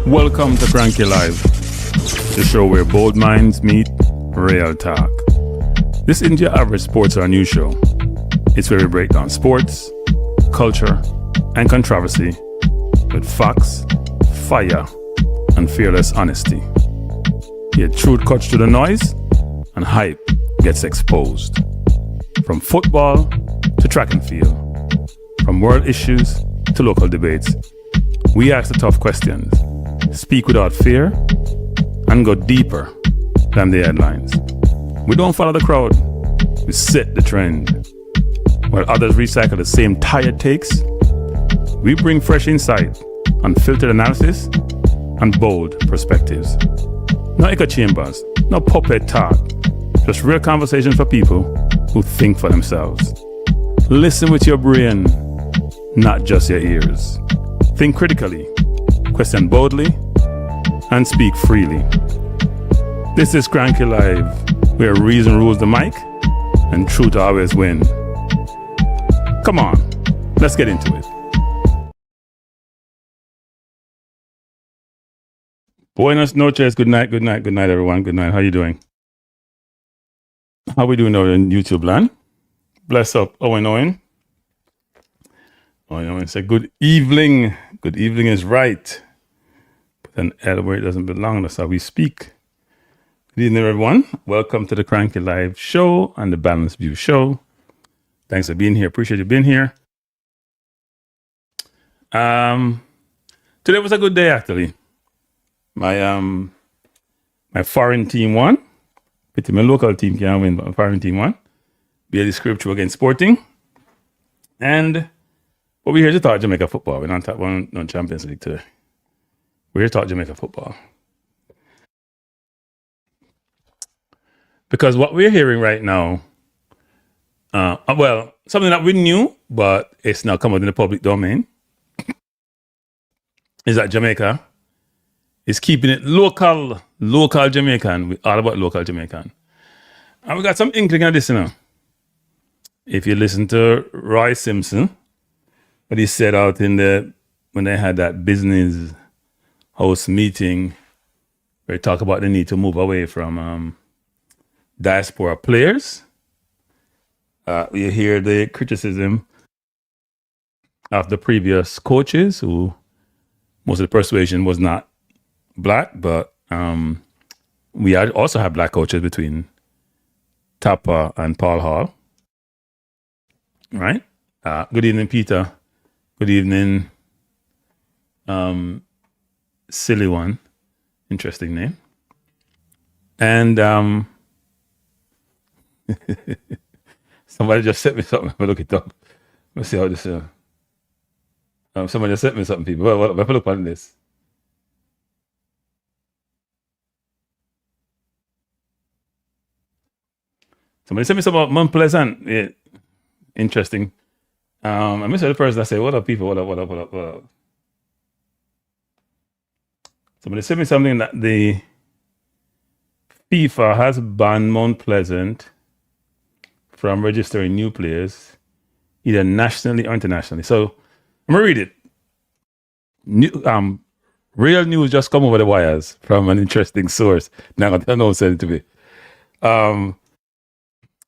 Welcome to Kranky Live, the show where bold minds meet real talk. This isn't your average sports or news show. It's where we break down sports, culture, and controversy with facts, fire, and fearless honesty. Here, truth cuts through the noise, and hype gets exposed. From football to track and field, from world issues to local debates, we ask the tough questions, speak without fear, and go deeper than the headlines. We don't follow the crowd, we set the trend. While others recycle the same tired takes, we bring fresh insight, unfiltered analysis, and bold perspectives. No echo chambers, no puppet talk, just real conversation for people who think for themselves. Listen with your brain, not just your ears. Think critically, question boldly, and speak freely. This is Kranky Live, where reason rules the mic and truth always win. Come on, let's get into it. Buenas noches, good night, everyone. Good night, how you doing? How we doing over in YouTube land? Bless up, Owen. Owen said good evening. Good evening is right. Put an L where it doesn't belong, that's how we speak. Good evening, everyone. Welcome to the Kranky Live show and the Balanced View show. Thanks for being here. Appreciate you being here. Today was a good day, actually. My foreign team won. Pity my local team can't win, but my foreign team won. Be the scripture against Sporting. And we're here to talk Jamaica football. We're not talking no Champions League today. We're here to talk Jamaica football. Because what we're hearing right now, something that we knew, but it's now come out in the public domain, is that Jamaica is keeping it local Jamaican. We're all about local Jamaican. And we got some inkling of this, you know. If you listen to Roy Simpson, what he said out when they had that business house meeting, where he talked about the need to move away from diaspora players. You hear the criticism of the previous coaches, who most of the persuasion was not black, but we also have black coaches between Tapa and Paul Hall. Right? Good evening, Peter. Good evening, Silly One. Interesting name. And somebody just sent me something. I'll look it up. Let's see how this somebody just sent me something, people. Well, if I look on this. Somebody sent me something about Mount Pleasant. Yeah. Interesting. I missed the person that said, what up, people? What up? Somebody sent me something that the FIFA has banned Mount Pleasant from registering new players, either nationally or internationally. So I'm gonna read it. Real news just come over the wires from an interesting source. Now I don't know who said it to me.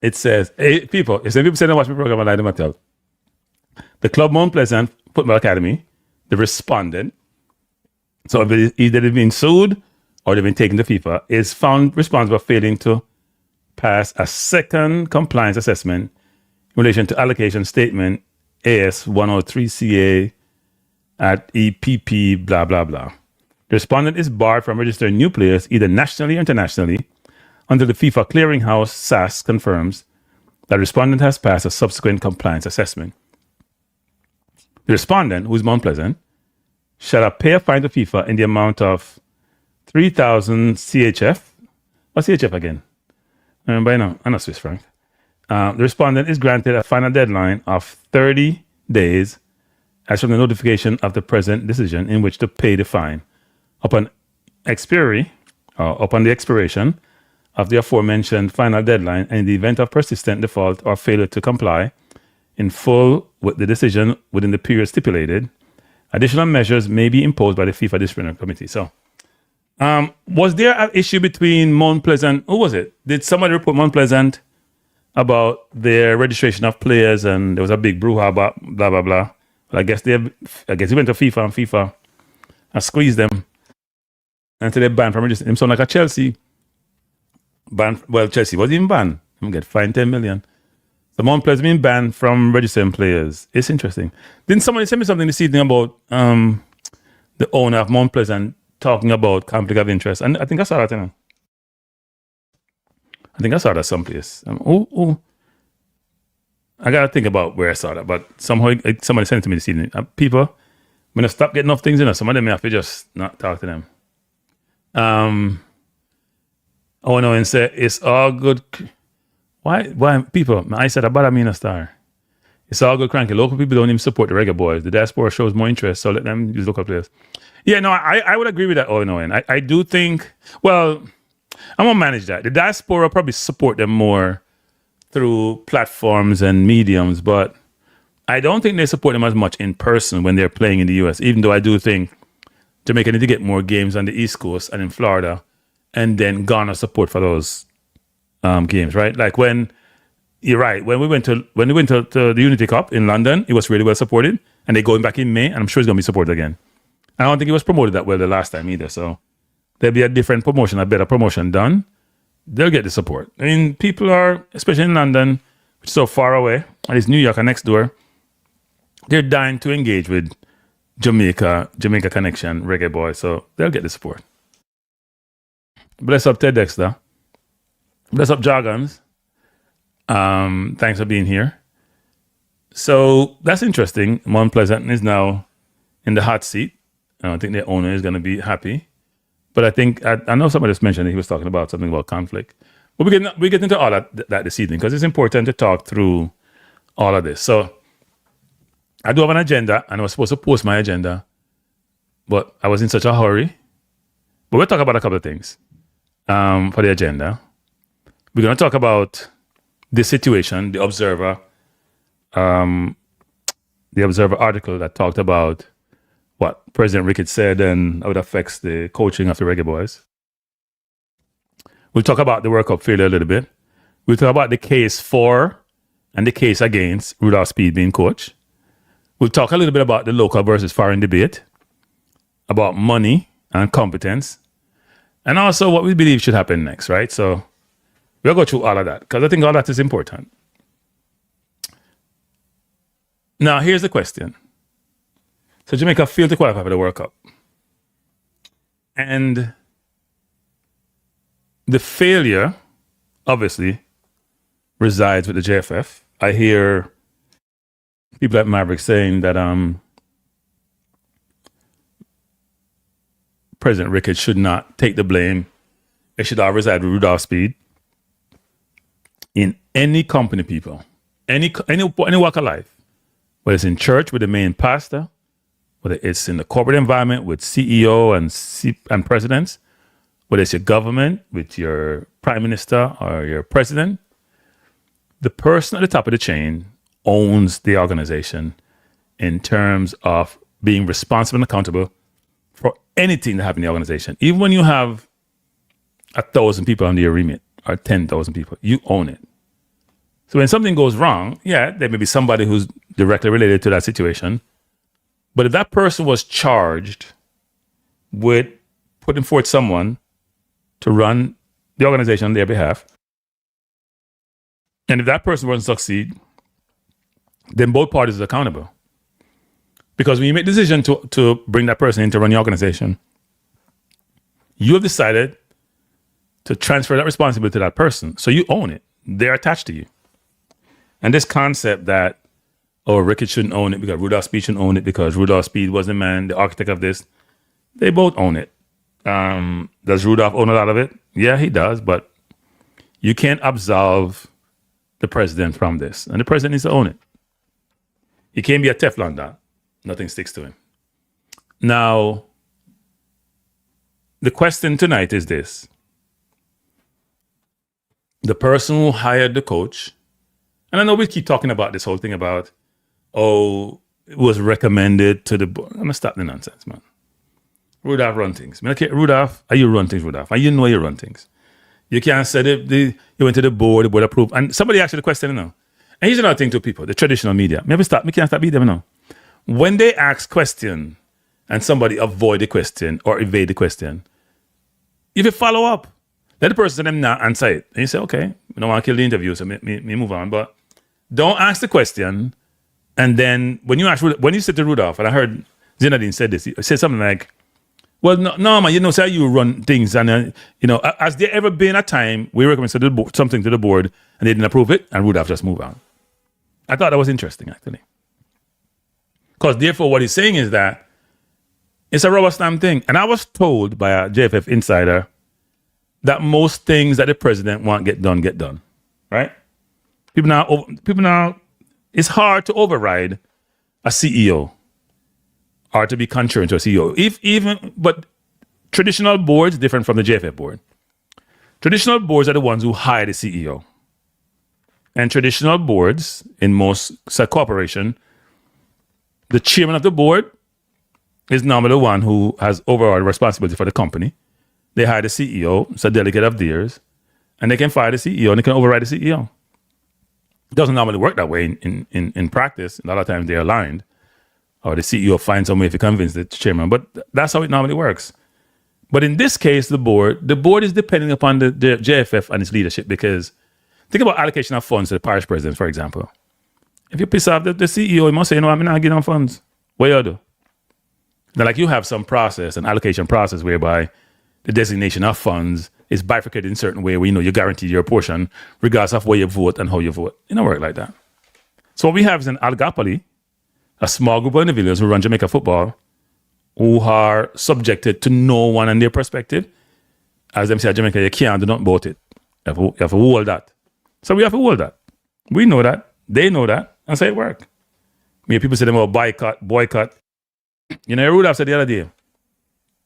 It says, hey, people, if some people say they watch my program, I lie to myself. The Club Mount Pleasant Football Academy, the respondent, so either they've been sued or they've been taken to FIFA, is found responsible for failing to pass a second compliance assessment in relation to allocation statement AS 103CA at EPP, blah, blah, blah. The respondent is barred from registering new players, either nationally or internationally, until the FIFA clearinghouse SAS confirms that the respondent has passed a subsequent compliance assessment. The respondent, who is Mount Pleasant, shall pay a fine to FIFA in the amount of 3,000 CHF. What's CHF again? By now, I'm not Swiss franc. The respondent is granted a final deadline of 30 days as from the notification of the present decision in which to pay the fine. Upon the expiration of the aforementioned final deadline, and in the event of persistent default or failure to comply in full with the decision within the period stipulated, Additional measures may be imposed by the FIFA disciplinary committee. So, was there an issue between Mount Pleasant? Who was it? Did somebody report Mount Pleasant about their registration of players, and there was a big brouhaha, blah blah blah? But I guess he went to FIFA, and FIFA squeezed them until they banned from registering. Him sound like a Chelsea ban. Well, Chelsea wasn't even banned. I'm get fined 10 million. So Mount Pleasant been banned from registering players. It's interesting. Didn't somebody send me something this evening about the owner of Mount Pleasant talking about conflict of interest? And I think I saw that, you know. I think I saw that someplace. I gotta think about where I saw that, but somehow somebody sent it to me this evening. People, when I stop getting off things, you know, some of them may have to just not talk to them. Oh no, and say it's all good. Why people? I said about me in a star. It's all good, Kranky. Local people don't even support the Reggae Boyz. The diaspora shows more interest, so let them use local players. Yeah, no, I would agree with that. Oh no, and I do think. Well, I'm gonna manage that. The diaspora probably support them more through platforms and mediums, but I don't think they support them as much in person when they're playing in the US, even though I do think Jamaica need to get more games on the East Coast and in Florida, and then garner support for those games, right? Like when you're right, when we went to the Unity Cup in London, it was really well supported, and they're going back in May, and I'm sure it's gonna be supported again. I don't think it was promoted that well the last time either, so there'll be a different promotion, a better promotion done. They'll get the support. I mean, people are, especially in London, which is so far away, and it's New York and next door, they're dying to engage with Jamaica Connection, Reggae Boyz, so they'll get the support. Bless up Ted Dexter. Bless up Jargons. Thanks for being here. So that's interesting. Mount Pleasant is now in the hot seat. I don't think the owner is going to be happy. But I think, I know somebody just mentioned that he was talking about something about conflict. But we get into all that this evening because it's important to talk through all of this. So I do have an agenda, and I was supposed to post my agenda, but I was in such a hurry. But we'll talk about a couple of things for the agenda. We're going to talk about this situation, the Observer article that talked about what President Ricketts said and how it affects the coaching of the Reggae Boyz. We'll talk about the World Cup failure a little bit. We'll talk about the case for and the case against Rudolph Speid being coach. We'll talk a little bit about the local versus foreign debate, about money and competence, and also what we believe should happen next, right? So we'll go through all of that because I think all that is important. Now, here's the question. So Jamaica failed to qualify for the World Cup. And the failure, obviously, resides with the JFF. I hear people at Maverick saying that President Ricketts should not take the blame. It should all reside with Rudolph Speid. In any company, people, any walk of life, whether it's in church with the main pastor, whether it's in the corporate environment with CEO and presidents, whether it's your government with your prime minister or your president, the person at the top of the chain owns the organization in terms of being responsible and accountable for anything that happens in the organization. Even when you have 1,000 people under your remit or 10,000 people, you own it. So when something goes wrong, yeah, there may be somebody who's directly related to that situation. But if that person was charged with putting forth someone to run the organization on their behalf, and if that person doesn't succeed, then both parties are accountable. Because when you make the decision to bring that person in to run the organization, you have decided to transfer that responsibility to that person. So you own it. They're attached to you. And this concept that, oh, Ricketts shouldn't own it because Rudolph Speid shouldn't own it because Rudolph Speid was the man, the architect of this, they both own it. Does Rudolph own a lot of it? Yeah, he does, but you can't absolve the president from this. And the president needs to own it. He can't be a Teflon dot. Nothing sticks to him. Now, the question tonight is this. The person who hired the coach, and I know we keep talking about this whole thing about, oh, was recommended to the board. I'm going to stop the nonsense, man. Rudolph run things. Okay, Rudolph, are you run things, Rudolph? And you know you run things. You can't say you went to the board approved. And somebody asked you the question, you know. And here's another thing to people, the traditional media. Me can't stop beat them, you know. When they ask question and somebody avoid the question or evade the question, if you follow up, let the person say them not answer it. And you say, okay, I don't want to kill the interview, so me move on. But don't ask the question. And then when you said to Rudolph, and I heard Zinedine said this, he said something like, well, no, man, you know, say you run things. And, you know, has there ever been a time we recommended something to the board and they didn't approve it and Rudolph just moved on? I thought that was interesting, actually. Because therefore what he's saying is that it's a rubber stamp thing. And I was told by a JFF insider that most things that the president want get done, right? People now, it's hard to override a CEO or to be contrary to a CEO. But traditional boards different from the JFF board. Traditional boards are the ones who hire the CEO. And traditional boards in most corporation, the chairman of the board is normally the one who has overall responsibility for the company. They hire the CEO, it's a delegate of theirs, and they can fire the CEO and they can override the CEO. It doesn't normally work that way in practice. A lot of times they're aligned, or the CEO finds some way to convince the chairman, but that's how it normally works. But in this case, the board is depending upon the JFF and its leadership, because think about allocation of funds to the parish president, for example. If you piss off the CEO, you must say, no, I'm not getting on funds. What you do? Now, like you have some process, an allocation process, whereby the designation of funds is bifurcated in a certain way where, you know, you guarantee your portion regardless of where you vote and how you vote. It don't work like that. So what we have is an oligopoly, a small group of individuals who run Jamaica football, who are subjected to no one and their perspective. As them say at Jamaica, you can't do nothing about it. You have to hold that. So we have to hold that. We know that. They know that. And so it work. People say them about boycott. You know, Rudolph said the other day,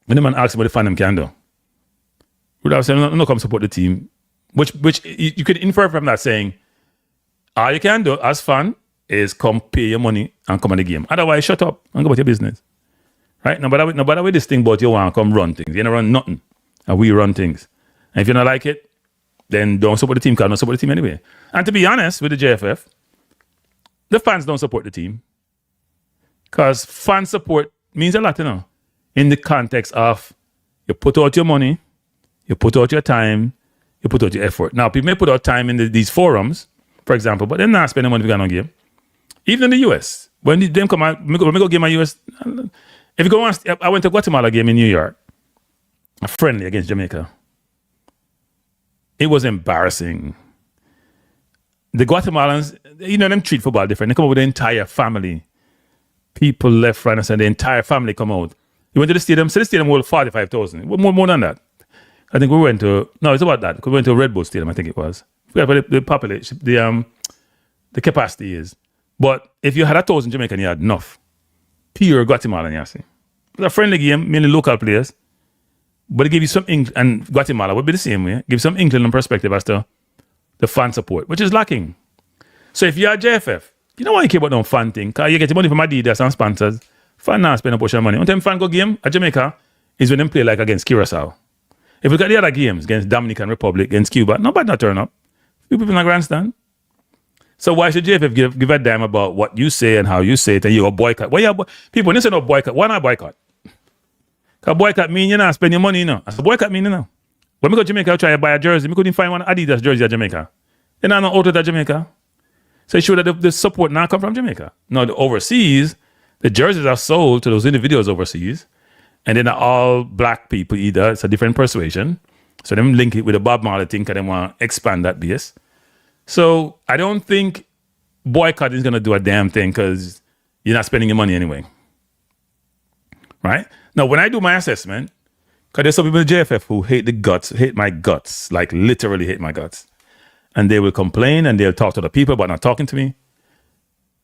when the man asked what the fan them can do, Rudolph said, no, come support the team. Which you could infer from that saying, all you can do as fan is come pay your money and come on the game. Otherwise, shut up and go about your business. Right? No matter with this thing about you want to come run things. You don't run nothing. And we run things. And if you don't like it, then don't support the team, because don't support the team anyway. And to be honest with the JFF, the fans don't support the team. Because fan support means a lot, you know, in the context of you put out your money, you put out your time, you put out your effort. Now, people may put out time in these forums, for example, but they're not spending money to go on game. Even in the US, when them come out, when we go game in the US, if you go on, I went to Guatemala game in New York, a friendly against Jamaica. It was embarrassing. The Guatemalans, you know, them treat football different. They come out with the entire family. People left, right, and center. The entire family come out. You went to the stadium. So the stadium held 45,000. More than that. I think we went to, no, it's about that. We went to Red Bull Stadium, I think it was. We have the population, the capacity is. But if you had 1,000 Jamaican, you had enough. Pure Guatemalan, you see. It was a friendly game, mainly local players. But it gave you some and Guatemala would be the same way. Give some inkling and perspective as to the fan support, which is lacking. So if you're a JFF, you don't want to care about no fan thing, because you get your money from Adidas and sponsors. Fan now spend a portion of money. One time fan go game at Jamaica is when them play like against Curacao. If we look at the other games against Dominican Republic, against Cuba, nobody not turn up. Few people in the grandstand. So why should JFF give a damn about what you say and how you say it, and you a boycott? Why people, when you say no boycott, why not boycott? Because boycott mean you not spend your money, you know. That's a boycott mean, you know. When we go to Jamaica, I try to buy a jersey. We couldn't find one Adidas jersey at Jamaica. They're not out of Jamaica. So it's sure that the support not come from Jamaica. No, the overseas, the jerseys are sold to those individuals overseas. And they're not all black people either. It's a different persuasion. So them link it with the Bob Marley thing because they want to expand that base. So I don't think boycott is going to do a damn thing because you're not spending your money anyway. Right? Now, when I do my assessment, because there's some people in the JFF who hate my guts, like literally hate my guts. And they will complain and they'll talk to the people about not talking to me.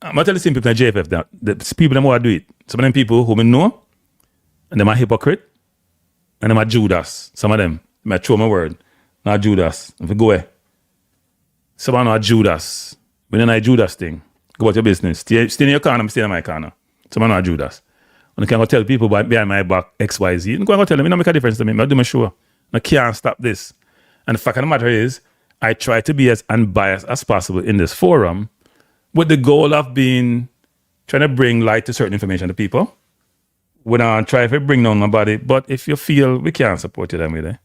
I'm going to tell the same people in the JFF that the people that want to do it. Some of them people who I know, and they're a hypocrite, and they're a Judas. Some of them, they might throw my word, not Judas. If you go away. Some of them are Judas. When you're not a Judas thing, go about your business. Stay in your corner, stay in my corner. So I'm not Judas. And I can go tell people behind my back X, Y, Z. And go and tell them, it don't make a difference to me. I do my show. I can't stop this. And the fact of the matter is, I try to be as unbiased as possible in this forum with the goal of trying to bring light to certain information to people. We don't try to bring down nobody, but if you feel we can't support you, then we there.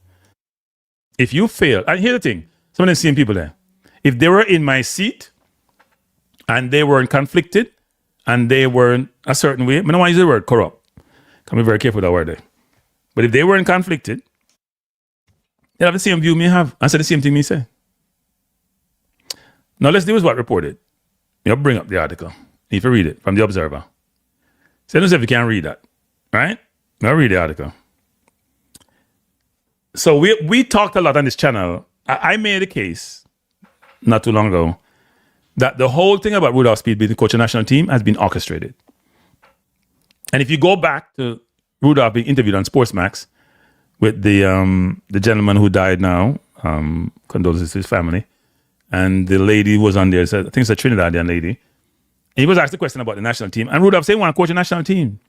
If you fail, and here's the thing, some of the same people there, if they were in my seat and they weren't conflicted and they weren't a certain way, I don't want to use the word corrupt. Can be very careful with that word there. But if they weren't conflicted, they have the same view me have and say the same thing me say. Now let's do is what reported. You bring up the article. If you read it from the Observer. Say if you can't read that. Right? Now read the article. So we talked a lot on this channel. I made a case not too long ago that the whole thing about Rudolph Speid being the coach of the national team has been orchestrated. And if you go back to Rudolph being interviewed on Sportsmax with the gentleman who died now, condolences to his family, and the lady who was on there, I think it's a Trinidadian lady, and he was asked a question about the national team, and Rudolph said he wanted to coach a national team.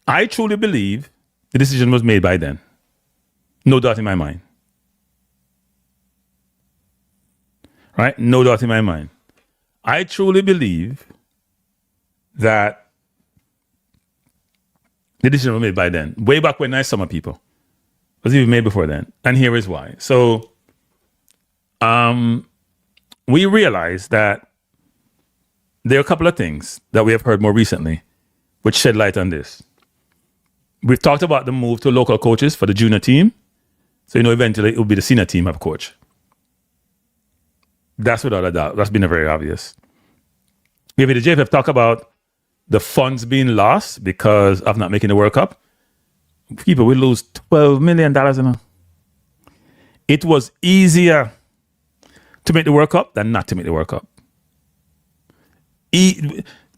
I truly believe the decision was made by then. No doubt in my mind. Right? No doubt in my mind. I truly believe that the decision was made by then. Way back when I saw my people. It was even made before then. And here is why. So, we realized that there are a couple of things that we have heard more recently which shed light on this. We've talked about the move to local coaches for the junior team. So, eventually it will be the senior team have a coach. That's without a doubt. That's been very obvious. We have the JFF talk about the funds being lost because of not making the World Cup. People will lose $12 million. It was easier to make the World Cup than not to make the World Cup.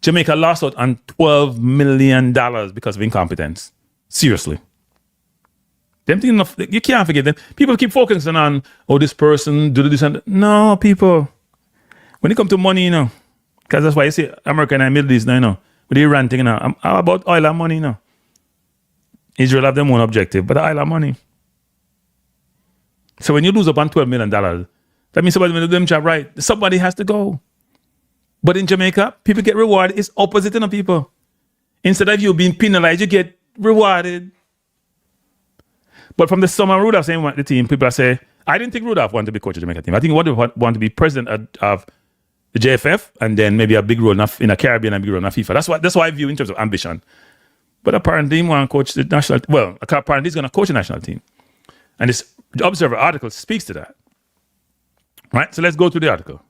Jamaica lost out on $12 million because of incompetence. Seriously. Them things, you can't forget them. People keep focusing on, this person, do this and that. No, people. When it comes to money, because that's why you see America and Middle East now, with the Iran thing, how about oil and money, Israel have their own objective, but the oil and money. So when you lose up on $12 million, that means somebody will do them job right. Somebody has to go. But in Jamaica, people get rewarded. It's opposite, people. Instead of you being penalized, you get rewarded. But from the summer, Rudolph saying the team, people say, I didn't think Rudolph wanted to be coach of the Jamaica team. I think he wanted to be president of the JFF and then maybe a big role in a Caribbean and a big role in a FIFA. That's why I view in terms of ambition. But apparently he want to coach the national team. Well, apparently he's going to coach the national team. And this Observer article speaks to that. Right? So let's go to the article.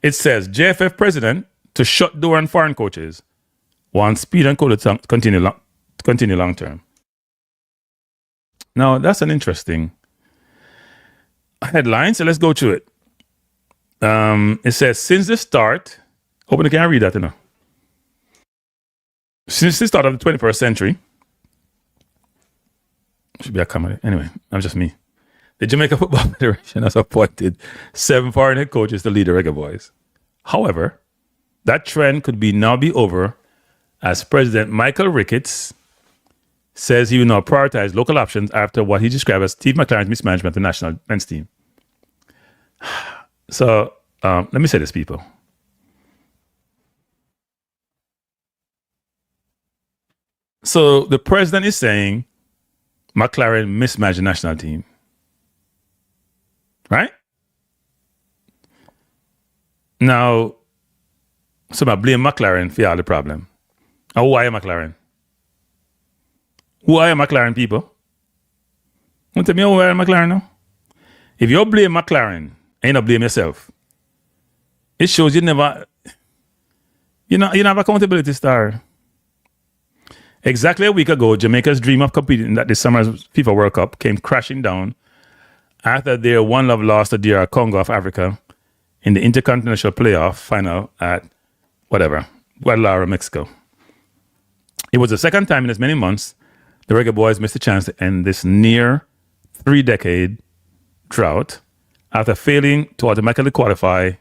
It says, JFF president to shut door on foreign coaches wants Speid and Co to continue long term. Now, that's an interesting headline, so let's go to it. It says, since the start, hoping I can read that, Since the start of the 21st century, should be a comedy. Anyway, I'm just me. The Jamaica Football Federation has appointed 7 foreign head coaches to lead the Reggae Boyz. However, that trend could now be over as President Michael Ricketts says he will now prioritize local options after what he described as Steve McLaren's mismanagement of the national men's team. So, let me say this, people. So, the president is saying McLaren mismanaged the national team. Right? Now, so I blame McLaren for all the problem. And who are McLaren? Who are McLaren people? Want to tell me who are McLaren now? If you blame McLaren and you not blame yourself, it shows you never have accountability, star. Exactly a week ago, Jamaica's dream of competing in this summer's FIFA World Cup came crashing down after their 1-0 loss to DR Congo of Africa in the Intercontinental Playoff final at Guadalajara, Mexico. It was the second time in as many months the Reggae Boyz missed a chance to end this near 3-decade drought after failing to automatically qualify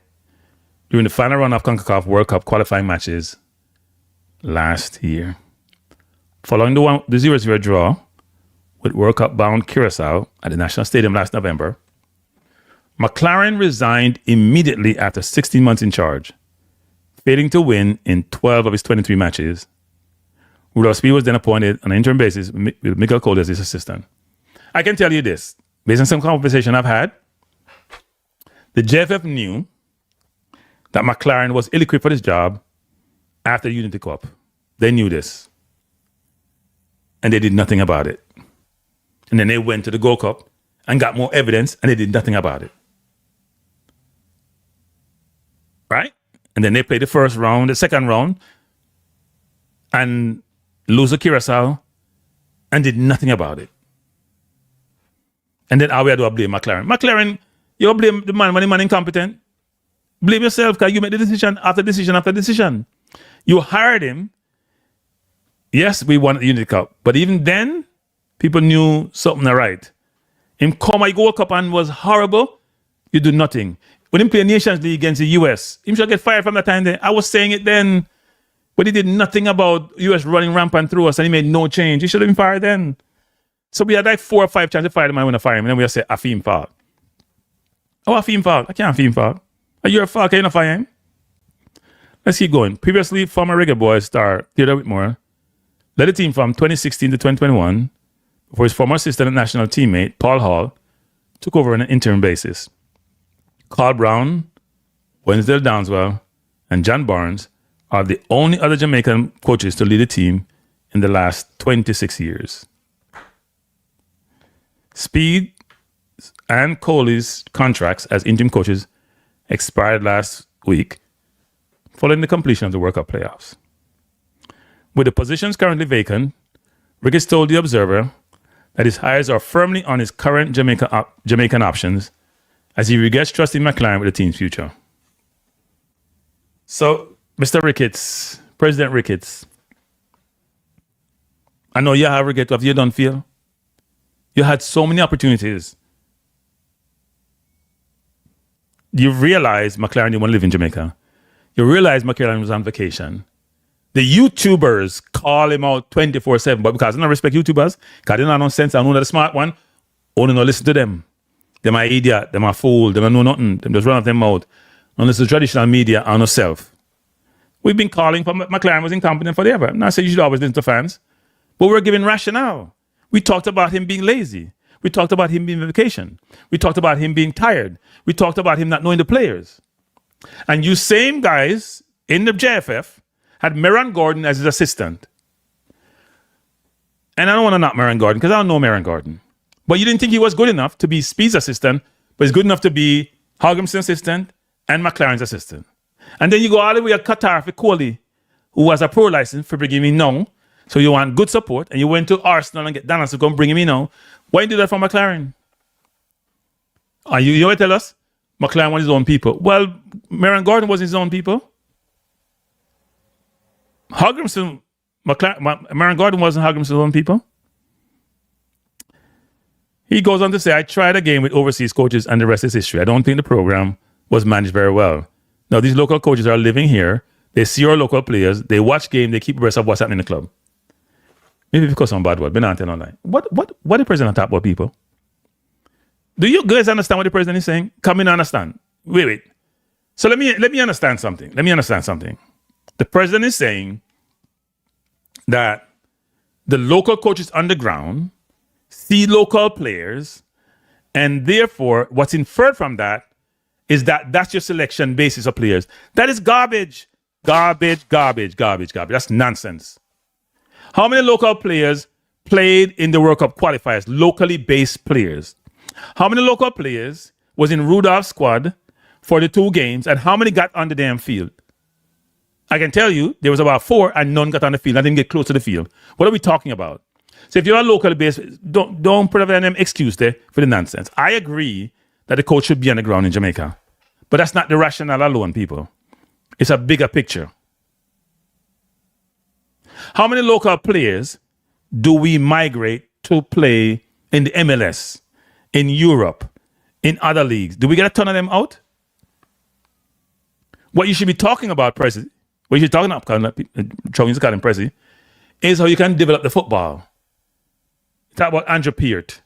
during the final run of CONCACAF World Cup qualifying matches last year. Following the 0-0 draw with World Cup bound Curacao at the National Stadium last November, McLaren resigned immediately after 16 months in charge, failing to win in 12 of his 23 matches. Rudolph Speid was then appointed on an interim basis with Michael Ricketts as his assistant. I can tell you this, based on some conversation I've had, the JFF knew that McLaren was ill-equipped for this job after the Unity Cup. They knew this. And they did nothing about it. And then they went to the Gold Cup and got more evidence, and they did nothing about it. Right? And then they played the first round, the second round, and lose to Curacao, and did nothing about it. And then how we had to blame McLaren. McLaren, you blame the man when the man incompetent. Blame yourself because you made the decision after decision after decision. You hired him. Yes, we won the Unity Cup. But even then, people knew something not right. Him come at Gold Cup and was horrible. You do nothing. When he played Nations League against the US, he should get fired from that time there. I was saying it then. But he did nothing about US running rampant through us and he made no change. He should have been fired then. So we had like 4 or 5 chances to fire him. I want to fire him. And then we just say, I feel him fault. Oh, I feel him fault. I can't feel him fault. Are you a fault? Can you not fire him? Let's keep going. Previously, former Reggae Boyz star Theodore Whitmore led the team from 2016 to 2021 before his former assistant and national teammate, Paul Hall, took over on an interim basis. Carl Brown, Wednesdale Downswell, and John Barnes are the only other Jamaican coaches to lead the team in the last 26 years. Speid and Coley's contracts as interim coaches expired last week following the completion of the World Cup playoffs. With the positions currently vacant, Ricketts told The Observer that his hires are firmly on his current Jamaican options as he regrets trusting McLaren with the team's future. So, Mr. Ricketts, President Ricketts, I know you have regret of you don't feel. You had so many opportunities. You realize McLaren didn't want to live in Jamaica. You realize McLaren was on vacation. The YouTubers call him out 24/7, but because I don't respect YouTubers, because they don't have no sense, I know that the smart one, only not listen to them. They're my idiot, they're my fool, they don't know nothing, they just run off their mouth. And this is traditional media on yourself. We've been calling for McLaren was incompetent forever. And I said you should always listen to fans. But we're giving rationale. We talked about him being lazy. We talked about him being on vacation. We talked about him being tired. We talked about him not knowing the players. And you same guys in the JFF had Meron Gordon as his assistant. And I don't want to knock Meron Gordon because I don't know Meron Gordon. But you didn't think he was good enough to be Speed's assistant, but he's good enough to be Hogginson's assistant and McLaren's assistant. And then you go all the way to Qatar for Coley, who has a pro license for bringing him in now. So you want good support, and you went to Arsenal and get Donald to come bring him in now. Why you do that for McLaren? And you know what tell us? McLaren was his own people. Well, Meron Gordon was his own people. Meron Gordon wasn't Hogginson's own people. He goes on to say, I tried a game with overseas coaches and the rest is history. I don't think the program was managed very well. Now, these local coaches are living here. They see our local players. They watch game. They keep abreast of what's happening in the club. Maybe because I'm bad word, but not online. What the president talk about, people? Do you guys understand what the president is saying? Come in and understand. Wait. So let me understand something. The president is saying that the local coaches on the ground see local players, and therefore what's inferred from that is that that's your selection basis of players. That is garbage. Garbage. That's nonsense. How many local players played in the World Cup qualifiers? Locally based players. How many local players was in Rudolph's squad for the 2 games, and how many got on the damn field? I can tell you there was about 4 and none got on the field. I didn't get close to the field. What are we talking about? So if you're a locally based, don't put up an excuse there for the nonsense. I agree that the coach should be on the ground in Jamaica. But that's not the rationale alone, people. It's a bigger picture. How many local players do we migrate to play in the MLS, in Europe, in other leagues? Do we get a ton of them out? What you should be talking about, President, what you're talking about, Chong is calling Prezi, is how you can develop the football. Talk about Andrew Peart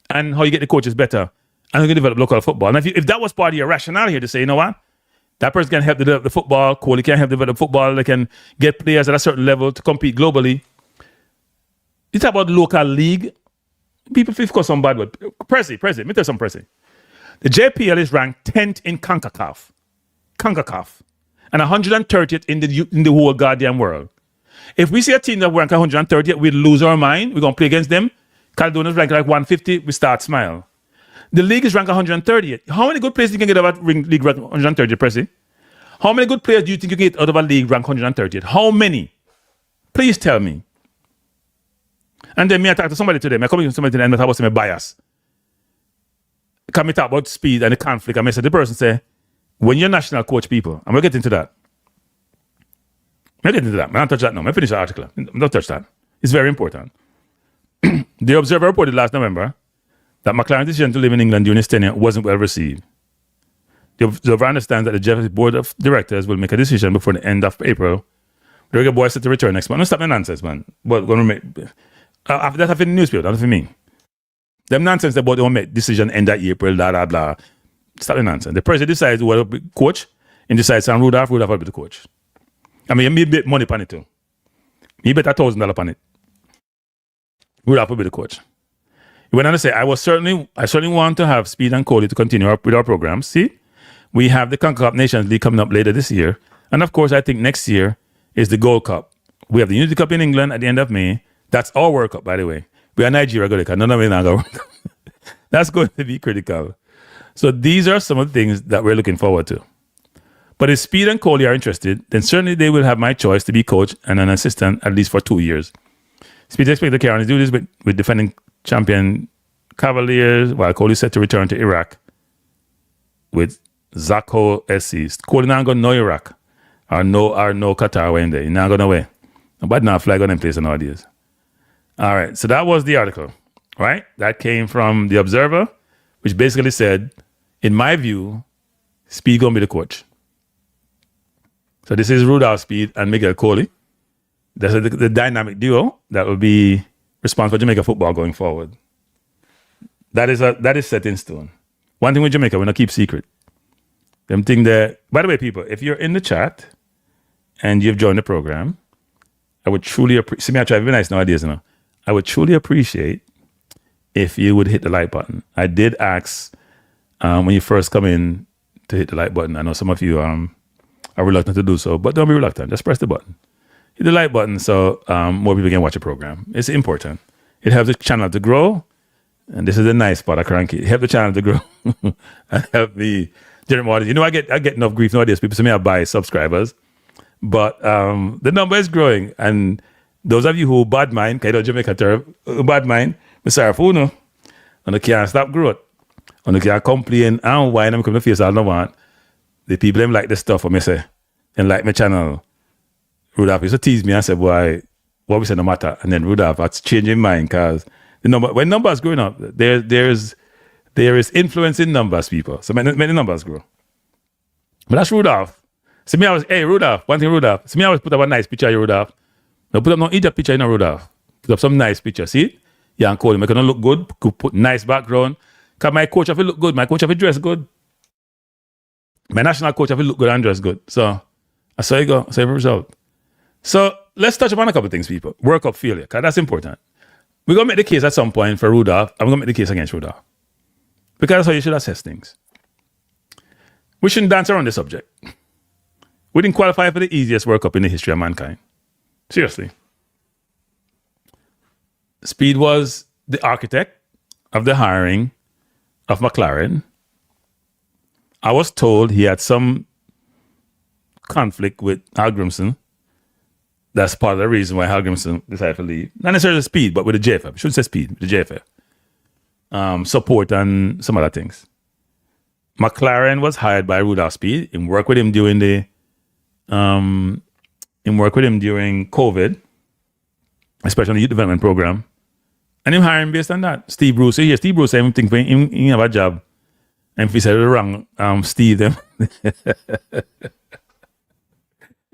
and how you get the coaches better and how you can develop local football. And if that was part of your rationale here to say, you know what, that person can help develop the football, Kohli can help develop football, they can get players at a certain level to compete globally. You talk about local league, people focus on bad word. Prezi, let me tell you something, Prezi. The JPL is ranked 10th in CONCACAF, and 130th in the whole goddamn world. If we see a team that rank 130th, we lose our mind. We're going to play against them. Caledonia's ranked like 150, we start smile. The league is ranked 130th. How many good players do you can get out of a league ranked 130th, Prezi? How many good players do you think you can get out of a league ranked 130th? How many? Please tell me. And then I talk to somebody today. I come to somebody today and I talk about my bias. Can me talk about Speid and the conflict? And I said, the person say, when you're national coach people, I'm going to get into that. I'm not touch that now. I finish the article. Don't touch that. It's very important. The Observer reported last November that McLaren's decision to live in England during his tenure wasn't well received. The Observer understands that the Jeff's board of directors will make a decision before the end of April. The Reggae Boyz set to return next month. Don't stop the nonsense, man. But going to make after that, I've in the newspaper. That's for me. Them nonsense about they will make decision end of April, blah blah blah. Stop the nonsense. The president decides who will be coach, and decides on Rudolph will be the coach. I mean, you bet money on it too. You bet $1,000 on it. Rudolph will be the coach. He went on to say, I certainly want to have Speid and Kohli to continue with our programs. See, we have the CONCACAF Nations League coming up later this year. And of course, I think next year is the Gold Cup. We have the Unity Cup in England at the end of May. That's our World Cup, by the way. We are Nigeria, good. None of it not going. That's going to be critical. So these are some of the things that we're looking forward to. But if Speid and Kohli are interested, then certainly they will have my choice to be coach and an assistant at least for 2 years. Speid expected to carry on his duties with defending champion Cavaliers, while Kohli is set to return to Iraq with Zakho SC. Kohli not going to know Iraq or no Qatar when there. He's not going away. But now flag on them place nowadays. All right, so that was the article, right? That came from The Observer, which basically said, in my view, Speid going to be the coach. So this is Rudolph Speid and Miguel Kohli. That's the dynamic duo that will be responsible for Jamaica football going forward. That is set in stone. One thing with Jamaica, we're not keep secret. Them thing there. By the way, people, if you're in the chat and you've joined the program, I would truly appreciate. See me, I try to be nice nowadays, you know. I would truly appreciate if you would hit the like button. I did ask when you first come in to hit the like button. I know some of you are reluctant to do so, but don't be reluctant. Just press the button. Hit the like button so more people can watch the program. It's important. It helps the channel to grow. And this is a nice part of Kranky. Help the channel to grow and help me generate more. You know, I get enough grief nowadays. People say me I buy subscribers, but the number is growing. And those of you who bad mind, kind of Jamaica term, bad mind, I'm sorry for you, and they can't stop growth. And they can't complain and whine and come to face all I want. The people them like the stuff for me say, and like my channel. Rudolph used to tease me and say, boy, what we say no matter. And then Rudolph has changed his mind because the number, when numbers growing up, there is influence in numbers, people. So many numbers grow. But that's Rudolph. See me always, hey Rudolph, one thing Rudolph. See me always put up a nice picture of you, Rudolph. No put up no idiot picture in a Rudolph. Put up some nice picture. See it? Yeah, and call him. Make it look good. Could put nice background. Because my coach have to look good. My coach have to dress good. My national coach have to look good and dress good. So I saw you go. I saw the result. So let's touch upon a couple of things, people. World Cup failure, because that's important. We're going to make the case at some point for Rudolph. I'm going to make the case against Rudolph. Because that's how you should assess things. We shouldn't dance around the subject. We didn't qualify for the easiest World Cup in the history of mankind. Seriously. Speid was the architect of the hiring of McLaren. I was told he had some conflict with Hal Grimson. That's part of the reason why Hal Grimson decided to leave. Not necessarily Speid, but with the JFF. I shouldn't say Speid, the JFF. Support and some other things. McLaren was hired by Rudolph Speid and worked with him during COVID, especially on the youth development program. And him hiring based on that. Steve Bruce, so Steve Bruce, I think he have a job. And if he said it wrong, Steve them.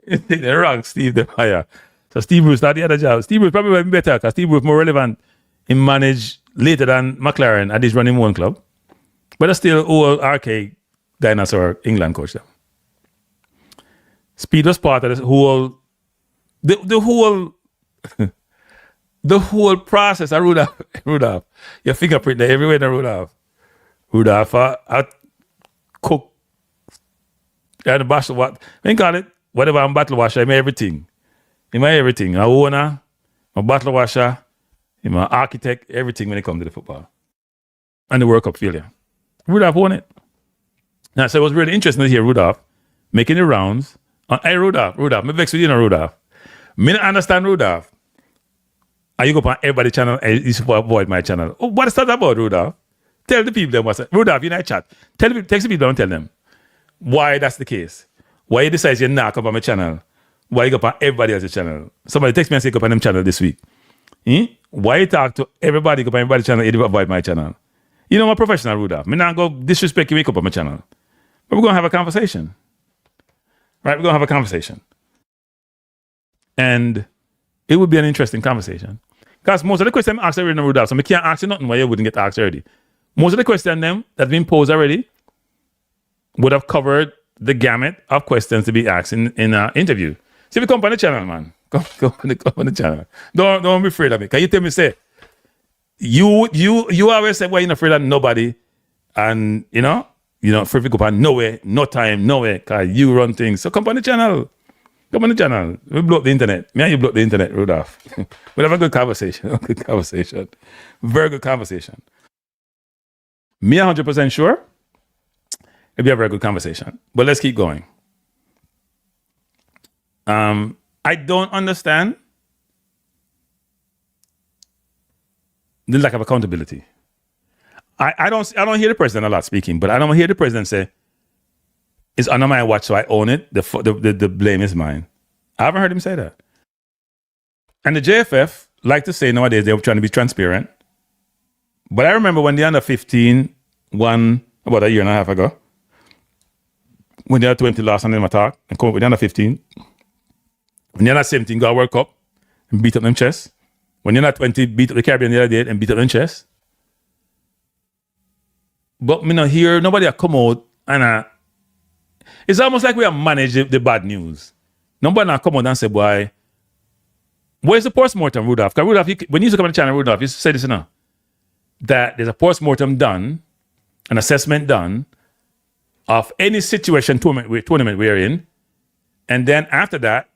They wrong Steve the higher. So Steve Bruce not the other job. Steve Bruce probably be better because Steve Bruce more relevant in manage later than McLaren at this running one club. But that's still old archaic dinosaur England coach though. Speid was part of this whole the whole the whole process of Rudolph. Your fingerprint there everywhere in Rudolph. Rudolph I cook and battle what I call it whatever I'm battle washer, I'm everything. I'm everything. I'm owner, I'm battle washer, I'm an architect, everything when it comes to the football. And the World Cup failure. Rudolph won it. Now, so it was really interesting to hear Rudolph making the rounds. Hey, Rudolph, me vex with you, Rudolph. Me not understand Rudolph. And you go on everybody's channel and you avoid my channel. Oh, what is that about, Rudolph? Tell the people them what's it. Rudolph, you know, chat. Text the people and tell them why that's the case. Why you decide you're not come on my channel. Why you go on everybody else's channel. Somebody text me and say go on them channel this week. Why you talk to everybody go on everybody's channel and you avoid my channel? You know, I'm a professional, Rudolph. Me not go disrespect you, wake up on my channel. But we're going to have a conversation. Right? We're going to have a conversation. And it would be an interesting conversation. Because most of the questions I'm asked already, Rudolph, so I can't ask you nothing why you wouldn't get asked already. Most of the questions them that's been posed already would have covered the gamut of questions to be asked in an interview. See if you come on the channel, man. Come on the channel. Don't be afraid of me. Can you tell me, say, you always say, well, you're not afraid of nobody. And, you know, free to go on nowhere, no time, nowhere, because you run things. So come on the channel. Come on the channel. We blow up the internet. Me and you blow up the internet, Rudolph. We'll have a good conversation. Very good conversation. Me 100% sure it'll be a very good conversation. But let's keep going. I don't understand the lack of accountability. I don't hear the president a lot speaking, but I don't hear the president say, it's under my watch, so I own it. The blame is mine. I haven't heard him say that. And the JFF like to say nowadays they're trying to be transparent. But I remember when the under 15 won about a year and a half ago, when they had 20 lost on them attack and come up with the under 15. When they're not 17 got a World Cup and beat up them chest. When you're not 20, beat up the Caribbean the other day and beat up them chest. But me not hear nobody come out and it's almost like we have managed the bad news. Nobody not come out and say, boy, where's the post-mortem, Rudolph? Because Rudolph, when you used to come on the channel, Rudolph, you used to say this, you know, that there's a post-mortem done, an assessment done of any situation tournament we're in. And then after that,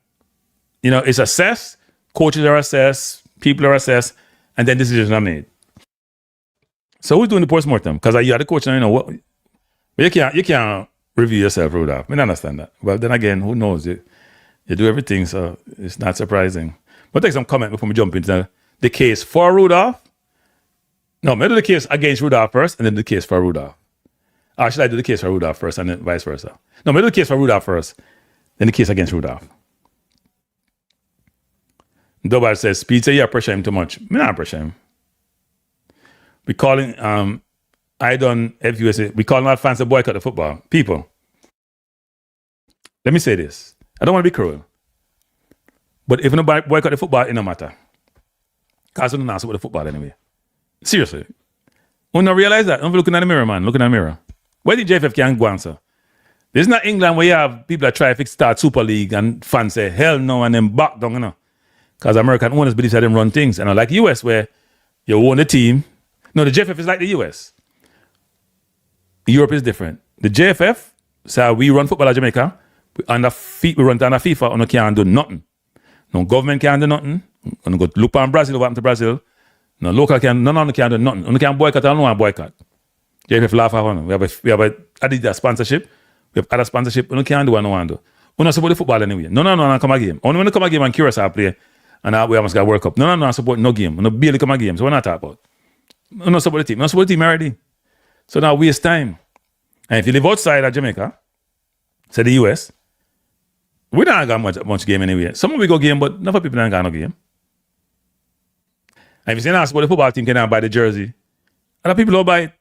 you know, it's assessed, coaches are assessed, people are assessed, and then decisions are made. So who's doing the post-mortem? Because you are the coach and you know what, but you can't review yourself, Rudolph. I understand that. Well, then again, who knows? You do everything, so it's not surprising. But take some comment before we jump into the case for Rudolph. No, maybe the case against Rudolph first, and then the case for Rudolph. Or should I do the case for Rudolph first, and then vice versa? No, maybe the case for Rudolph first, then the case against Rudolph. Double says, Speid say you pressure him too much. Me not pressure him. We calling, we calling our fans to boycott the football. People, let me say this. I don't want to be cruel. But if you don't boycott the football, it no matter. Because we don't answer with the football anyway. Seriously. We don't realize that. Don't be looking at the mirror, man. Looking at the mirror. Why did JFF can't go answer? This is not England where you have people that try to start Super League and fans say, hell no, and then back down, you know. Because American owners believe that they run things. And like US where you own the team. No, the JFF is like the US. Europe is different. The JFF, so we run football at Jamaica. We run under FIFA and we can't do nothing. No government can't do nothing. And go look on Brazil, what happened to Brazil. No local can't do nothing. We can't boycott, I don't want to boycott. JFF laugh at us. We have a Adidas sponsorship. We have other sponsorship. We can't do what we want to do. We don't support the football anyway. No, come a game. Only when we come a game and Curacao play and we almost got World Cup. No, I support no game. We don't barely come a game. So we're not talking about. We don't support the team. We don't support the team already. So now waste time. And if you live outside of Jamaica, say the US, we don't got much game anyway. Some of we go game, but enough people don't got no game. And if you say ask about the football team can buy the jersey, other people don't buy it.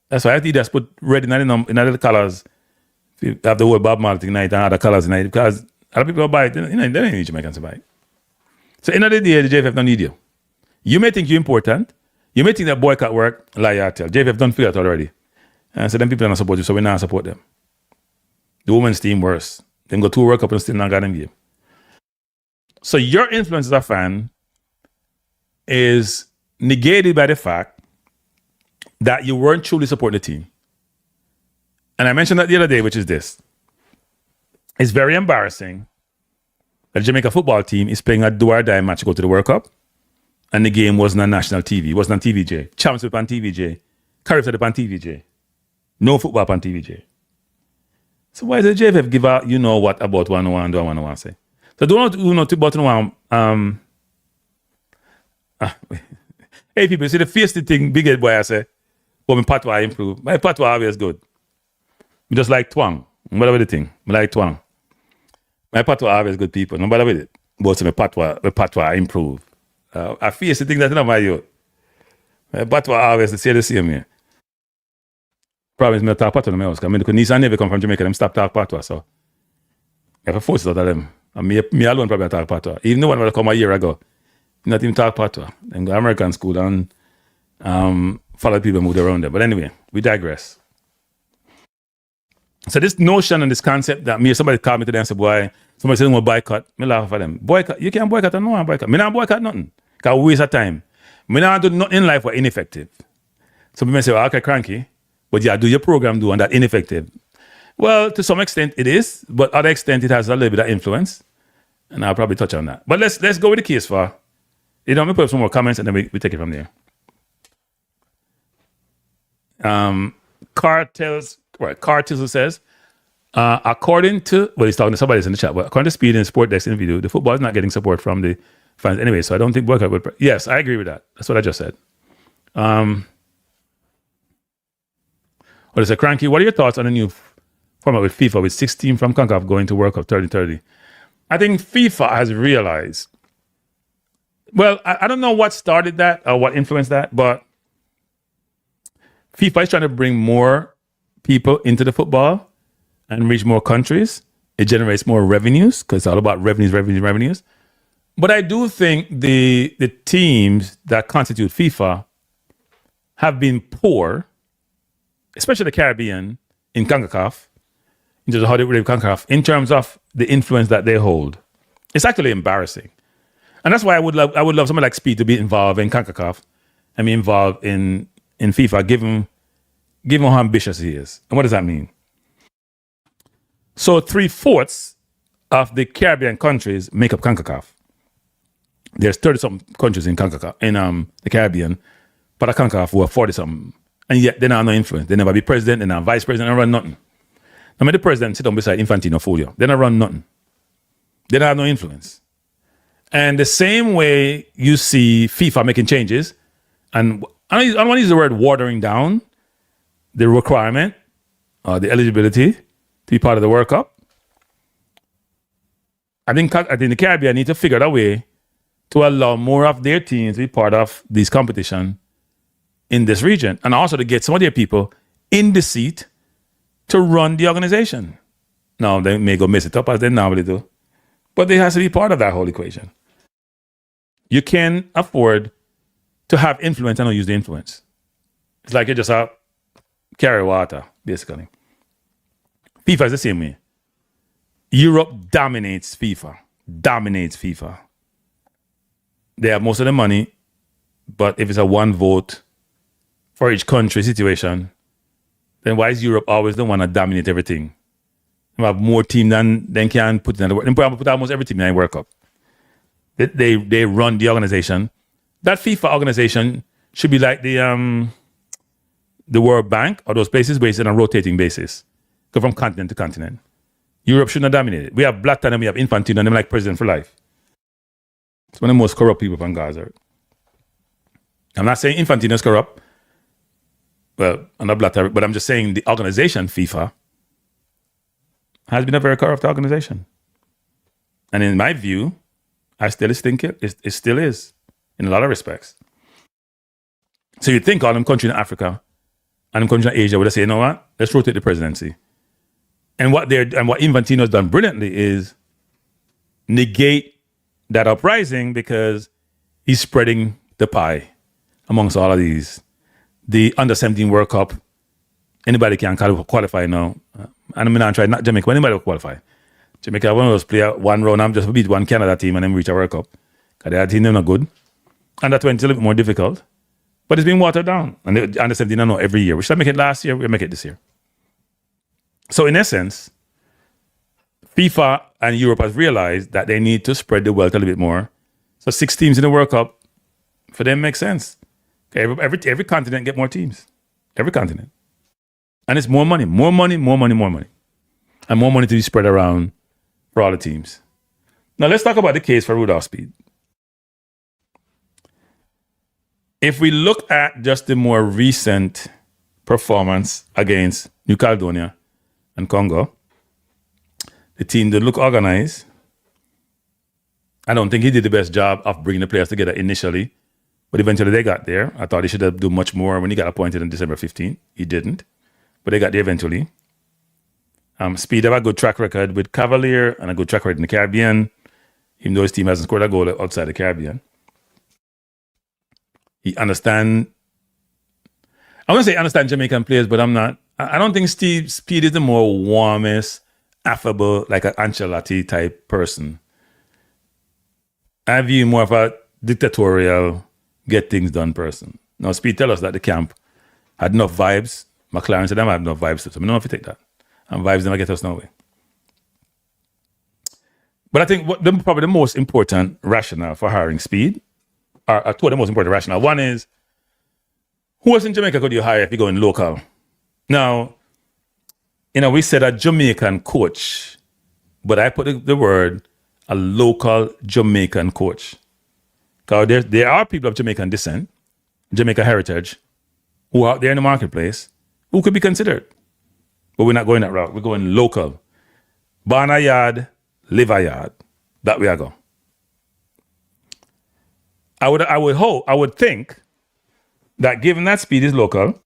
That's why I think just put red in the colors. You have the whole Bob Marley thing night and other colors tonight because A lot of people buy it. They don't need Jamaicans to buy it. So end of the day, the JFF don't need you. You may think you're important. You may think that boycott work. Lie, I tell. JFF don't figure it already. And so them people don't support you, so we not support them. The women's team worse. Them go to a World Cup and still not got them game. So your influence as a fan is negated by the fact that you weren't truly supporting the team. And I mentioned that the other day, which is this. It's very embarrassing that the Jamaica football team is playing a do-or-die match to go to the World Cup, and the game wasn't on national TV. It wasn't on TVJ. Champs were on TVJ. Caribs were on TVJ. No football on TVJ. So why does the JFF give out, you know what, about 101, do I want to say? So don't know about 101. Hey people, see the feisty thing, big head boy, I say, but my patois improve. My patois always good. I just like twang. Whatever the thing. I like twang. My patois always good people. No matter with it. But my patois improve. I feisty thing that's not my youth. My patois always say the same here. Problem is, I talk patois in my house. Because my niece and never come from Jamaica, them stop talk patois. So I have to force it out of them. And me alone probably talk patois. Even the one that come a year ago, not even talk patois. Then go to American school and follow people move around there. But anyway, we digress. So this notion and this concept that somebody called me today and said, boy, somebody said, I'm going to boycott. Me laugh at them. Boycott? You can't boycott. I don't want to boycott. Me not boycott nothing. Because waste of time. Me not do nothing in life were ineffective. So people say, well, okay, cranky, but yeah, do your program do and that ineffective? Well, to some extent it is, but other extent it has a little bit of influence. And I'll probably touch on that. But let's go with the case for, let me put up some more comments and then we take it from there. Cartels says, according to, well, he's talking to somebody in the chat, but according to Speid in Sport Desk interview, the football is not getting support from the fans anyway, so I don't think boycott would. Yes, I agree with that. That's what I just said. What is it, Kranky? What are your thoughts on the new format with FIFA with 16 from CONCACAF going to World Cup 2030? I think FIFA has realized, well, I don't know what started that or what influenced that, but FIFA is trying to bring more people into the football and reach more countries. It generates more revenues because it's all about revenues. But I do think the teams that constitute FIFA have been poor, especially the Caribbean in CONCACAF, in terms of how they relate to CONCACAF, in terms of the influence that they hold. It's actually embarrassing. And that's why I would love someone like Speid to be involved in CONCACAF and be involved in FIFA, given how ambitious he is. And what does that mean? So 3/4 of the Caribbean countries make up CONCACAF. There's 30-something countries in CONCACAF, in the Caribbean, but at CONCACAF who are 40-something. And yet they don't have no influence. They never be president, they not vice president, they don't run nothing. I mean, the president sit down beside Infantino Folio. They don't run nothing. They don't have no influence. And the same way you see FIFA making changes, and I don't want to use the word watering down the requirement or the eligibility to be part of the World Cup. I think the Caribbean need to figure out a way to allow more of their teams to be part of this competition in this region, and also to get some of their people in the seat to run the organization. Now, they may go mess it up as they normally do, but they have to be part of that whole equation. You can afford to have influence and not use the influence. It's like you just carry water, basically. FIFA is the same way. Europe dominates FIFA. They have most of the money, but if it's a one vote for each country situation, then why is Europe always the one that dominate everything? They have more team than can put in the work. They put almost every team in the World Cup. They run the organization. That FIFA organization should be like the World Bank or those places where it's on a rotating basis. Go from continent to continent. Europe should not dominate it. We have Blatter and we have Infantino and them like president for life. It's one of the most corrupt people from Gaza. I'm not saying Infantino is corrupt. Well, I'm not Blatter, but I'm just saying the organization FIFA has been a very corrupt organization. And in my view, I still think it still is in a lot of respects. So you'd think all them countries in Africa and them countries in Asia would say, you know what? Let's rotate the presidency. And what Infantino has done brilliantly is negate that uprising because he's spreading the pie amongst all of these. The under-17 World Cup, anybody can qualify now. And I'm not trying, not Jamaica, anybody will qualify. Jamaica, one of those players, one round, I'm just beat one Canada team and then reach a World Cup. Because the other team, they're not good. Under 20 is a little bit more difficult. But it's been watered down. And the under 17, I know every year. We should make it last year, we'll make it this year. So in essence, FIFA and Europe has realized that they need to spread the wealth a little bit more. So 6 teams in the World Cup, for them makes sense. Okay, every continent get more teams. Every continent. And it's more money. And more money to be spread around for all the teams. Now let's talk about the case for Rudolph Speid. If we look at just the more recent performance against New Caledonia and Congo, the team did look organized. I don't think he did the best job of bringing the players together initially, but eventually they got there. I thought he should have done much more when he got appointed on December 15th. He didn't, but they got there eventually. Speid have a good track record with Cavalier and a good track record in the Caribbean, even though his team hasn't scored a goal outside the Caribbean. He understand Jamaican players, but I'm not. I don't think Speid is the more warmest, affable, like an Ancelotti type person. I view him more of a dictatorial, get things done person. Now, Speid tell us that the camp had enough vibes. McLaren said, I have enough vibes. So I don't know if you take that. And vibes never get us nowhere. But I think probably the most important rationale for hiring Speid, or two of the most important rationale. One is, who else in Jamaica could you hire if you go in local? Now, we said a Jamaican coach, but I put the word a local Jamaican coach. Because there are people of Jamaican descent, Jamaica heritage, who are out there in the marketplace, who could be considered. But we're not going that route. We're going local. Born a yard, live a yard. That way I go. I would think that given that Speid is local,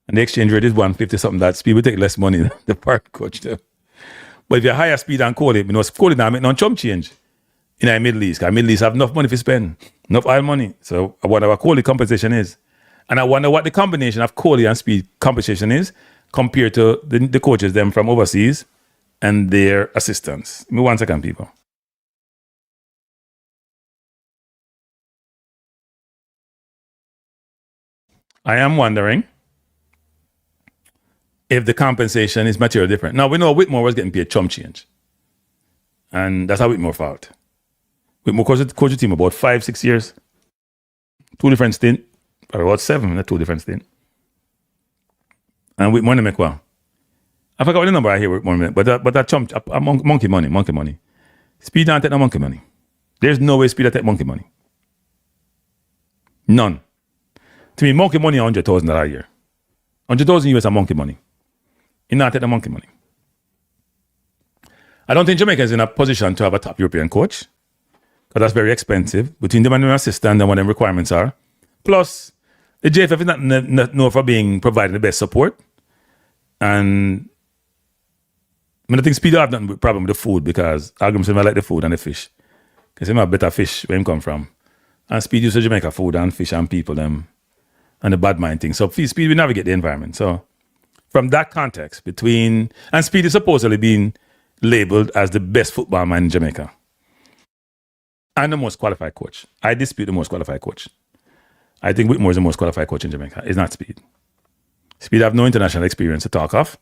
and the exchange rate is 150 something, that Speid will take less money than the park coach too. But if you hire Speid and Coley, Coley now make no chump change in the Middle East. Because Middle East have enough money to spend, enough oil money. So I wonder what Coley compensation is. And I wonder what the combination of Coley and Speid compensation is compared to the coaches, them from overseas and their assistants. Give me 1 second, people. I am wondering if the compensation is materially different. Now, we know Whitmore was getting paid chump change. And that's how Whitmore felt. Whitmore coached the team about 5-6 years. 2 different stints. About 7, not 2 different stints. And Whitmore didn't make well. I forgot what the number I hear Whitmore, but that chump, monkey money. Speid don't take no monkey money. There's no way Speid will take monkey money. None. To me, monkey money is $100,000 a year. 100,000 US are monkey money. He not take the monkey money. I don't think Jamaica is in a position to have a top European coach, because that's very expensive between them and their assistant and what their requirements are. Plus, the JFF is not known for providing the best support. And I think Speid have nothing problem with the food, because arguments I like the food and the fish. Because he have better fish where he come from. And Speid used to Jamaica food and fish and people them and the bad mind thing. So Speid will navigate the environment. So from that context, and Speid is supposedly being labeled as the best football man in Jamaica. And the most qualified coach. I dispute the most qualified coach. I think Whitmore is the most qualified coach in Jamaica. It's not Speid. Speid have no international experience to talk of,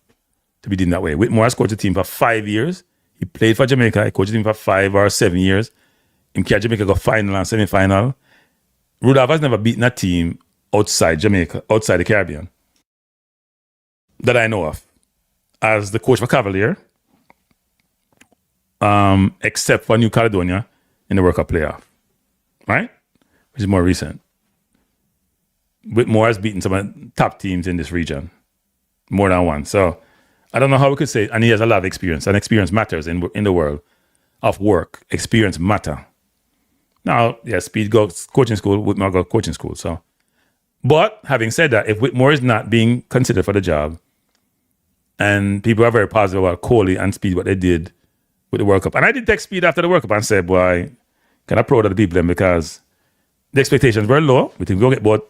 to be deemed that way. Whitmore has coached the team for 5 years. He played for Jamaica. He coached the team for 5 or 7 years. He carried Jamaica go final and semi-final. Rudolph has never beaten a team outside Jamaica, outside the Caribbean, that I know of, as the coach for Cavalier, except for New Caledonia in the World Cup playoff, right? Which is more recent. Whitmore has beaten some of the top teams in this region, more than one. So I don't know how we could say, and he has a lot of experience, and experience matters in the world of work. Experience matter. Now, yes, Speid goes coaching school, Whitmore goes coaching school. So, but having said that, if Whitmore is not being considered for the job, and people are very positive about Coley and Speid, what they did with the World Cup. And I did text Speid after the World Cup and said, boy, kind of proud of the people then because the expectations were low. We think we'll get about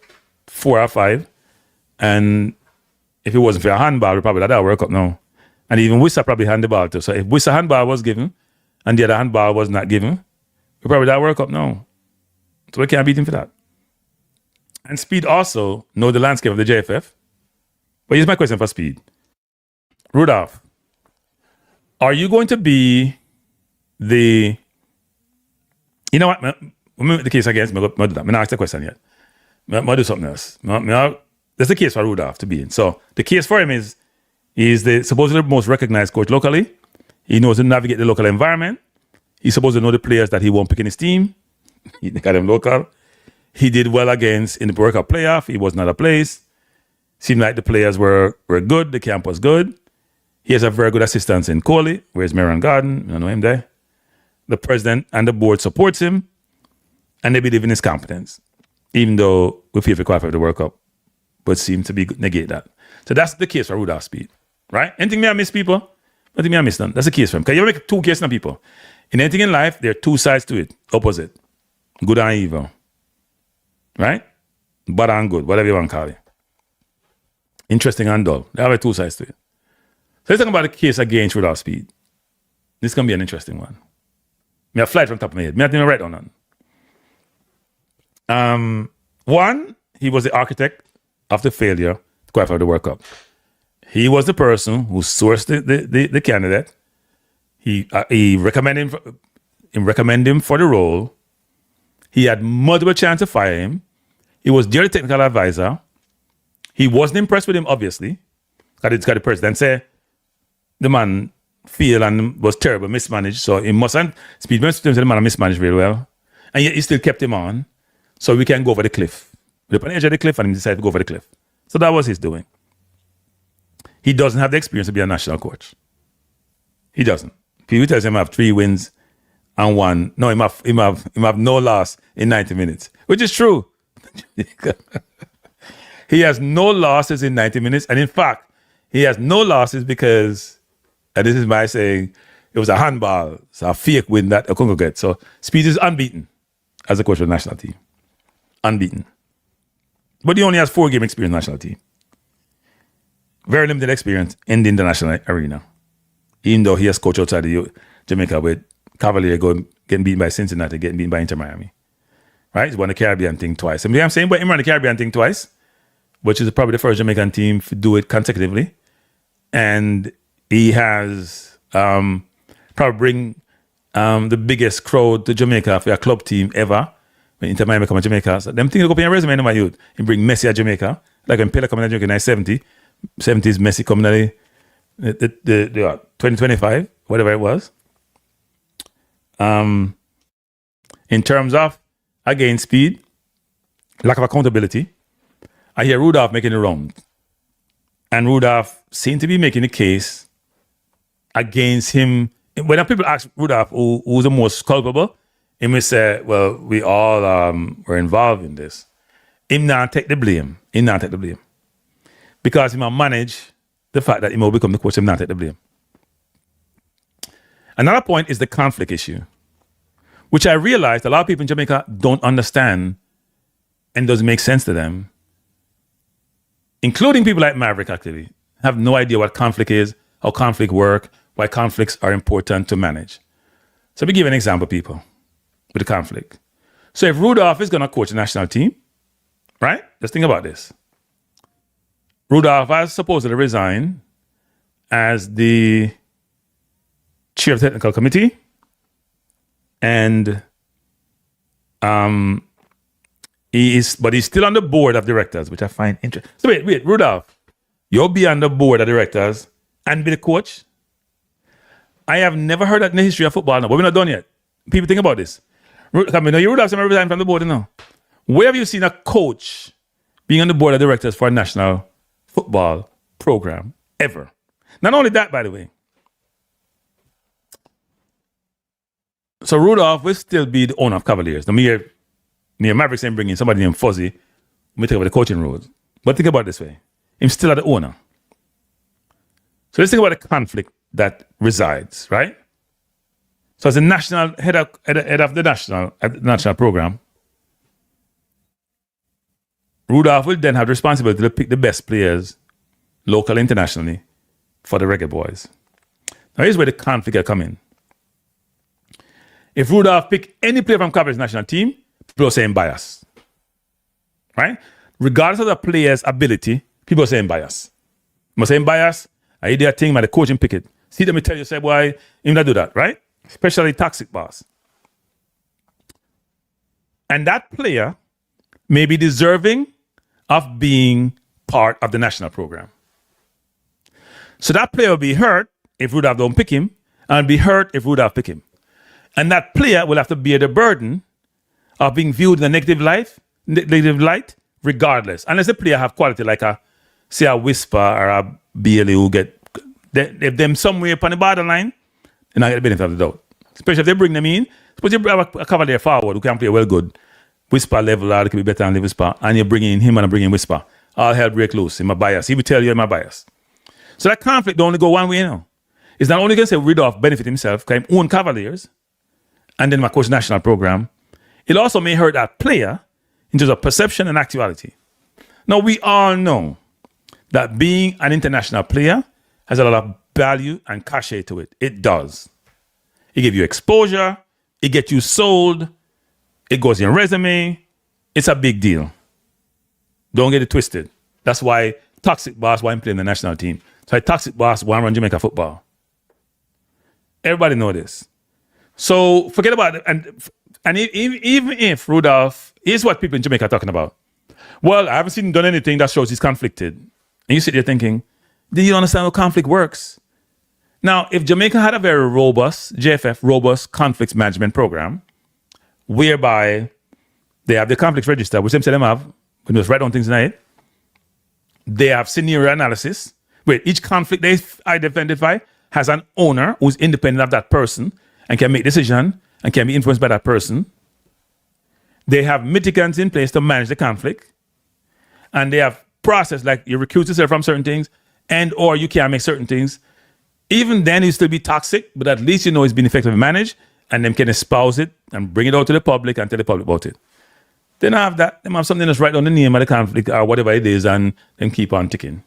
4 or 5. And if it wasn't for a handball, we probably had our World Cup now. And even Wissa probably hand the ball too. So if Wissa handball was given and the other handball was not given, we probably had our World Cup now. So we can't beat him for that. And Speid also know the landscape of the JFF. But here's my question for Speid. Rudolph, are you going to be the... You know what? Let me make the case against me. I'm not ask the question yet. I'll do something else. There's a case for Rudolph to be in. So the case for him is he's the supposedly most recognized coach locally. He knows to navigate the local environment. He's supposed to know the players that he won't pick in his team. He got them local. He did well against in the World Cup playoff. He was not a place. Seemed like the players were good. The camp was good. He has a very good assistant in Coley. Where's Marion Garden? You know him there. The president and the board supports him. And they believe in his competence. Even though we feel for qualify for the World Cup. But seem to be negate that. So that's the case for Rudolph Speid. Right? Anything me I miss, people? Nothing me I miss none. That's the case for him. Because you make 2 cases on people. In anything in life, there are 2 sides to it. Opposite. Good and evil. Right? Bad and good. Whatever you want to call it. Interesting and dull. There are 2 sides to it. So let's talk about the case against Rudolph Speid. This is going to be an interesting one. Me a flight from the top of my head. Me I didn't write on none. One, he was the architect of the failure to qualify for the World Cup. He was the person who sourced the candidate. He recommended him for the role. He had multiple chances to fire him. He was their technical advisor. He wasn't impressed with him, obviously. Because the president said the man failed and was terrible, mismanaged. So he mustn't. Speid must the man mismanaged very well. And yet he still kept him on. So we can go over the cliff. We put on the edge of the cliff and he decided to go over the cliff. So that was his doing. He doesn't have the experience to be a national coach. He doesn't. People tell him he have 3 wins and 1. No, he have no loss in 90 minutes, which is true. He has no losses in 90 minutes. And in fact, he has no losses because, and this is my saying, it was a handball. It's a fake win that a Congo get. So Speid is unbeaten as a coach of the national team. Unbeaten. But he only has 4 game experience in the national team. Very limited experience in the international arena. Even though he has coached outside Jamaica with Cavalier getting beaten by Cincinnati, getting beaten by Inter Miami. Right? He's won the Caribbean thing twice. And I'm saying, but he won the Caribbean thing twice, which is probably the first Jamaican team to do it consecutively. And he has probably bring the biggest crowd to Jamaica for a club team ever. When Inter Miami come to Jamaica. So them things go up in your resume in my youth. He bring Messi at Jamaica. Like when Pele come to Jamaica in 1970. 70s Messi coming at the 2025, whatever it was. In terms of, again, Speid, lack of accountability, I hear Rudolph making the round. And Rudolph seemed to be making a case against him. When people ask Rudolph who's the most culpable, he may say, well, we all were involved in this. Him not take the blame. Because he might manage the fact that he will become the coach, him not take the blame. Another point is the conflict issue, which I realized a lot of people in Jamaica don't understand and doesn't make sense to them, including people like Maverick actually, have no idea what conflict is, how conflict work, why conflicts are important to manage. So let me give you an example, people, with the conflict. So if Rudolph is going to coach the national team, right? Just think about this. Rudolph has supposedly resigned as the chair of the technical committee, and he's still on the board of directors, which I find interesting. So wait, Rudolph, you'll be on the board of directors and be the coach? I have never heard that in the history of football now, but we're not done yet. People think about this. I mean, you Rudolph resigned from the board now. Where have you seen a coach being on the board of directors for a national football program ever? Not only that, by the way. So Rudolph will still be the owner of Cavaliers. Now, me and Maverick saying bringing somebody named Fuzzy, we take over the coaching roles. But think about it this way. He's still the owner. So let's think about the conflict that resides, right? So as the national head of the national program, Rudolph will then have the responsibility to pick the best players, locally, internationally, for the Reggae Boyz. Now here's where the conflict will come in. If Rudolph pick any player from Cavalry's national team, people are saying bias. Right? Regardless of the player's ability, people are saying bias. I'm saying bias, I hear their thing, but the coaching pick it. See them tell you, say, why him not do that, right? Especially toxic boss. And that player may be deserving of being part of the national program. So that player will be hurt if Rudolph don't pick him, and be hurt if Rudolph pick him. And that player will have to bear the burden of being viewed in a negative light, regardless. Unless the player have quality like a Whisper or a Bailey who get, if them somewhere upon the borderline, then I get the benefit of the doubt. Especially if they bring them in. Suppose you have a Cavalier forward who can play well good. Whisper level, or can be better than the Whisper. And you're bringing in him and I'm bringing in Whisper. All hell break loose in my bias. He will tell you in my bias. So that conflict don't only go one way now. It's not only going to say Rudolph benefit himself, because he own Cavaliers, and then my coach national program. It also may hurt that player in terms of perception and actuality. Now, we all know that being an international player has a lot of value and cachet to it. It does. It gives you exposure. It gets you sold. It goes in your resume. It's a big deal. Don't get it twisted. That's why toxic boss why I'm playing the national team. So a toxic boss why I run Jamaica football. Everybody know this. So forget about it. And even if Rudolph is what people in Jamaica are talking about, well, I haven't seen him done anything that shows he's conflicted. And you sit there thinking, do you understand how conflict works? Now, if Jamaica had a very robust, JFF, robust conflicts management program, whereby they have the conflicts register, which them have, when just write down things tonight, they have scenario analysis, where each conflict they identify has an owner who's independent of that person and can make decision and can be influenced by that person. They have mitigants in place to manage the conflict. And they have process like you recuse yourself from certain things and or you can't make certain things. Even then, it still be toxic, but at least you know it's been effectively managed and them can espouse it and bring it out to the public and tell the public about it. They don't have that. They have something that's right on the name of the conflict or whatever it is and then keep on ticking.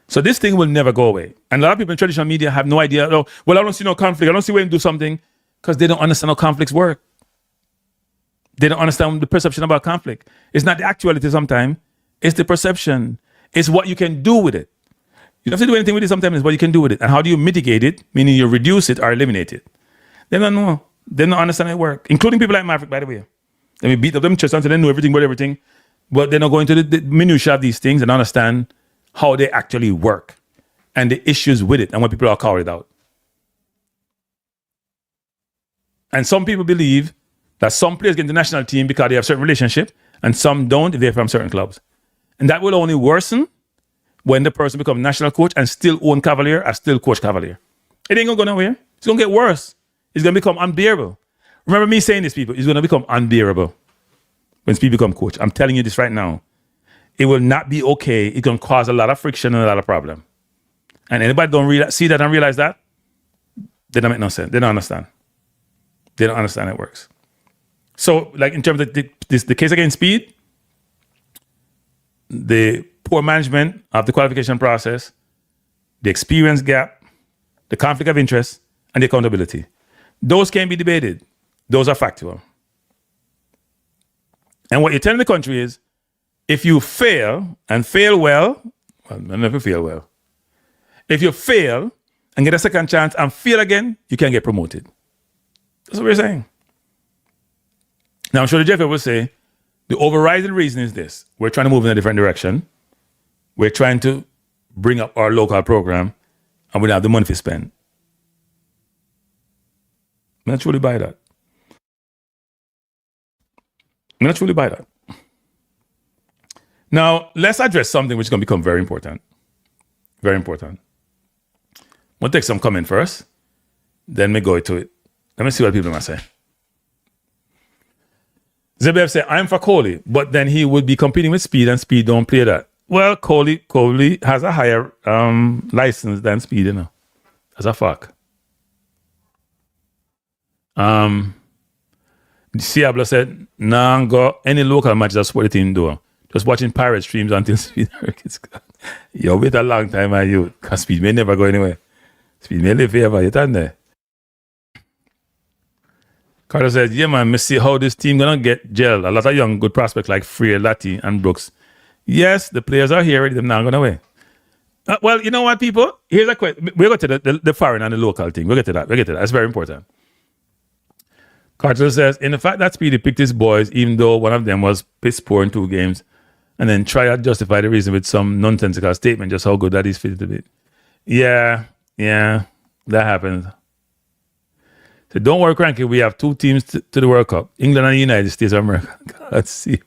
So this thing will never go away. And a lot of people in traditional media have no idea, oh, well, I don't see no conflict. I don't see where to do something because they don't understand how conflicts work. They don't understand the perception about conflict. It's not the actuality sometimes. It's the perception. It's what you can do with it. You don't have to do anything with it sometimes. It's what you can do with it. And how do you mitigate it, meaning you reduce it or eliminate it. They don't know. They don't understand how it works, including people like Maverick, by the way. They beat up them chest until they know everything about everything, but they're not going to the minutiae of these things and understand how they actually work and the issues with it and when people are called out. And some people believe that some players get into the national team because they have certain relationship and some don't if they're from certain clubs. And that will only worsen when the person becomes national coach and still own Cavalier or still coach Cavalier. It ain't going to go nowhere. It's going to get worse. It's going to become unbearable. Remember me saying this, people. It's going to become unbearable when people become coach. I'm telling you this right now. It will not be okay. It's going to cause a lot of friction and a lot of problem. And anybody don't see that and realize that, they don't make no sense. They don't understand. They don't understand how it works. So, like in terms of the case against Speid, the poor management of the qualification process, the experience gap, the conflict of interest, and the accountability. Those can be debated. Those are factual. And what you're telling the country is, if you fail and fail well, I'll never fail well. If you fail and get a second chance and fail again, you can get promoted. That's what we're saying. Now, I'm sure the Jeff will say, the overriding reason is this. We're trying to move in a different direction. We're trying to bring up our local program and we don't have the money to spend. I'm not truly buy that. I'm not truly buy that. Now, let's address something which is going to become very important. Very important. We'll take some comment first. Then we go to it. Let me see what people are going to say. Zebev said, I'm for Coley, but then he would be competing with Speid and Speid don't play that. Well, Coley has a higher license than Speid, you know. That's a fact. Diablo said, nah, go any local match that's what the team do. Just watching pirate streams until Speed Ricketts gone. Yo, wait a long time, man, you. Because Speed may never go anywhere. Speed may live forever. You done there. Carter says, yeah, man, me see how this team gonna get gel. A lot of young, good prospects like Freer, Latti, and Brooks. Yes, the players are here, they're not going away. Well, you know what, people? Here's a question. We'll go to the foreign and the local thing. We'll get to that. That's very important. Carter says, in the fact that Speedy picked his boys, even though one of them was piss poor in 2 games, and then try to justify the reason with some nonsensical statement, just how good that is fitted a bit. Yeah, that happens. So don't worry, Kranky, we have 2 teams to the World Cup. England and the United States of America. Let's see.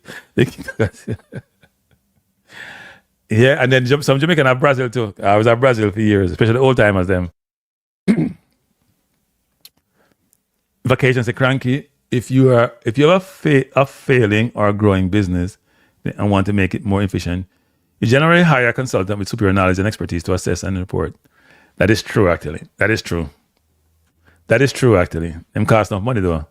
Yeah, and then some Jamaican have Brazil too. I was at Brazil for years, especially the old timers them. Vacations say Kranky, if you have a failing or a growing business and want to make it more efficient, you generally hire a consultant with superior knowledge and expertise to assess and report. That is true, actually. That is true, actually. Them cost enough money, though.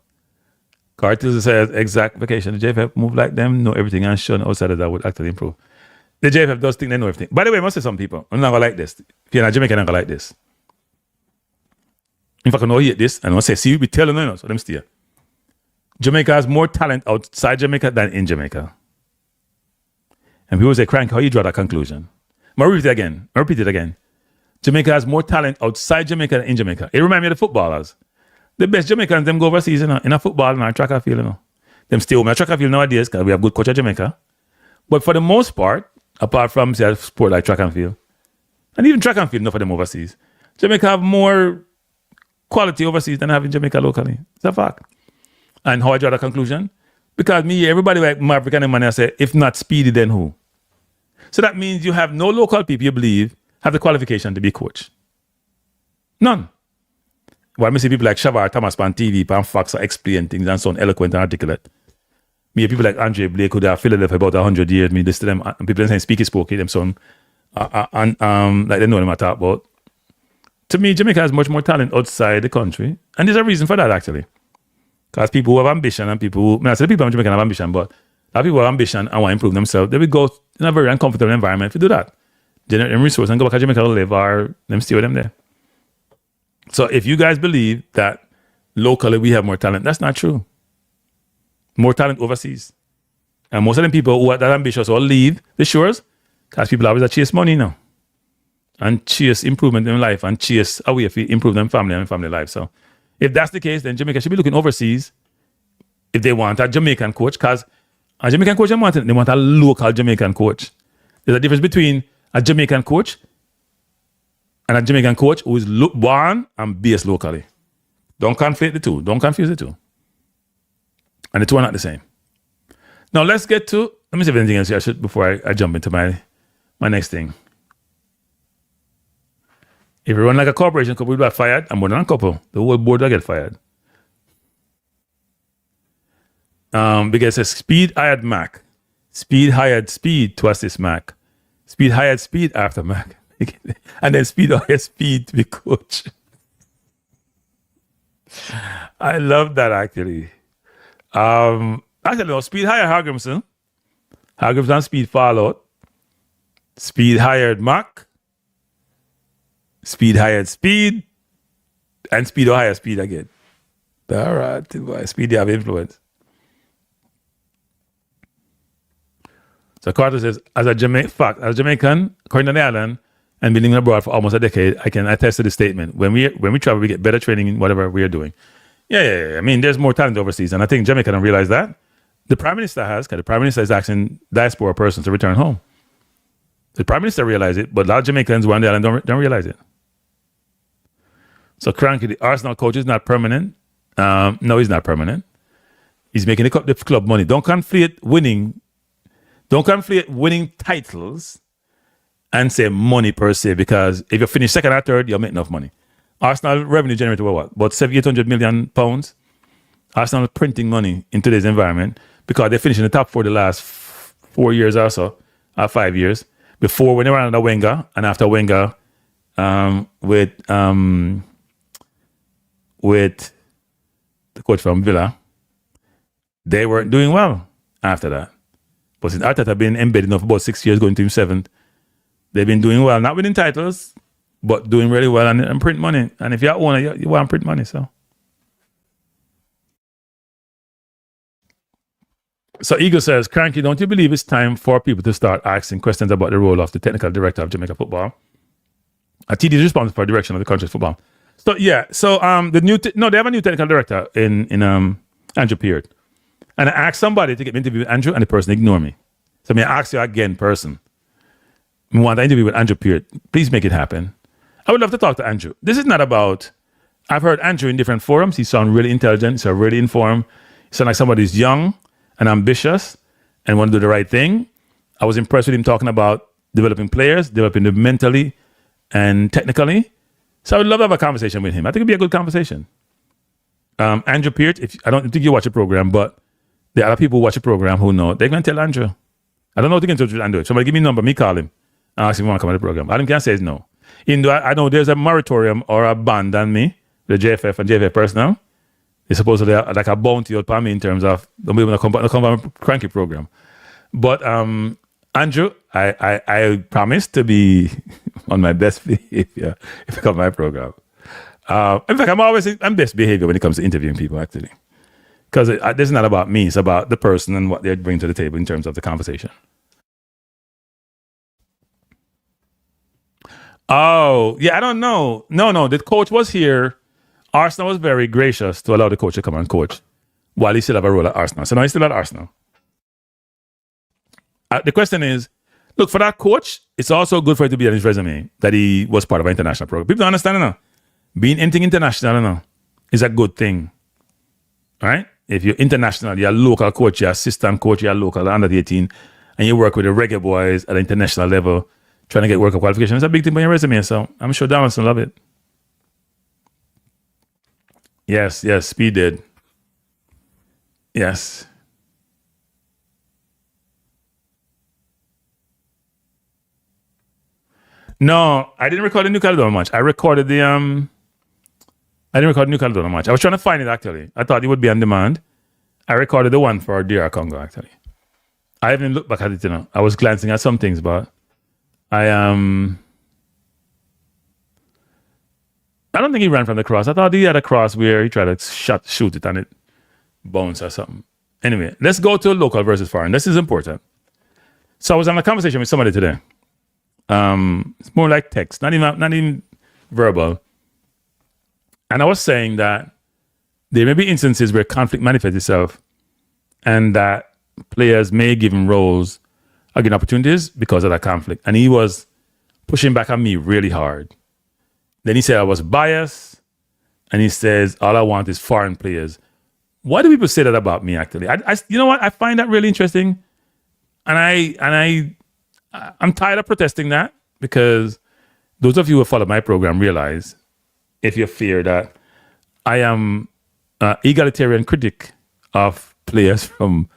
Cartel says, exact vacation. The JFF move like them, know everything, and show outside of that would actually improve. The JFF does think they know everything. By the way, I must say some people, I'm not going to like this. If you're not Jamaican, I'm not going to like this. In fact, I know you hate this, and I say, see, you be telling them, so them stay. Jamaica has more talent outside Jamaica than in Jamaica. And people say, Crank, how you draw that conclusion? I'll repeat it again. Jamaica has more talent outside Jamaica than in Jamaica. It reminds me of the footballers. The best Jamaicans, them go overseas, in a football and a track and field, Them stay home in a track and field nowadays because we have good coach at Jamaica. But for the most part, apart from, say, a sport like track and field, and even track and field, enough of them overseas, Jamaica have more quality overseas than having Jamaica locally. It's a fact. And how I draw the conclusion? Because everybody like Maverick and money, I say, if not Speedy, then who? So that means you have no local people you believe have the qualification to be coach. None. While I see people like Shavar Thomas on TV, on Fox are explain things and sound eloquent and articulate. Me people like Andre Blake who they have filled there for about 100 years. Me listen to them and people saying speaky spokey them son like they know them I talk about. To me, Jamaica has much more talent outside the country, and there's a reason for that actually. Because people who have ambition and people who, I say the people in Jamaica have ambition, but a lot of people who have ambition and want to improve themselves, they will go in a very uncomfortable environment to do that. Generate them resources and go back to Jamaica to live, or them stay with them there. So if you guys believe that locally we have more talent, that's not true. More talent overseas. And most of them people who are that ambitious will leave the shores because people always chase money now. And chase improvement in life and chase a way to improve them family and family life. So if that's the case, then Jamaica should be looking overseas if they want a Jamaican coach, because a Jamaican coach they want a local Jamaican coach. There's a difference between a Jamaican coach and a Jamaican coach who is born and based locally. Don't conflate the two. Don't confuse the two. And the two are not the same. Now let's get to, let me see if anything else I should before I jump into my next thing. If you run like a corporation, couple will get fired, and more than a couple, the whole board will get fired. Because it says Speed hired Mac. Speed hired Speed to assist Mac. Speed hired Speed after Mac. And then Speed hired Speed to be coach. I love that actually. Actually, no, Speed hired Hargrimson. Hargrimson and Speed followed. Speed hired Mac. Speed hired Speed. And Speed will hire Speed again. All right, Speed, they have influence. So Carter says, as a Jamaican, according to the island, and been living abroad for almost a decade, I can attest to the statement. When we travel, we get better training in whatever we are doing. Yeah. I mean, there's more talent overseas, and I think Jamaica don't realize that. The Prime Minister has, because the Prime Minister is asking diaspora persons to return home. The Prime Minister realize it, but a lot of Jamaicans who are on the island don't realize it. So Kranky, the Arsenal coach, is not permanent. No, he's not permanent. He's making the club money. Don't conflate winning titles and say money per se, because if you finish second or third, you'll make enough money. Arsenal revenue generated what? About 800 million pounds. Arsenal is printing money in today's environment because they finished in the top 4 the last 4 years or so, or 5 years. Before, when they were under Wenger, and after Wenger, with the coach from Villa, they weren't doing well after that. But since Arteta had been embedded now for about 6 years, going to his 7th, they've been doing well, not winning titles, but doing really well and print money. And if you're owner, you want to print money, so. So Eagle says, Kranky, don't you believe it's time for people to start asking questions about the role of the technical director of Jamaica Football? TD is responsible for direction of the country's football. So yeah, so they have a new technical director in Andrew Peart. And I asked somebody to get me an interview with Andrew, and the person ignored me. So I ask you again, person. I want an interview with Andrew Peart. Please make it happen. I would love to talk to Andrew. This is not about, I've heard Andrew in different forums. He sounds really intelligent. He sounds really informed. He sounds like somebody who's young and ambitious and want to do the right thing. I was impressed with him talking about developing players, developing them mentally and technically. So I would love to have a conversation with him. I think it'd be a good conversation. Andrew Peart, I don't think you watch the program, but there are people who watch the program who know. They're going to tell Andrew. I don't know what they can touch with Andrew. Somebody give me a number, me call him, and ask him if he want to come on the program. Adam can't say no. Even though I know there's a moratorium or a ban on me, the JFF and JFF personnel. It's supposedly like a bounty upon me in terms of don't be able to come on a Kranky program. But Andrew, I promise to be on my best behavior if you come on my program. In fact, I'm best behavior when it comes to interviewing people, actually. Because this is not about me, it's about the person and what they bring to the table in terms of the conversation. Oh, yeah, I don't know. No, the coach was here. Arsenal was very gracious to allow the coach to come and coach while he still have a role at Arsenal. So now he's still at Arsenal. The question is, look, for that coach, it's also good for it to be on his resume that he was part of an international program. People don't understand, now. Being anything international, now, is a good thing. Right? If you're international, you're a local coach, you're assistant coach, you're a local under 18, and you work with the Reggae Boyz at an international level, trying to get worker qualification, it's a big thing on your resume. So I'm sure Dallas will love it. Yes, Speid did. Yes. No, I didn't record the New Caledonia match. I recorded the I didn't record the New Caledonia match. I was trying to find it actually. I thought it would be on demand. I recorded the one for DR Congo actually. I haven't looked back at it, I was glancing at some things, but I don't think he ran from the cross. I thought he had a cross where he tried to shoot it and it bounced or something. Anyway, let's go to local versus foreign. This is important. So I was on a conversation with somebody today. It's more like text, not even verbal. And I was saying that there may be instances where conflict manifests itself and that players may give him roles or get opportunities because of that conflict. And he was pushing back on me really hard. Then he said I was biased, and he says all I want is foreign players. Why do people say that about me? Actually, you know what? I find that really interesting, and I'm tired of protesting that because those of you who follow my program realize, if you fear that I am an egalitarian critic of players from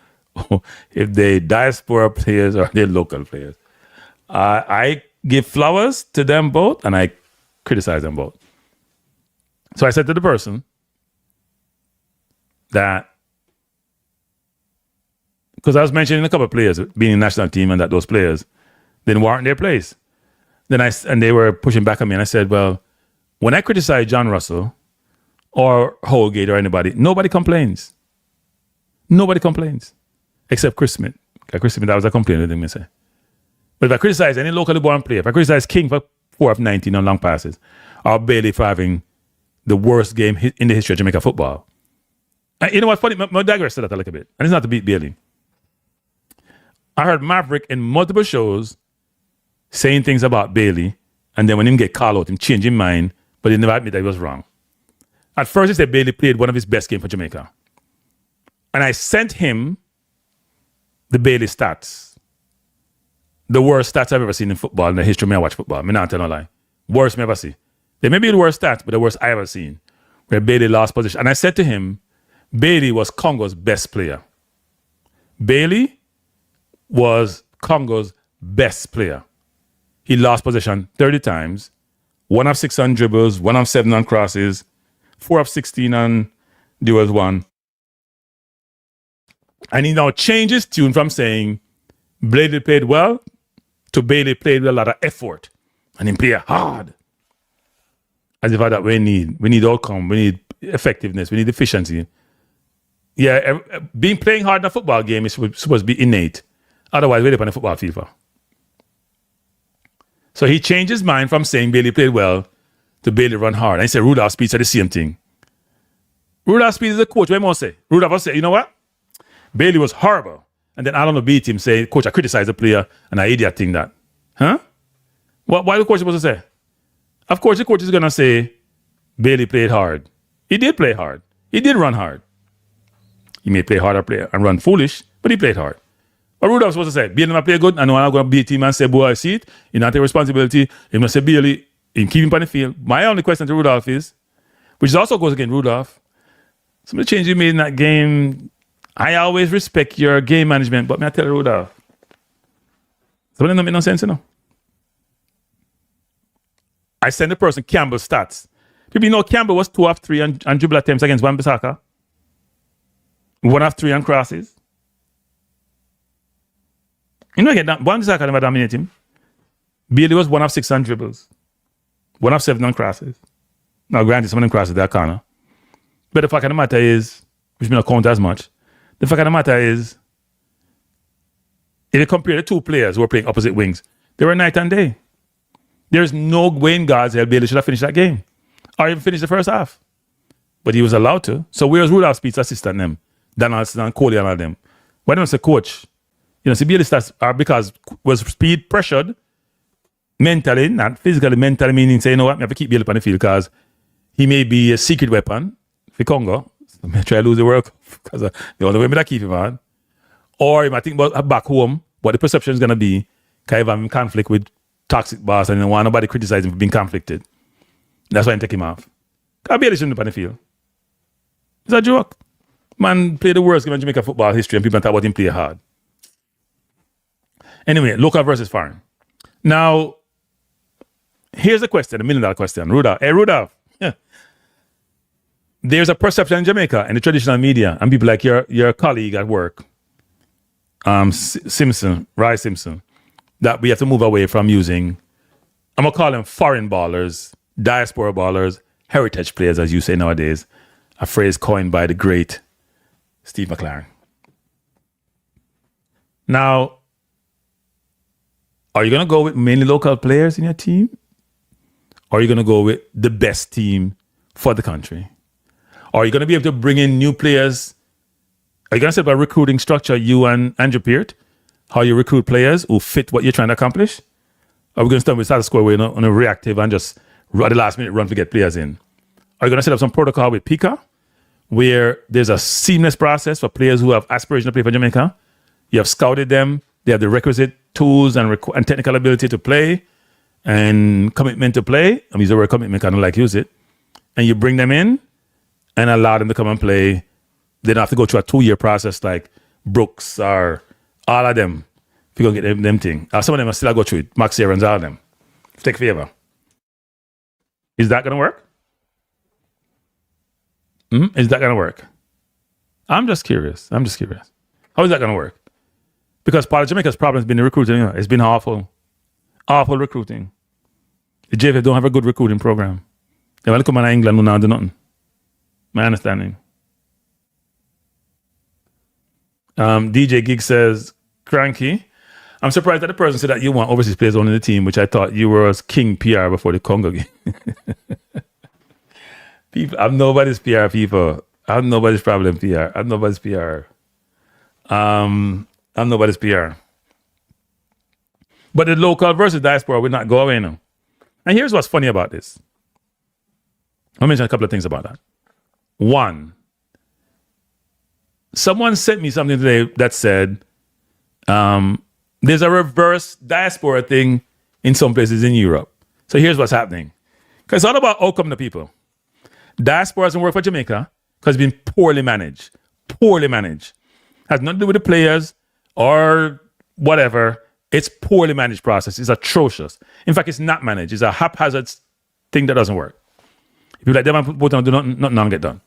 if they diaspora players or they're local players, I give flowers to them both, and I criticize them both. So I said to the person that, because I was mentioning a couple of players being in the national team and that those players didn't warrant their place. And they were pushing back on me, and I said, well, when I criticize John Russell or Holgate or anybody, nobody complains. Nobody complains. Except Chris Smith. Chris Smith, that was a complaint with him, I say. But if I criticize any locally born player, if I criticize King for 4 of 19 on long passes, or Bailey for having the worst game in the history of Jamaica football. And you know what, funny, I digress to that a little bit. And it's not to beat Bailey. I heard Maverick in multiple shows saying things about Bailey, and then when him get called out, him change his mind, but he never admit that he was wrong. At first, he said Bailey played one of his best games for Jamaica. And I sent him the Bailey stats. The worst stats I've ever seen in football in the history of me I watch football. Me not tell no lie. Worst me ever see. They may be the worst stats, but the worst I ever seen. Where Bailey lost position. And I said to him, Bailey was Congo's best player. Bailey was Congo's best player. He lost possession 30 times. 1 of 6 on dribbles, 1 of 7 on crosses, 4 of 16 on there was one. And he now changed his tune from saying Bailey played well to Bailey played with a lot of effort. And he played hard. As if that we need outcome, we need effectiveness, we need efficiency. Yeah, playing hard in a football game is supposed to be innate. Otherwise, we're on the football field. So he changed his mind from saying Bailey played well to Bailey run hard. And he said Rudolph Speid said the same thing. Rudolph Speid is a coach. What must say? Rudolph will say, you know what? Bailey was horrible. And then Alan will beat him, say, coach, I criticized the player and I idiot thing that. Huh? Why the coach supposed to say? Of course, the coach is going to say Bailey played hard. He did play hard. He did run hard. He may play hard or play and run foolish, but he played hard. But Rudolph supposed to say, Bailey not play good, and I'm going to beat him and say, boy, I see it. You not take responsibility. He must say, Bailey, in keeping on the field. My only question to Rudolph is, which also goes against Rudolph, some of the changes you made in that game, I always respect your game management, but may I tell you, Rudolph, some of them don't make no sense, you know. I sent the person Campbell's stats. People know Campbell was 2 of 3 on dribble attempts against Wan-Bissaka. 1 of 3 on crosses. You know, get that. Wan-Bissaka never dominated him. Bailey was 1 of 6 on dribbles. 1 of 7 on crosses. Now, granted, some of them crosses that corner. But the fact of the matter is, which may not count as much, the fact of the matter is, if you compare the two players who were playing opposite wings, they were night and day. There's no way in God's hell Bailey should have finished that game. Or even finished the first half. But he was allowed to. So where's Rudolph Speid's assistant them? Donaldson and Coley and all them. Why don't say coach? You know, see Bailey stats are because was Speid pressured mentally, not physically, mentally, meaning say, you know what, I have to keep Bailey on the field because he may be a secret weapon for Congo. So I may try to lose the work because the only way that keep him on. Or he might think about back home, what the perception is going to be, because if I'm in conflict with toxic boss and I don't want nobody criticize him for being conflicted. That's why I take him off. Because Bailey shouldn't be on the field. It's a joke. Man played the worst game in Jamaica football history and people talk about him play hard. Anyway, local versus foreign. Now, here's a question, $1 million question. Rudolph. Hey, Rudolph. Yeah. There's a perception in Jamaica in the traditional media and people like your colleague at work, Simpson, Ry Simpson, that we have to move away from using, I'm going to call them foreign ballers, diaspora ballers, heritage players, as you say nowadays, a phrase coined by the great Steve McLaren. Now, are you going to go with mainly local players in your team? Or are you going to go with the best team for the country? Or are you going to be able to bring in new players? Are you going to set up a recruiting structure, you and Andrew Peart? How you recruit players who fit what you're trying to accomplish? Or are we going to start with status quo where you're on a reactive and just at the last minute run to get players in? Are you going to set up some protocol with Pika where there's a seamless process for players who have aspiration to play for Jamaica? You have scouted them. They have the requisite tools and technical ability to play and commitment to play. I'm using the word commitment, I don't like use it. And you bring them in and allow them to come and play. They don't have to go through a 2-year process like Brooks or all of them. If you're going to get them thing. Some of them will still go through it. Max Aaron's, all of them. Take a favor. Is that going to work? Is that going to work? I'm just curious. How is that going to work? Because part of Jamaica's problem has been the recruiting. It's been awful. Awful recruiting. The JFF don't have a good recruiting program. They want to come out of England and now do nothing. My understanding. DJ Gig says, Kranky, I'm surprised that the person said that you want overseas players only in the team, which I thought you were as king PR before the Congo game. People, I'm nobody's PR, people. I'm nobody's problem PR. I'm nobody's PR. I'm nobody's PR. But the local versus diaspora will not go away now. And here's what's funny about this. I'll mention a couple of things about that. One, someone sent me something today that said there's a reverse diaspora thing in some places in Europe. So here's what's happening. Because it's all about outcome to people. Diaspora doesn't work for Jamaica because it's been poorly managed. Poorly managed. Has nothing to do with the players or whatever. It's poorly managed process. It's atrocious. In fact, it's not managed. It's a haphazard thing that doesn't work. If you let them put on, do nothing get done.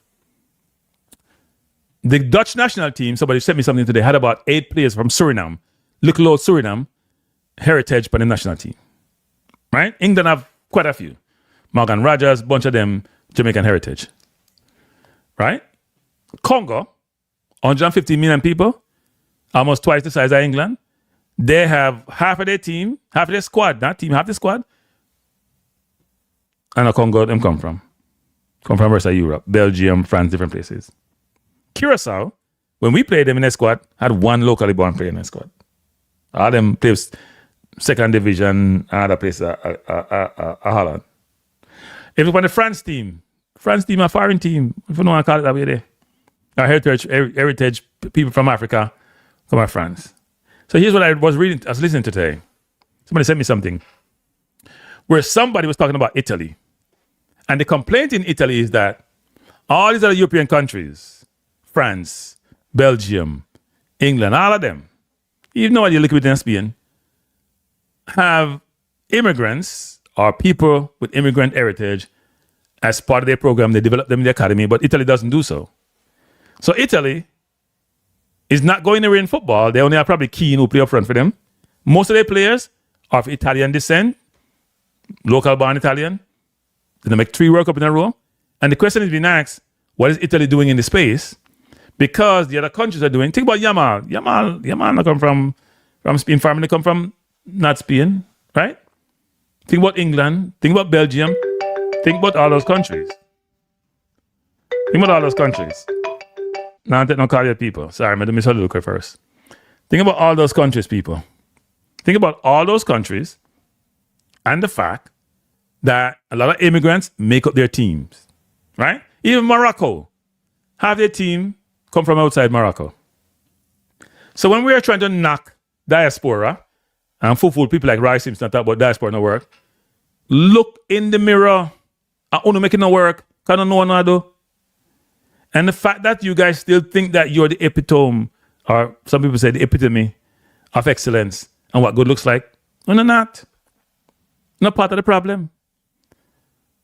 The Dutch national team, somebody sent me something today, had about 8 players from Suriname, little old Suriname, heritage for the national team. Right? England have quite a few. Morgan Rogers, bunch of them, Jamaican heritage. Right? Congo, 150 million people, almost twice the size of England. They have half of their team, half of their squad, not team, half the squad. And Congo, them come from the rest of Europe, Belgium, France, different places. Curacao, when we played them in a squad, had one locally born player in the squad. All them players, second division, other places, Holland. If you want the France team, a foreign team, if you don't want to call it that way there. Our heritage people from Africa come from France. So here's what I was listening to today. Somebody sent me something where somebody was talking about Italy. And the complaint in Italy is that all these other European countries, France, Belgium, England, all of them, even though you look within Spain, have immigrants or people with immigrant heritage as part of their program. They develop them in the academy, but Italy doesn't do so. So Italy is not going anywhere in football. They only have probably Keane who play up front for them. Most of their players are of Italian descent, local born Italian. They make 3 World Cup in a row. And the question is being asked, what is Italy doing in the space? Because the other countries are doing. Think about Yamal. Yamal come from Spain. Family come from not Spain, right? Think about England. Think about Belgium. Think about all those countries. Now, I'm not call you people. Sorry, I'm going to miss a little quick first. Think about all those countries, people. Think about all those countries and the fact that a lot of immigrants make up their teams, right? Even Morocco, half their team come from outside Morocco. So when we are trying to knock diaspora and fool people like Rice Simpson talk about diaspora no work, look in the mirror. I only make it no work. Because I don't know what I do. And the fact that you guys still think that you're the epitome, or some people say the epitome of excellence and what good looks like, no, they're not. Not part of the problem.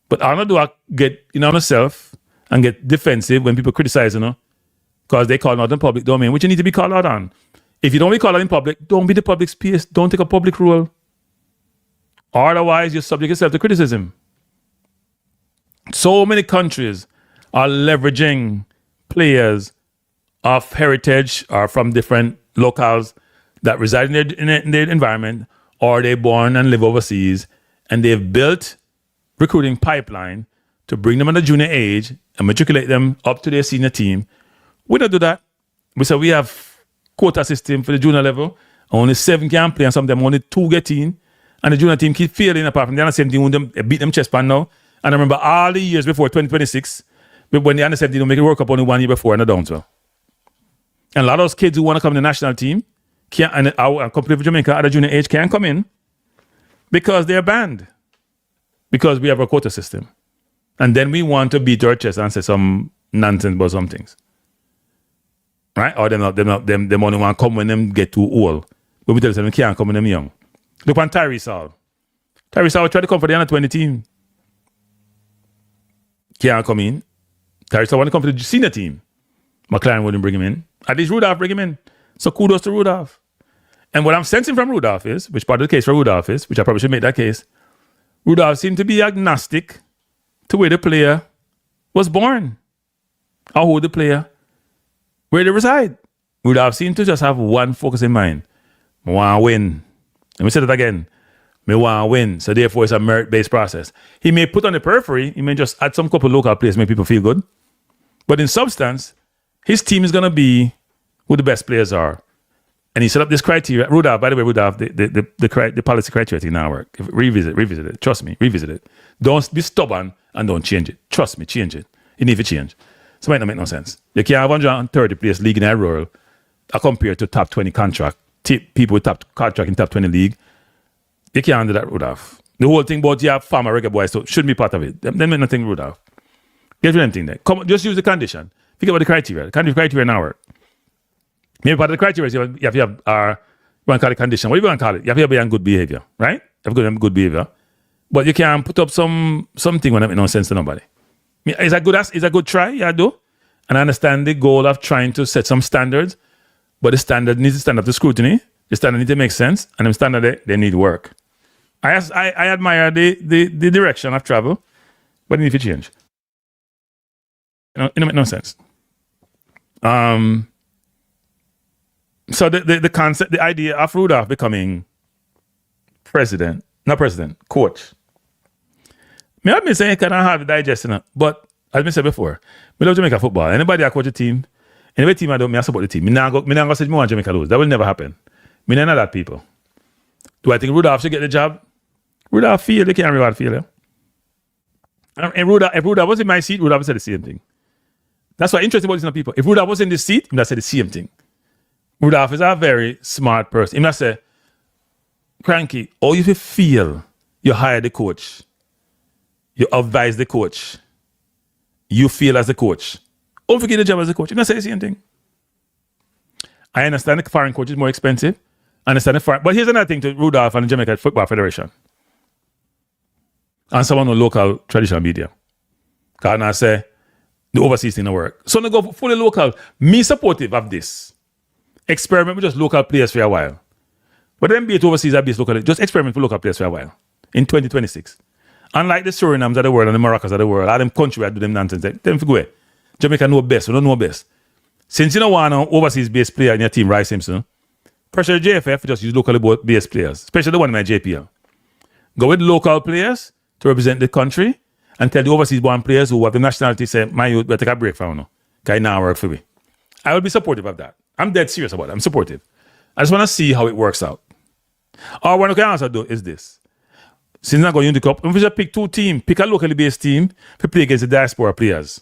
But I don't do I get myself and get defensive when people criticize, because they call out in public domain, which you need to be called out on. If you don't be called out in public, don't be the public space. Don't take a public role. Otherwise, you subject yourself to criticism. So many countries are leveraging players of heritage or from different locales that reside in their environment, or they're born and live overseas, and they've built recruiting pipeline to bring them at a junior age and matriculate them up to their senior team. We don't do that. We say we have quota system for the junior level. Only 7 can play, and some of them only 2 get in. And the junior team keep failing apart from the under 17 when they beat them chest pan now. And I remember all the years before 2026, when the under 17 don't make it World Cup only 1 year before and they're down to. And a lot of those kids who want to come in the national team and compete for Jamaica at a junior age can't come in because they're banned. Because we have a quota system. And then we want to beat our chest and say some nonsense about some things. Right? Or them only want to come when them get too old. But we tell them they can't come when them young. Look on Tyrese Hall. Tyrese Hall tried to come for the under 20 team. Can't come in. Tyrese Hall want to come for the senior team. McLaren wouldn't bring him in. At least Rudolph bring him in. So kudos to Rudolph. And what I'm sensing from Rudolph is, which part of the case for Rudolph is, which I probably should make that case, Rudolph seemed to be agnostic to where the player was born or who the player, where they reside. Rudolph seemed to just have one focus in mind. I want to win. Let me say that again. I want to win. So therefore, it's a merit-based process. He may put on the periphery, he may just add some couple local players, make people feel good. But in substance, his team is going to be who the best players are. And he set up this criteria. Rudolph, by the way, the policy criteria thing now work. Revisit it. Trust me, revisit it. Don't be stubborn and don't change it. Trust me, change it. You need to change. So it might not make no sense. You can't have 130 players league in a rural compared to top 20 contract. People with top contract in top 20 league. You can't do that, Rudolph. The whole thing about farmer Reggae Boyz so shouldn't be part of it. Them make nothing, Rudolph. Get rid of anything there. Just use the condition. Think about the criteria. The criteria now work. Maybe part of the criteria is you have to want to call it condition. What do you want to call it? You have to be in good behavior, right? You have to have good behavior. But you can't put up something when it makes no sense to nobody. Is that good try? Yeah, I do. And I understand the goal of trying to set some standards, but the standard needs to stand up to scrutiny. The standard needs to make sense, and the standard, they need work. I admire the direction of travel, but it needs to change. It makes no sense. So the concept, the idea of Rudolph becoming coach. Me have been saying kind of hard to digest, but as I said before, we love Jamaica football. Anybody that coach a team, any team I don't, I support the team. Me not go say me want Jamaica lose. That will never happen. Me not know that people. Do I think Rudolph should get the job? Rudolph feel, they can't really feel it. And if Rudolph was in my seat, Rudolph would say the same thing. That's why interesting about these people. If Rudolph was in this seat, he would say the same thing. Rudolph is a very smart person. He would say, Kranky, all you feel, you hire the coach, you advise the coach, you feel as the coach. Don't forget the job as a coach. He would say the same thing. I understand the foreign coach is more expensive. I understand the foreign, but here's another thing to Rudolph and the Jamaica Football Federation. And someone on local traditional media. Because I say, the overseas thing don't work. So I go fully local. Me supportive of this. Experiment with just local players for a while. But then be it overseas or be it locally, just experiment with local players for a while. In 2026. Unlike the Surinams of the world and the Moroccas of the world, all them country where do them nonsense. Them for go away. Jamaica know best, we don't know best. Since you don't want an overseas based player in your team, Rice Simpson, pressure the JFF just use locally based players, especially the one in my JPL. Go with local players to represent the country and tell the overseas born players who have the nationality say, my youth, better take a break from now. Because it now work for me. I will be supportive of that. I'm dead serious about it. I'm supportive. I just want to see how it works out. Or what I can also do is this. Since I'm going to the cup, if we just pick two teams, pick a locally based team to play against the diaspora players.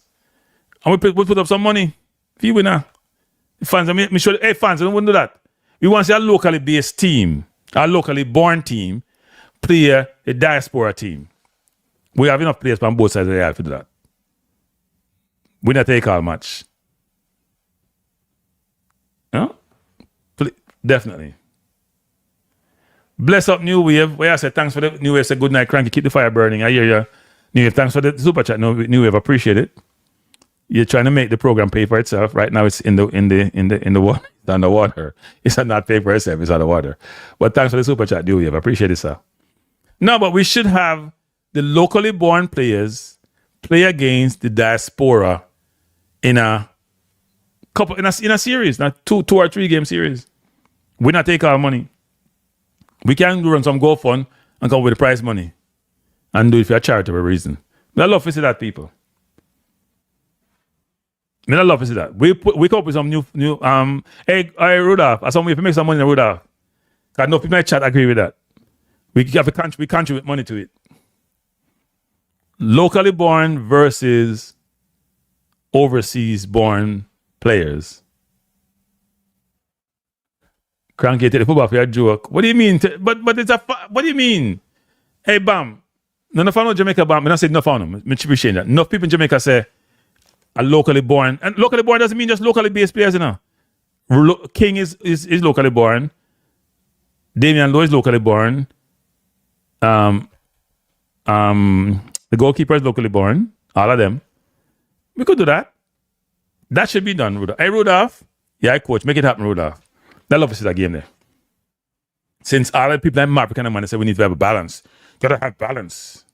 And we put up some money. If you win now. Fans, hey fans, we don't want to do that. We want to see a locally based team, a locally born team, play a diaspora team. We have enough players on both sides of the aisle to do that. We not take all much. No? Definitely. Bless up New Wave. Where I said thanks for the New Wave. Say good night, Kranky. Keep the fire burning. I hear you. New Wave, thanks for the super chat. New Wave, appreciate it. You're trying to make the program pay for itself. Right now it's in the water. It's underwater. It's not pay for itself, it's underwater. But thanks for the super chat, New Wave. Appreciate it, sir. No, but we should have the locally born players play against the diaspora in a series, not two or three game series. We not take our money. We can run some GoFund and come with the prize money and do it for a charitable reason. But I love to see that, people. I love to see that. We come up with some new hey Rudolph, as some way to make some money in Rudolph. Because no people in the chat agree with that. We contribute money to it. Locally born versus overseas born players. Kranky, take the football for your joke. What do you mean? But it's what do you mean? Hey, Bam. None of them Jamaica, Bam. I don't say enough on them. I appreciate that. Enough people in Jamaica say are locally born. And locally born doesn't mean just locally based players, you know. King is locally born. Damian Lowe is locally born. The goalkeeper is locally born. All of them. We could do that. That should be done, Rudolph. Hey, Rudolph. Yeah, coach. Make it happen, Rudolph. I love to see that game there. Since all the people in African man say we need to have a balance. Gotta have balance.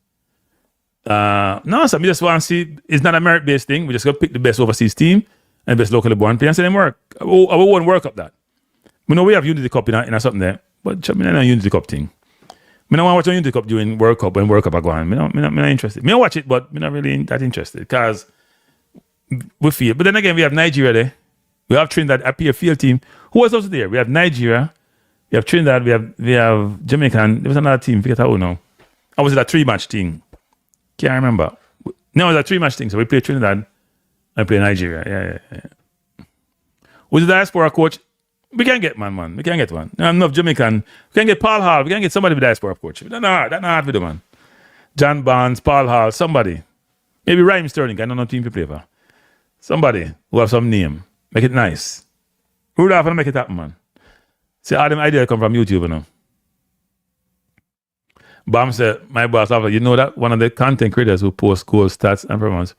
No, so we just want to see, it's not a merit-based thing. We just got to pick the best overseas team and the best locally born player and see them work. I won't work up that. We know we have Unity Cup in something there, but I mean, not a Unity Cup thing. I don't want to watch a Unity Cup during World Cup when World Cup are going. I'm not interested. I watch it, but I'm not really that interested because we feel. But then again, we have Nigeria there. We have Trinidad, a peer field team. Who else was there? We have Nigeria. We have Trinidad. We have Jamaican. There was another team. Forget how now. Or was it a 3-match thing? Can't remember. No, it was a 3-match thing. So we play Trinidad and play Nigeria. Yeah. Who's the diaspora coach? We can't get man. We can't get one. Enough Jamaican. We can't get Paul Hall. We can't get somebody with diaspora coach. That's not hard for the man. John Barnes, Paul Hall, somebody. Maybe Rhyme Sterling. I don't know team to play for. Somebody who have some name. Make it nice. Rudolph, and make it happen, man. See, all them ideas come from YouTube, you know. Bam said, my boss, you know that one of the content creators who post goal stats and performance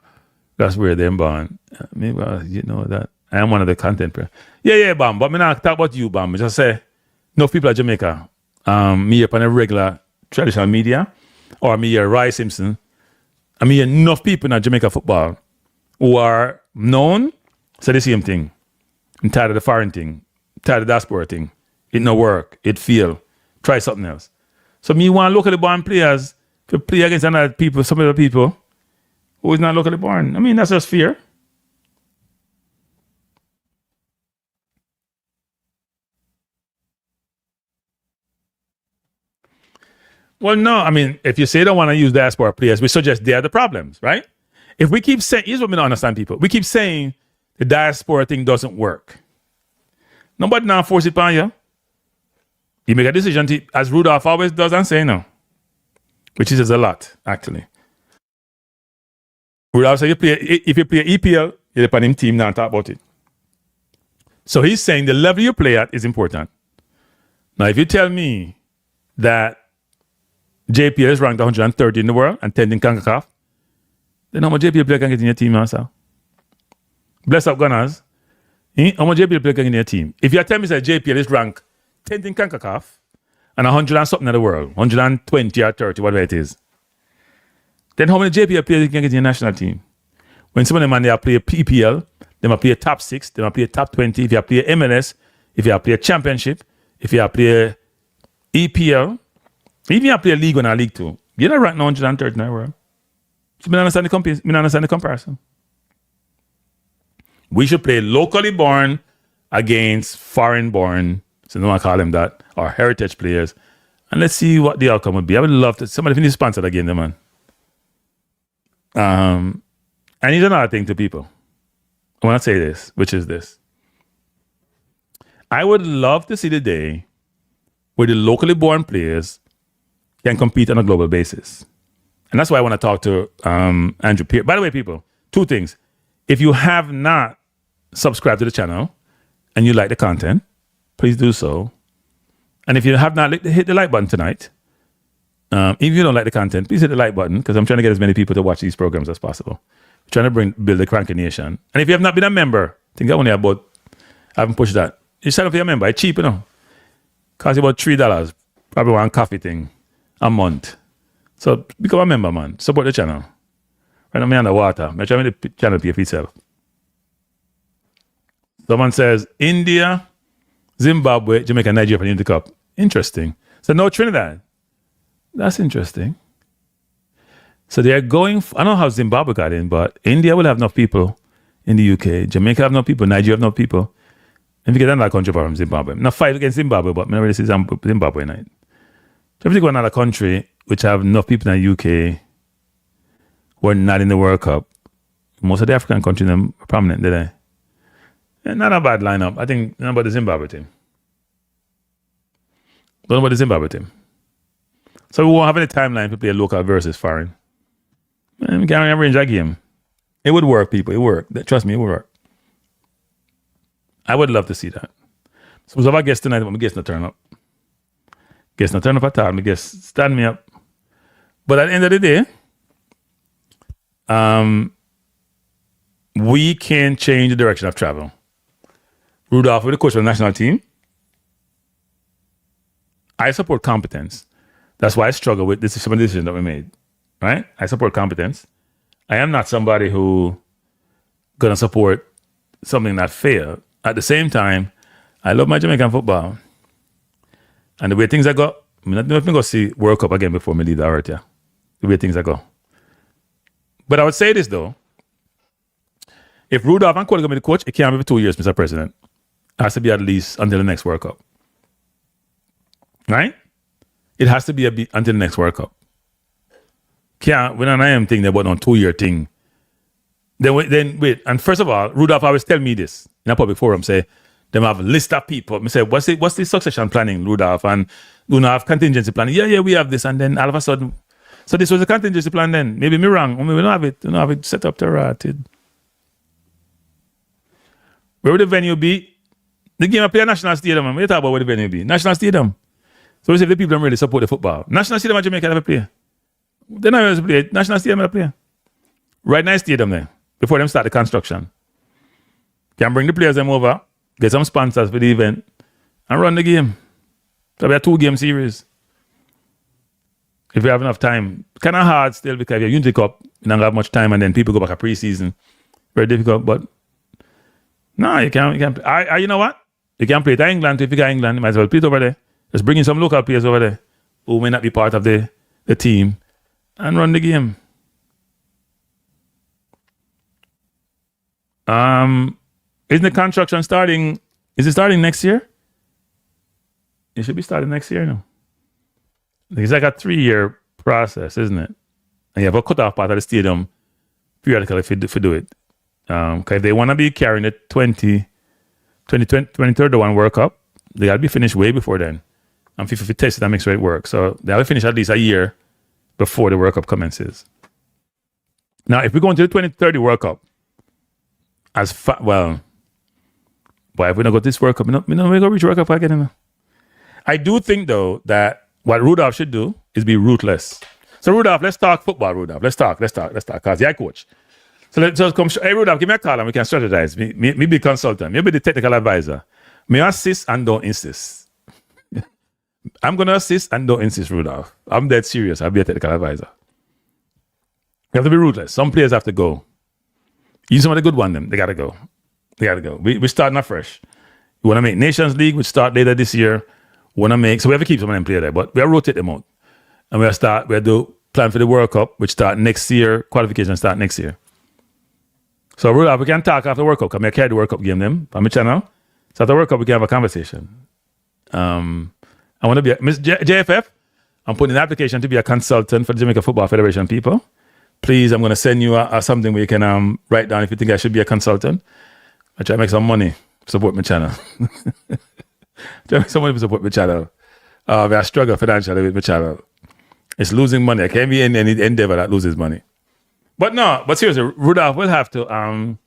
That's where they're born. Maybe you know that. I am one of the content creators. Yeah, Bam. But me not talk about you, Bam. Just say, no people at Jamaica. Me up on a regular traditional media, or me here, Roy Simpson. I mean, enough people in Jamaica football who are known, say the same thing. I'm tired of the foreign thing, tired of the diaspora thing. It no work, it fail. Try something else. So me want locally born players to play against another people, some other people who is not locally born. I mean, that's just fair. Well, no, I mean, if you say you don't want to use diaspora players, we suggest they are the problems, right? If we keep saying, here's what we don't understand people. We keep saying the diaspora thing doesn't work. Nobody now force it on you. You make a decision to, as Rudolph always does and say no, which is a lot, actually. Rudolph said, if you play EPL, you're on him team now and talk about it. So he's saying the level you play at is important. Now, if you tell me that JPL is ranked 130 in the world and 10th in CONCACAF, then how much JPL player can get in your team also? Bless up Gunners. How much JPL player can get in your team? If you tell me that JPL is ranked 10th in CONCACAF and 100 and something in the world, 120 or 30, whatever it is, then how many JPL players can get in your national team? When some of them they play PPL, they might play top 6, they might play top 20. If you play MLS, if you play championship, if you play EPL, even if you play League 1 or League 2, you're not ranked 130 in the world. So I don't understand the comparison. We should play locally born against foreign born, so no one call them that, or heritage players, and let's see what the outcome would be. I would love to somebody finish sponsored again, the man. And here's another thing to people. I want to say this, which is this. I would love to see the day where the locally born players can compete on a global basis. And that's why I want to talk to Andrew Pierce. By the way, people, two things. If you have not subscribed to the channel and you like the content, please do so. And if you have not, hit the like button tonight. If you don't like the content, please hit the like button, because I'm trying to get as many people to watch these programs as possible. I'm trying to build the Kranky Nation. And if you have not been a member, I think I only about, I haven't pushed that. You sign up for a member. It's cheap, you know. Costs you about $3, probably one coffee thing a month. So become a member, man. Support the channel. Right now, I'm underwater. I'm trying to make the channel pay for itself. Someone says, India, Zimbabwe, Jamaica, Nigeria for the Unity Cup. Interesting. So no Trinidad. That's interesting. So they're going, I don't know how Zimbabwe got in, but India will have enough people in the UK. Jamaica have enough people. Nigeria have enough people. And we get another country from Zimbabwe. Not fight against Zimbabwe, but I really see Zimbabwe night. So if you go another country which have enough people in the UK who are not in the World Cup, most of the African countries are prominent, did they? And not a bad lineup. I think not about the Zimbabwe team. Don't know about the Zimbabwe team. So we won't have any timeline to play local versus foreign. And we can't arrange a game. It would work, people. It would work. Trust me, it would work. I would love to see that. So if I guess tonight, my guess not turn up. Guess not turn up at all. My guess stand me up. But at the end of the day, we can change the direction of travel. Rudolph, with the coach of the national team, I support competence. That's why I struggle with this. Some of the decisions that we made, right? I support competence. I am not somebody who gonna support something that failed. At the same time, I love my Jamaican football, and the way things I go, I'm not going to go see World Cup again before me leave the earth. Yeah, the way things I go. But I would say this though: if Rudolph and Cole going to be the coach, it can't be for 2 years, Mr. President. It has to be at least until the next World Cup, right? It has to be until the next World Cup. Can't, when I am thinking about on 2 year thing. Then wait, and first of all, Rudolph always tell me this in a public forum, say, them have a list of people. I say, what's the succession planning, Rudolph? And do not have contingency planning. Yeah, we have this. And then all of a sudden, so this was a contingency plan then. Maybe me wrong. Maybe we don't have it. We don't have it set up to rotted. Where would the venue be? The game I play at National Stadium, man. What you talk about where the venue be? National Stadium. So we say the people don't really support the football. National Stadium at Jamaica never play. They never play. National Stadium never play. Right, nice stadium there. before them start the construction. Can bring the players them over, get some sponsors for the event, and run the game. So we have 2-game series. If we have enough time. Kind of hard still because you have Unity Cup, you don't have much time, and then people go back to pre-season. Very difficult, but no, you can't. You know what? You can play it in England. If you got England, you might as well play it over there. Just bring in some local players over there who may not be part of the team and run the game. Isn't the construction starting? Is it starting next year? It should be starting next year now. It's like a 3-year process, isn't it? And you have a cut-off part of the stadium periodically if you do it. Because if they want to be carrying the 2031 World Cup, they got to be finished way before then. And FIFA if test it and make sure it works. So they have to finish at least a year before the World Cup commences. Now, if we go into the 2030 World Cup, well, if we don't go to this World Cup, we don't go reach World Cup again. I do think, though, that what Rudolph should do is be ruthless. So, Rudolph, let's talk football, Rudolph. Let's talk. Because you're a coach. So let's just come. Hey, Rudolph, give me a call and we can strategize. Me be consultant. Me be the technical advisor. Me assist and don't insist. I'm going to assist and don't insist, Rudolph. I'm dead serious. I'll be a technical advisor. You have to be ruthless. Some players have to go. Even some of the good ones, they got to go. We're starting afresh. We want to make Nations League, which start later this year. So we have to keep some of them players there, but we'll rotate them out. And we'll do plan for the World Cup, which start next year. Qualification start next year. So Rudolph, we can talk after the World Cup. I carry the World Cup game them on my channel. So after the World Cup, we can have a conversation. I want to be Miss JFF. I'm putting an application to be a consultant for the Jamaica Football Federation people. Please, I'm going to send you something where you can write down if you think I should be a consultant. I try to make some money to support my channel. I struggle financially with my channel. It's losing money. I can't be in any endeavor that loses money. But seriously, Rudolph will have to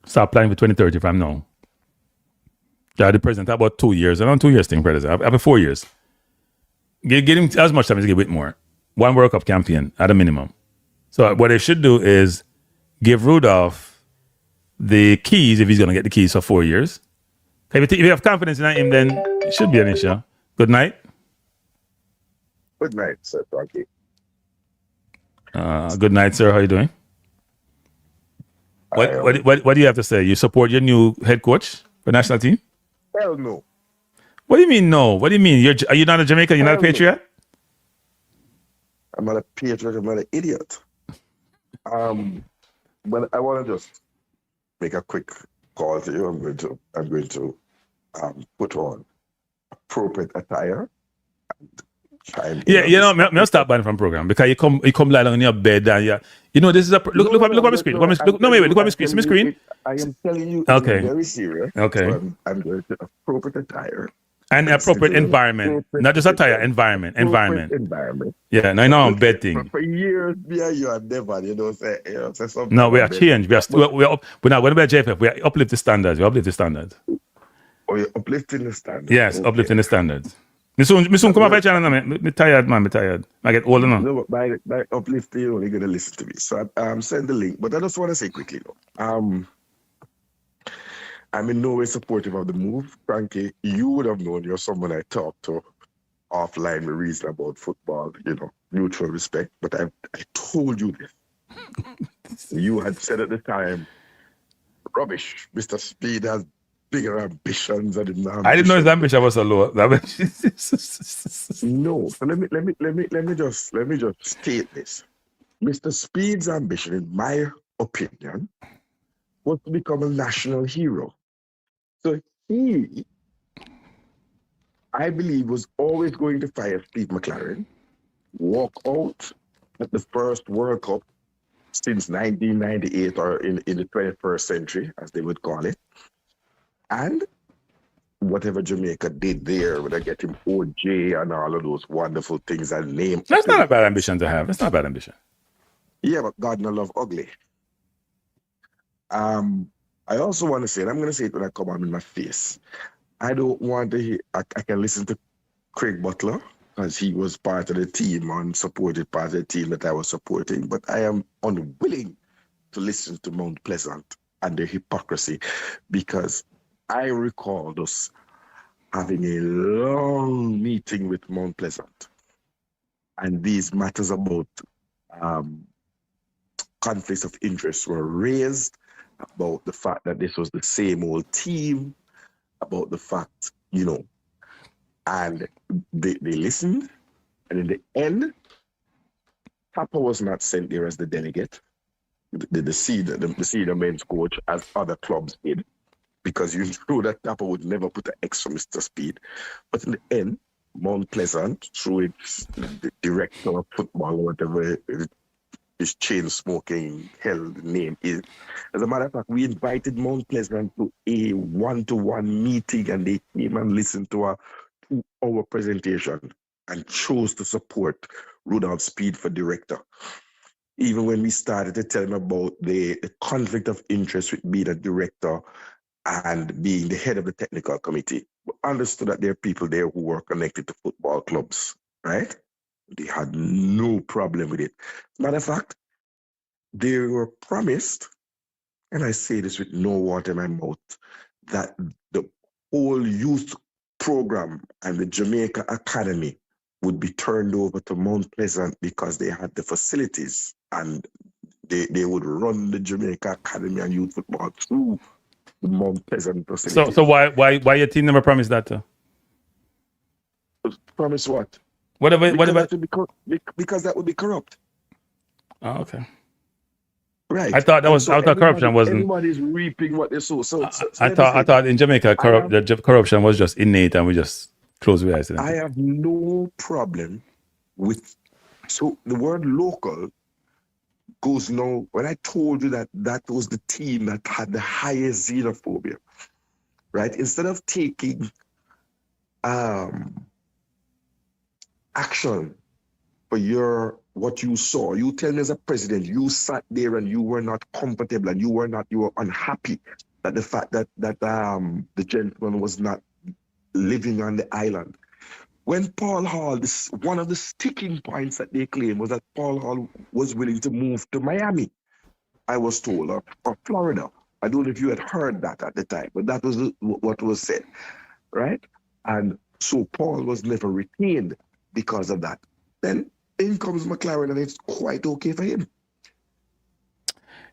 start planning for 2030 from now. Yeah, the president about 2 years. Around 2 years thing, president. After 4 years. Get him as much time as he get Whitmore. One World Cup champion at a minimum. So what they should do is give Rudolph the keys, if he's going to get the keys for 4 years. If you have confidence in him, then it should be an issue. Good night. Good night, Sir Kranky. Good night, sir. How are you doing? What do you have to say? You support your new head coach for the national team? Hell no. What do you mean no? What do you mean? Are you not a Jamaican? You're not a patriot? I'm not a patriot. I'm not an idiot. But I want to just make a quick call to you. I'm going to put on appropriate attire. I'll stop buying from program because you come lie down in your bed and this is a look at my screen. Look at my screen. See my screen. I am telling you, okay. I'm very serious. Okay. So I'm going to appropriate attire. And appropriate environment, not just attire, environment. Yeah, no, I'm betting. For years, you are never, say something. No, we are changed. We're not going to be a JFF. We are uplift the standards. Oh, you're uplifting the standards. Yes, okay. Uplifting the standards. Me soon come off my channel now. Me tired, man. Me tired. I get older now. No, but by uplifting, you're only going to listen to me. So send the link. But I just want to say quickly, though. I'm in no way supportive of the move. Kranky, you would have known you're someone I talked to offline with reason about football, mutual respect. But I told you this. You had said at the time, rubbish. Mr. Speid has bigger ambitions than him. I didn't know his ambition was so low. No, so let me just state this. Mr. Speid's ambition, in my opinion, was to become a national hero. So he, I believe, was always going to fire Steve McLaren, walk out at the first World Cup since 1998, or in the 21st century, as they would call it. And whatever Jamaica did there, when I get him OJ and all of those wonderful things and name. That's not a bad ambition to have. That's not a bad ambition. Yeah, but God no love ugly. I also want to say, and I'm going to say it when I come on in my face, I don't want to hear, I can listen to Craig Butler, because he was part of the team and supported part of the team that I was supporting, but I am unwilling to listen to Mount Pleasant and their hypocrisy, because I recall us having a long meeting with Mount Pleasant, and these matters about conflicts of interest were raised, about the fact that this was the same old team, about the fact, and they listened, and in the end, Papa was not sent there as the delegate, the senior men's coach, as other clubs did, because you knew that Papa would never put an X for Mr. Speid. But in the end, Mount Pleasant, through its the director of football, or whatever his chain smoking hell name is. As a matter of fact, we invited Mount Pleasant to a one-to-one meeting, and they came and listened to a 2-hour presentation and chose to support Rudolph Speid for director. Even when we started to tell them about the conflict of interest with being a director and being the head of the technical committee, we understood that there are people there who were connected to football clubs, right? They had no problem with it. Matter of fact, they were promised, and I say this with no water in my mouth, that the whole youth program and the Jamaica Academy would be turned over to Mount Pleasant because they had the facilities, and they would run the Jamaica Academy and youth football through the Mount Pleasant facilities. So why your team never promised that? Promise what? Because that would be corrupt. Oh, okay. Right. I thought corruption wasn't. Everybody's reaping what they sow. I thought in Jamaica corruption was just innate, and we just close our eyes to that. I have no problem with. So the word local goes now. When I told you that was the team that had the highest xenophobia, right? Instead of taking action for what you saw, you tell me as a president, you sat there and you were not comfortable and you were unhappy that the fact that the gentleman was not living on the island. When Paul Hall, one of the sticking points that they claim was that Paul Hall was willing to move to Miami, I was told, or Florida. I don't know if you had heard that at the time, but that was what was said, right? And so Paul was never retained because of that. Then in comes McLaren, and it's quite okay for him.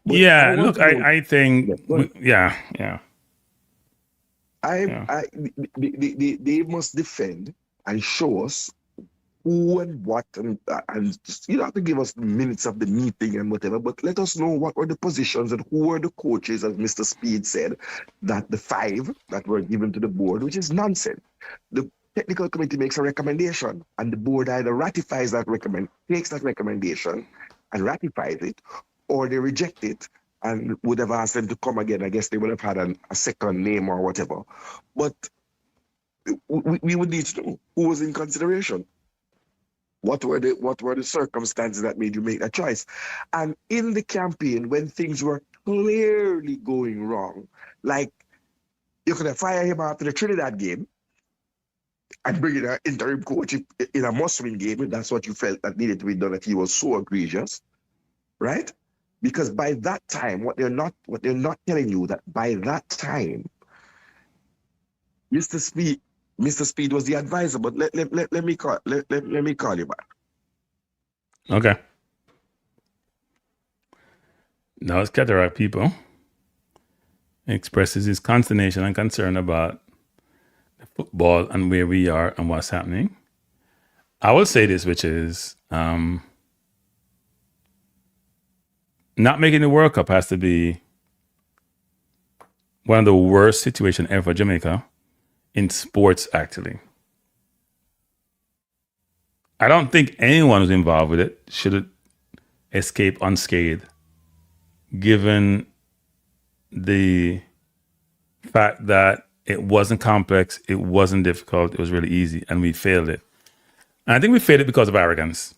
But I think, they must defend and show us who and what, and you don't have to give us minutes of the meeting and whatever, but let us know what were the positions and who were the coaches, as Mr. Speid said, that the 5 that were given to the board, which is nonsense. The technical committee makes a recommendation, and the board either ratifies that takes that recommendation and ratifies it, or they reject it and would have asked them to come again. I guess they would have had a second name or whatever. But we would need to know who was in consideration. What were the circumstances that made you make that choice? And in the campaign, when things were clearly going wrong, like you could have fired him after the Trinidad game and bring in an interim coach in a must-win game, if that's what you felt that needed to be done, that he was so egregious, right? Because by that time, what they're not telling you, that by that time, Mr. Speid was the advisor. But let me call you back. Okay. Now it's Cataract people expresses his consternation and concern about the football and where we are and what's happening. I will say this, which is not making the World Cup has to be one of the worst situations ever for Jamaica in sports, actually. I don't think anyone who's involved with it should escape unscathed, given the fact that it wasn't complex, it wasn't difficult, it was really easy, and we failed it. And I think we failed it because of arrogance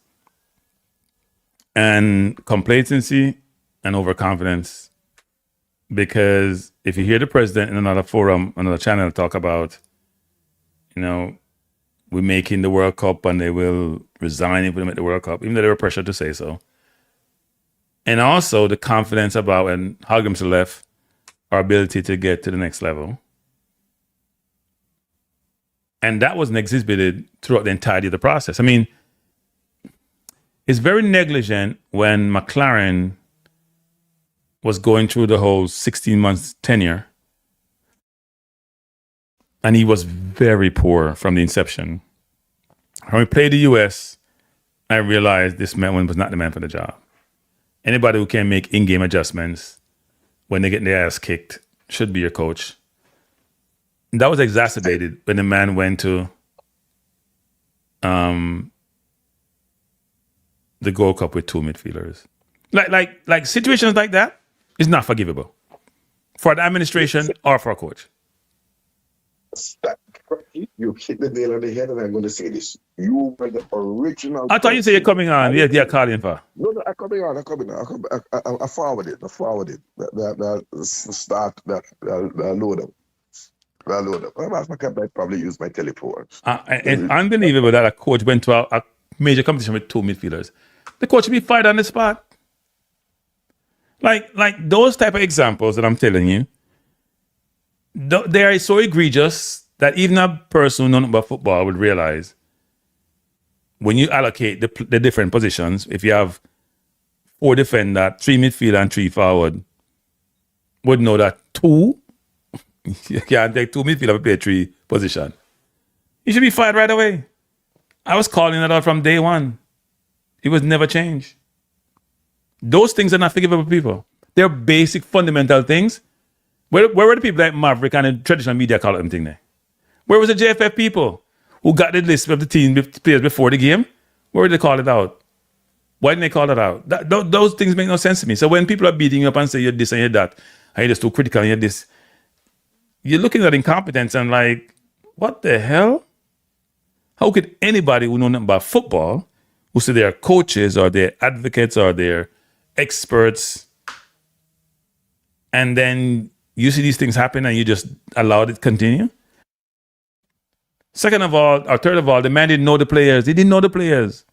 and complacency and overconfidence. Because if you hear the president in another forum, another channel talk about, we're making the World Cup and they will resign if we don't make the World Cup, even though they were pressured to say so. And also the confidence about when Hogums left, our ability to get to the next level. And that wasn't exhibited throughout the entirety of the process. I mean, it's very negligent when McLaren was going through the whole 16 months tenure. And he was very poor from the inception. When we played the US, I realized this man was not the man for the job. Anybody who can make in-game adjustments when they get their ass kicked should be your coach. And that was exacerbated when the man went to the Gold Cup with two midfielders. Like situations like that is not forgivable for the administration or for a coach. You hit the nail on the head, and I'm going to say this. You were the original. I thought you said you're coming on. Yeah, calling for. No, I'm coming on. I forwarded. The start, that load up. I might probably use my telephone. It's unbelievable that a coach went to a major competition with two midfielders. The coach should be fired on the spot. Like those type of examples that I'm telling you, they are so egregious that even a person who knows about football would realize when you allocate the different positions, if you have 4 defender, 3 midfielder, and 3 forward, would know that 2, you can't take 2 midfielder to play 3 position. You should be fired right away. I was calling it out from day one. It was never changed. Those things are not forgivable, people. They're basic, fundamental things. Where were the people like Maverick and the traditional media call them thing there? Where was the JFF people who got the list of the team players before the game? Where did they call it out? Why didn't they call it out? Those things make no sense to me. So when people are beating you up and say you're this and you're that, and you're just too critical and you're this, you're looking at incompetence and like, what the hell? How could anybody who knows nothing about football, who say they're coaches or they're advocates or they're experts, and then you see these things happen and you just allow it to continue? Second of all, or third of all, the man didn't know the players. He didn't know the players.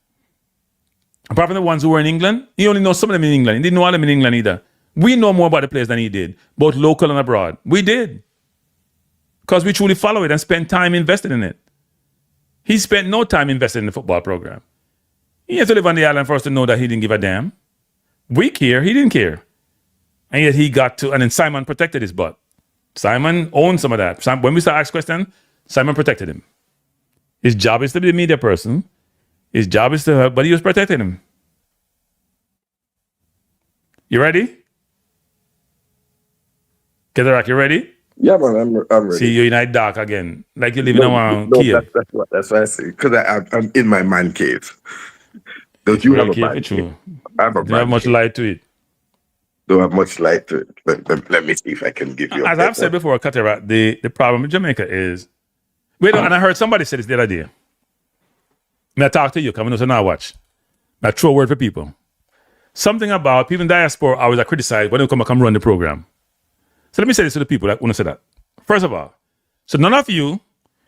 Apart from the ones who were in England, he only knows some of them in England. He didn't know all of them in England either. We know more about the players than he did, both local and abroad. We did. Because we truly follow it and spend time invested in it. He spent no time invested in the football program. He had to live on the island for us to know that he didn't give a damn. We care, he didn't care. And yet he got to, and then Simon protected his butt. Simon owned some of that. When we start asking questions, Simon protected him. His job is to be the media person. His job is to help, but he was protecting him. You ready? Kedarak, you ready? Yeah, man, I'm ready. See, you're in that dark again. Like you're living around Kiev. That's what I say. Because I'm in my man cave. Don't you have a man cave? I have a man cave. Don't have much light to it. Don't have much light to it. Let me see if I can give you As I've said before, Kedarak, the problem with Jamaica is, and I heard somebody say this the other day. I talk to you, come on, now watch. I throw a word for people. Something about people in diaspora always are criticized when they come run the program. So let me say this to the people that want to say that. First of all, so none of you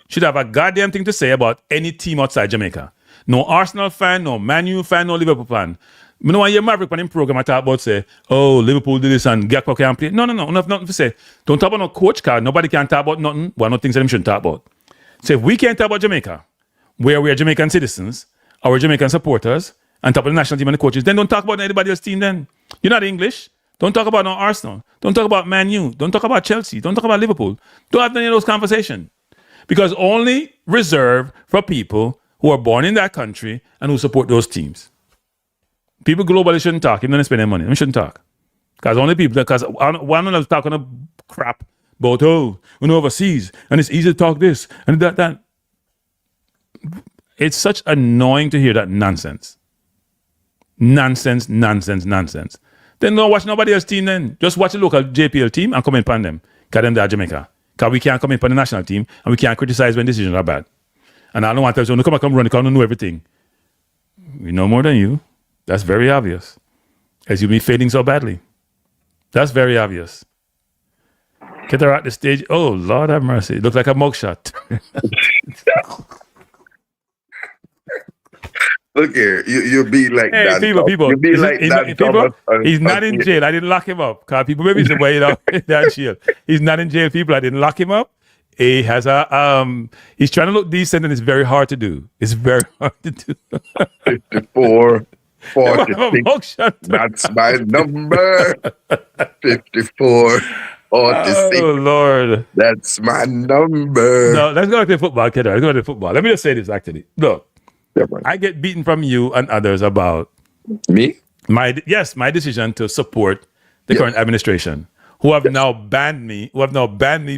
should have a goddamn thing to say about any team outside Jamaica. No Arsenal fan, no Man U fan, no Liverpool fan. You know, when you're Maverick on the program, I talk about say, oh, Liverpool did this and Gakpo can't play. No, nothing to say. Don't talk about no coach card. Nobody can talk about nothing. Well, no things that them shouldn't talk about. So if we can't talk about Jamaica, where we are Jamaican citizens, or we're Jamaican supporters, and talk about the national team and the coaches, then don't talk about anybody else's team then. You're not English. Don't talk about no Arsenal. Don't talk about Man U. Don't talk about Chelsea. Don't talk about Liverpool. Don't have any of those conversations. Because only reserved for people who are born in that country and who support those teams. People globally shouldn't talk, even when they spend their money. They shouldn't talk. Because only people, because one of them talking a crap about, oh, we're overseas, and it's easy to talk this, and that. It's such annoying to hear that nonsense. Nonsense. Then don't watch nobody else's team then. Just watch the local JPL team and comment upon them. Because them they're Jamaica. Because we can't comment upon the national team and we can't criticize when decisions are bad. And I don't want to tell you, come run, because I don't know everything. We know more than you. That's very obvious. As you've been failing so badly. That's very obvious. Get her at the stage. Oh, Lord have mercy. It looks like a mugshot. Look here, you be like Hey, Dan people, Thomas. people, You be like Dan people, Thomas. he's not in jail. I didn't lock him up. Cause people maybe say, well, that jail. He's not in jail, people. I didn't lock him up. He has he's trying to look decent and it's very hard to do. It's very hard to do. 54, 46. That's my number. 54, 46. Oh, Lord. That's my number. No, let's go to the football, kiddo. Let's go to the football. Let me just say this, actually. Look, Yeah, I get beaten from you and others about me? my decision to support the current administration, who have now banned me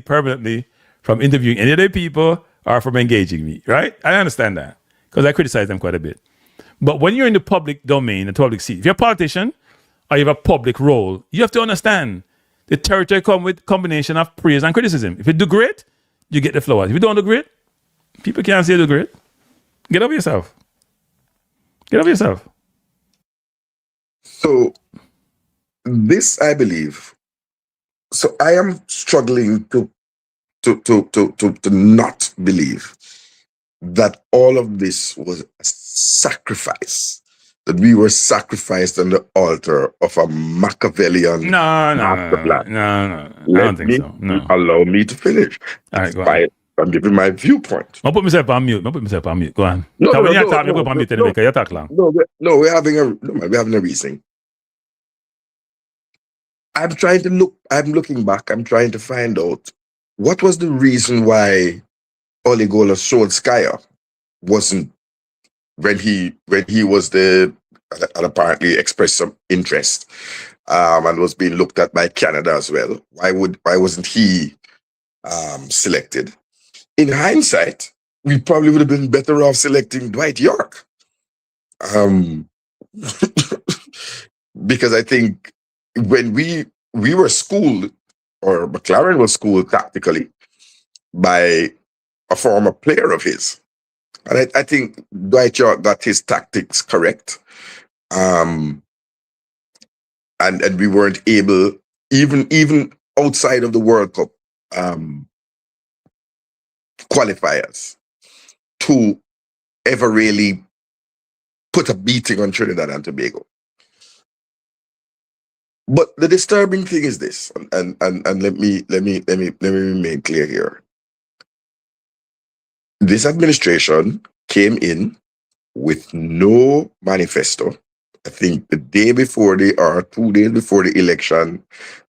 permanently from interviewing any of their people or from engaging me, right? I understand that because I criticize them quite a bit. But when you're in the public domain, the public seat, if you're a politician or you have a public role, you have to understand the territory come with combination of praise and criticism. If you do great, you get the flowers. If you don't do great, people can't say you do great. Get over yourself. Get over yourself. So this, I believe, so I am struggling to not believe that all of this was a sacrifice, that we were sacrificed on the altar of a Machiavellian master plan. No. I don't think so. No. Allow me to finish. All right, go on. I'm giving my viewpoint. I'll put myself on mute. Go on. No, when you no, talk, no, you put on mute no, anyway, you talk long. No, we're having a reason. I'm looking back, I'm trying to find out what was the reason why Oligola Solskjaer wasn't, when he was and apparently expressed some interest and was being looked at by Canada as well. Why wasn't he selected? In hindsight, we probably would have been better off selecting Dwight York. Because I think when we were schooled, or McLaren was schooled tactically by a former player of his. And I think Dwight York got his tactics correct. And we weren't able, even outside of the World Cup qualifiers, to ever really put a beating on Trinidad and Tobago. But the disturbing thing is this, and let me remain clear here. This administration came in with no manifesto. I think the day before 2 days before the election,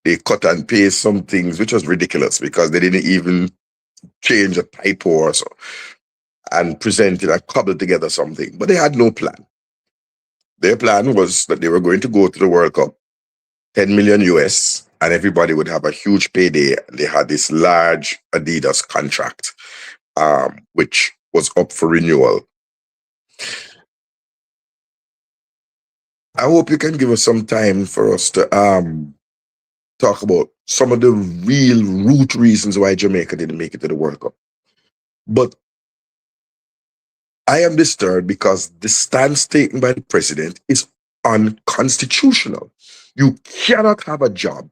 they cut and paste some things, which was ridiculous because they didn't even change a typo or so, and presented and cobbled together something. But they had no plan. Their plan was that they were going to go to the World Cup, 10 million US, and everybody would have a huge payday. They had this large Adidas contract, which was up for renewal. I hope you can give us some time for us to talk about some of the real root reasons why Jamaica didn't make it to the World Cup. But I am disturbed because the stance taken by the president is unconstitutional. You cannot have a job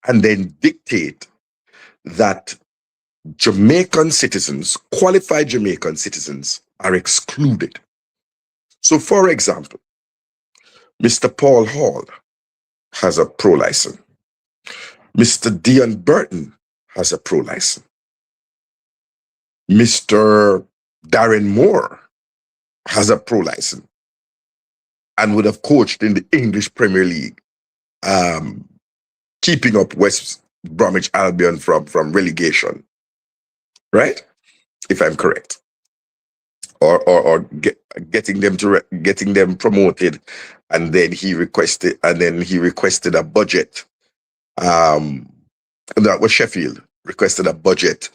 and then dictate that Jamaican citizens, qualified Jamaican citizens, are excluded. So, for example, Mr. Paul Hall has a pro license. Mr. Dion Burton has a pro license. Mr. Darren Moore has a pro license and would have coached in the English Premier League, keeping up West Bromwich Albion from relegation, right? If I'm correct, or getting them promoted, and then he requested a budget. That was Sheffield requested a budget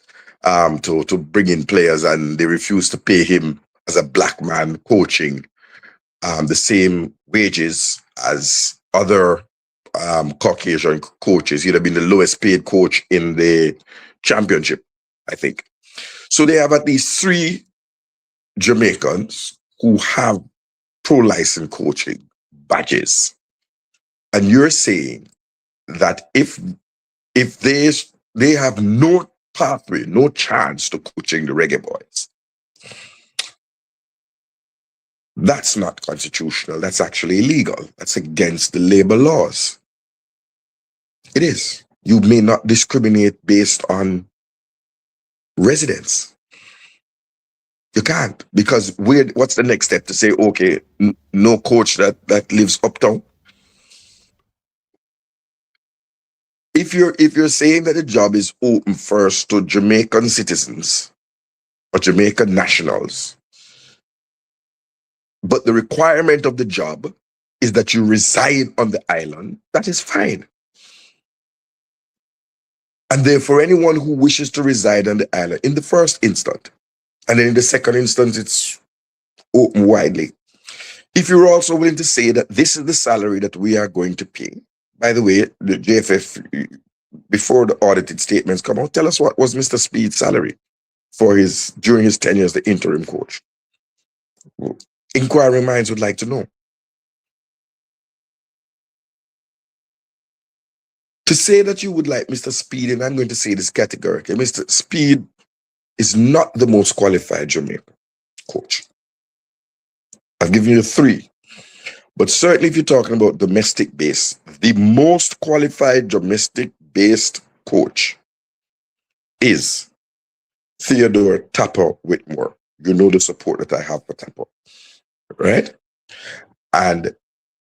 to bring in players, and they refused to pay him as a black man coaching the same wages as other Caucasian coaches. He'd have been the lowest paid coach in the championship, I think. So they have at least 3 Jamaicans who have pro license coaching badges. And you're saying that if they have no pathway, no chance to coaching the Reggae Boyz. That's not constitutional. That's actually illegal. That's against the labor laws. It is. You may not discriminate based on residence. You can't, because what's the next step to say, okay, no coach that lives uptown? If you're saying that the job is open first to Jamaican citizens or Jamaican nationals, but the requirement of the job is that you reside on the island, that is fine. And therefore, anyone who wishes to reside on the island in the first instance, and then in the second instance, it's open widely. If you're also willing to say that this is the salary that we are going to pay, by the way, the JFF, before the audited statements come out, tell us what was Mr. Speid's salary during his tenure as the interim coach. Inquiring minds would like to know. To say that you would like Mr. Speid, and I'm going to say this categorically, Mr. Speid is not the most qualified Jamaican coach. I've given you 3. But certainly if you're talking about domestic base, the most qualified domestic-based coach is Theodore Tapper Whitmore. You know the support that I have for Tapper, right? And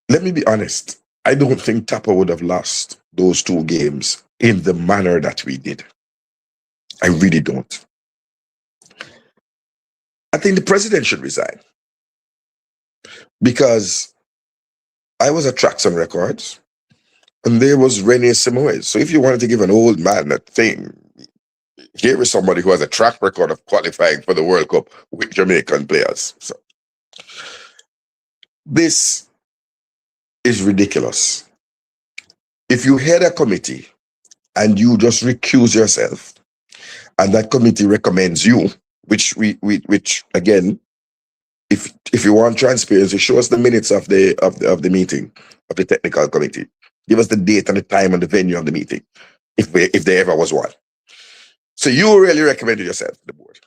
let me be honest, I don't think Tapper would have lost those 2 games in the manner that we did. I really don't. I think the president should resign, because I was at Tracks and Records, and there was Rene Simoes. So if you wanted to give an old man that thing, here is somebody who has a track record of qualifying for the World Cup with Jamaican players. So this is ridiculous. If you head a committee and you just recuse yourself, and that committee recommends you, which again, if you want transparency, show us the minutes of the meeting of the technical committee. Give us the date and the time and the venue of the meeting, if there ever was one. So you really recommended yourself to the board.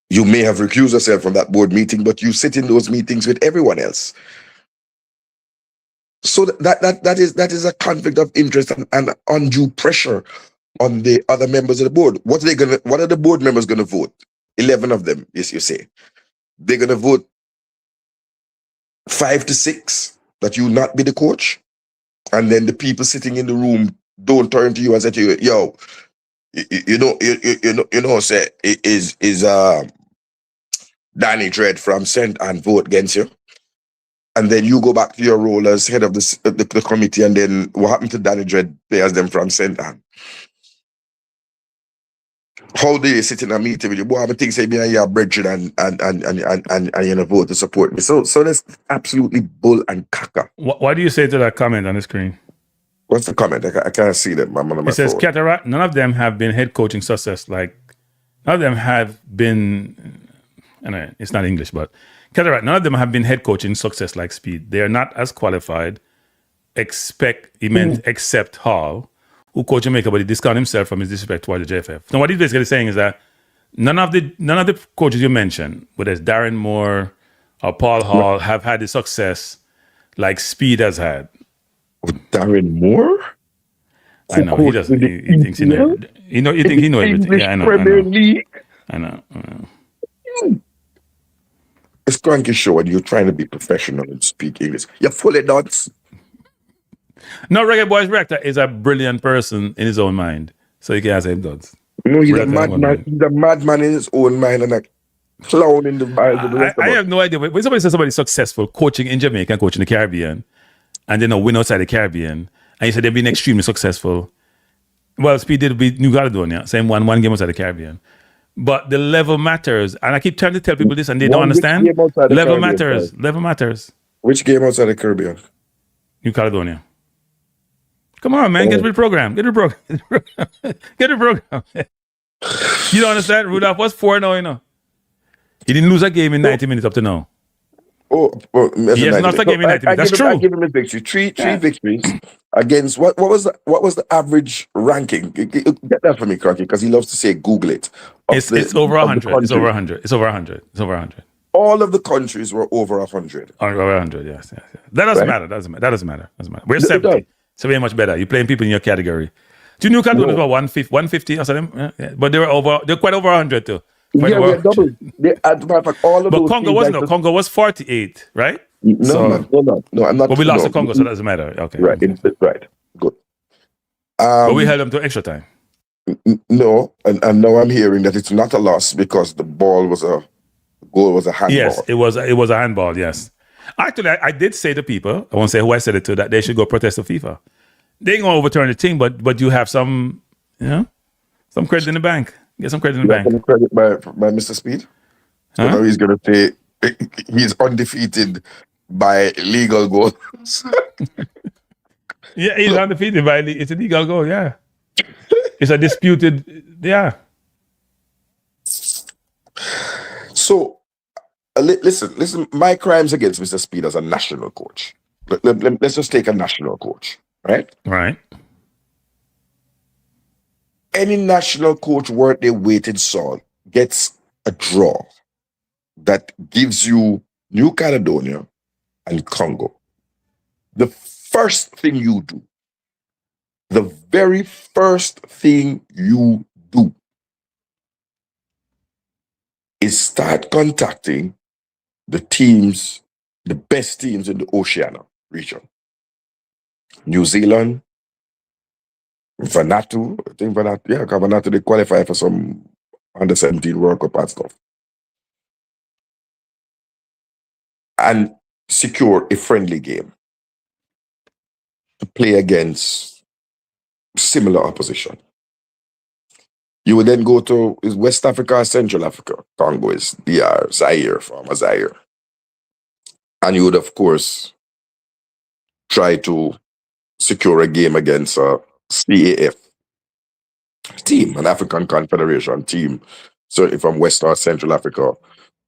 You may have recused yourself from that board meeting, but you sit in those meetings with everyone else. So that is a conflict of interest and undue pressure on the other members of the board. What are the board members gonna vote? 11 of them, yes, you say. They're gonna vote 5 to 6 that you not be the coach, and then the people sitting in the room don't turn to you and say to you, yo, say is Danny Dredd from St. and vote against you. And then you go back to your role as head of the committee, and then what happened to Danny Dredd players them from St. Anne? How do you sit in a meeting with you? Boy, I think say me and your brethren and you know, vote to support me. So that's absolutely bull and caca. What do you say to that comment on the screen? What's the comment? I can't see that. It says, Cataract, none of them have been head coaching success. Like, none of them have been, anyway, it's not English, but Cataract, none of them have been head coaching success like Speid. They are not as qualified, except Hall, who coached Jamaica, but he discounted himself from his disrespect toward the JFF. Now, what he's basically saying is that none of the coaches you mentioned, whether it's Darren Moore or Paul Hall, have had the success like Speid has had. Darren Moore? I know he doesn't. He thinks he knows. You think he knows everything. Yeah, I know. I know. It's Kranky show, and you're trying to be professional and speak English. You're full of nuts. No, Reggae Boyz Rector is a brilliant person in his own mind, so you can't say him does. No, he's a madman. He's a madman in his own mind and a clown in the mind of the rest of us. I have no idea. When somebody says somebody's successful coaching in Jamaica and coaching in the Caribbean, and then a win outside the Caribbean, and you said they've been extremely successful. Well, Speid did beat New Caledonia, same one game outside the Caribbean. But the level matters, and I keep trying to tell people this, and they don't understand. Level matters. Level matters. Which game outside the Caribbean? New Caledonia. Come on, man. Get with the program. Get the program. You don't understand? Rudolph was 4-0, you know. He didn't lose a game in 90 minutes up to now. He has lost a game in 90 minutes. That's true. I give him a victory. Three victories against what was the average ranking? Get that for me, Kranky, because he loves to say Google it. It's over 100. It's over 100. It's over 100. It's over 100. all of the countries were over 100. Over 100, yes. That doesn't matter. That doesn't matter. We're 70. So we're much better. You're playing people in your category. Do you know Caledonia was about 150 or something? Yeah. But they're quite over 100 too. Yeah, we are double. As a matter of fact, all of but those Congo wasn't. Congo was 48, right? No, I'm not. But we lost to Congo, so that doesn't matter. Okay. Right, right. Good. But we held them to extra time. No, and now I'm hearing that it's not a loss because the goal was a handball. Yes, it was a handball. Yes. Actually, I did say to people, I won't say who I said it to, that they should go protest to FIFA. They ain't gonna overturn the thing, but you have some credit in the bank. Get some credit in the bank. Some credit by Mr. Speid. So now he's gonna say he's undefeated by legal goals. Yeah, he's undefeated by it's a legal goal. Yeah, it's a disputed. Yeah. So listen. My crimes against Mr. Speid as a national coach. Let's just take a national coach, right? Right. Any national coach worth their weight in salt gets a draw that gives you New Caledonia and Congo. The first thing you do, the very first thing you do is start contacting the best teams in the Oceania region. New Zealand, Vanuatu, I think Vanuatu, they qualify for some under 17 World Cup and stuff. And secure a friendly game to play against similar opposition. You would then go to West Africa or Central Africa. Congo is DR, Zaire, former Zaire. And you would, of course, try to secure a game against a CAF team, an African Confederation team, certainly from West or Central Africa,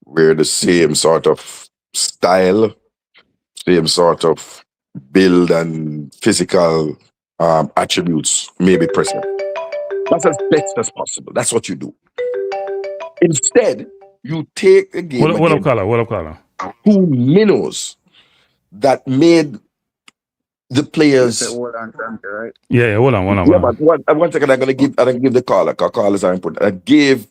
where the same sort of style, same sort of build and physical attributes may be present. That's as best as possible. That's what you do. Instead, you take a game What up, color? 2 minnows that made the players. Right? Yeah, hold on. Yeah, but one second, I'm gonna give the caller, because callers are important. I gave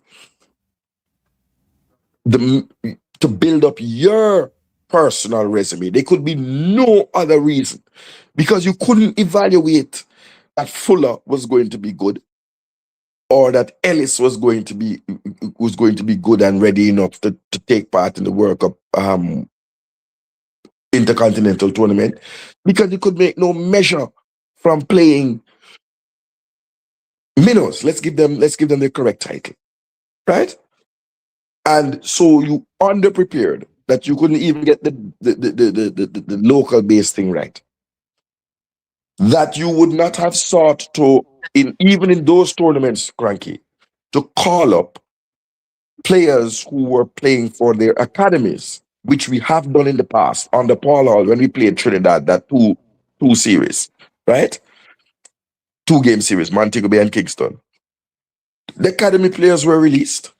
to build up your personal resume. There could be no other reason, because you couldn't evaluate that Fuller was going to be good, or that Ellis was going to be good and ready enough to take part in the World Cup Intercontinental Tournament, because you could make no measure from playing minnows. Let's give them the correct title, right? And so you underprepared that you couldn't even get the local based thing right. That you would not have sought to, even in those tournaments, Kranky, to call up players who were playing for their academies, which we have done in the past under Paul Hall when we played Trinidad, that two series, right? 2-game series, Montego Bay and Kingston. The academy players were released,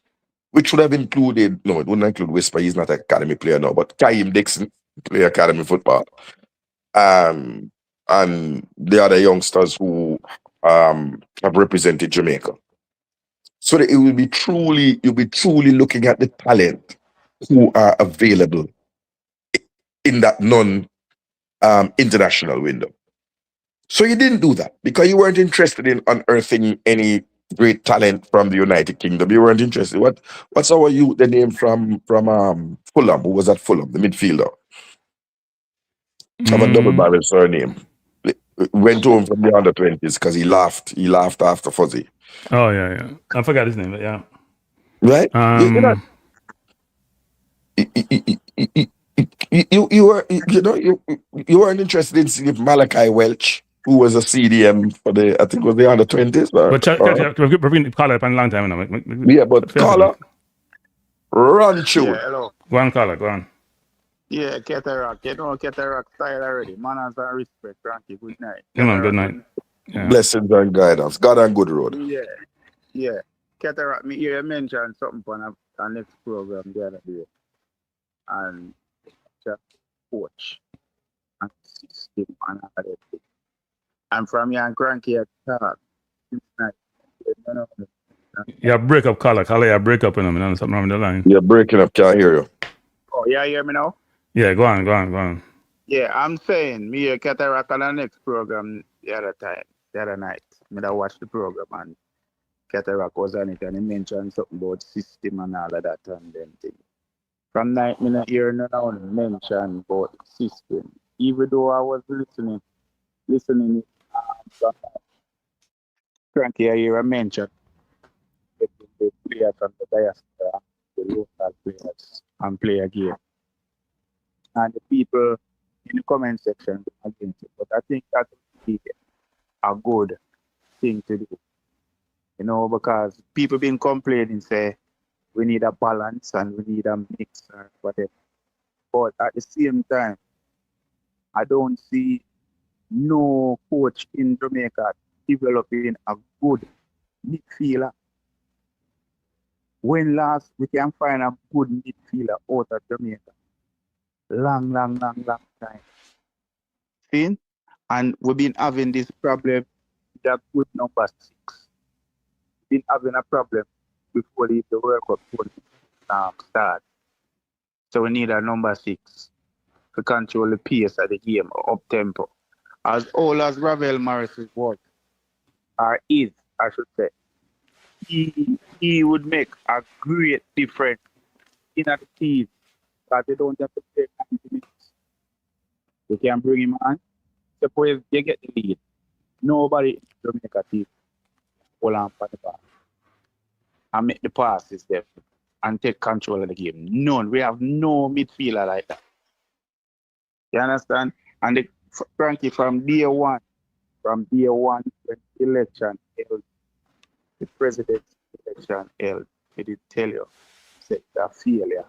which would have included, no, it wouldn't include Whisper, he's not an academy player now, but Kaim Dixon, play academy football. And the other youngsters who have represented Jamaica. So that you'll be truly looking at the talent who are available in that non-international window. So you didn't do that because you weren't interested in unearthing any great talent from the United Kingdom. You weren't interested. What's the name from Fulham? Who was at Fulham? The midfielder. Have a double barrel surname. Went home from the under 20s because he laughed after Fuzzy. Oh yeah. I forgot his name, but yeah. Right? You weren't interested in seeing Malachi Welch, who was a CDM for the under 20s. But we've been calling up a long time now. Yeah, but caller, run through. Yeah, hello. Go on, caller, go on. Yeah, Cataract. You know Cataract style already. Manners and respect, Kranky. Good night. Good night. Yeah. Blessings and guidance. God and good road. Yeah. Cataract, me hear you mention something on our next program the other day. and just coach and system and all that thing. I'm from young Kranky at start. It's nice. You know, Yeah, break up, caller. Caller, yeah, break up in a minute. Something wrong with the line. You're breaking up. Can't hear you. oh, yeah, you hear me now? Yeah, go on. Yeah, I'm saying me a cataract on the next program the other night. Me that watch the program and cataract was on it and he mentioned something about system and all of that and then thing. From night me not hear none of them mention about system. Even though I was listening from Kranky, I hear a mention getting the players from the diaspora, the local players and play a game. And the people in the comment section against it. But I think that would be a good thing to do. You know, because people been complaining, say, we need a balance and we need a mix or whatever. But at the same time, I don't see no coach in Jamaica developing a good midfielder. When last we can find a good midfielder out of Jamaica? Long time. See? And we've been having this problem with a good number 6. Been having a problem before the World Cup start. So we need a number 6 to control the pace of the game, up tempo. As old as Ravel Morris was, or is, I should say, he would make a great difference in a team that they don't have to play 90 minutes. You can bring him on. Suppose they get the lead. Nobody in Jamaica team hold on for the ball and make the passes there and take control of the game. None. We have no midfielder like that. You understand? And frankly, from day one, when the election held, the president's election held, it did tell you, it's a failure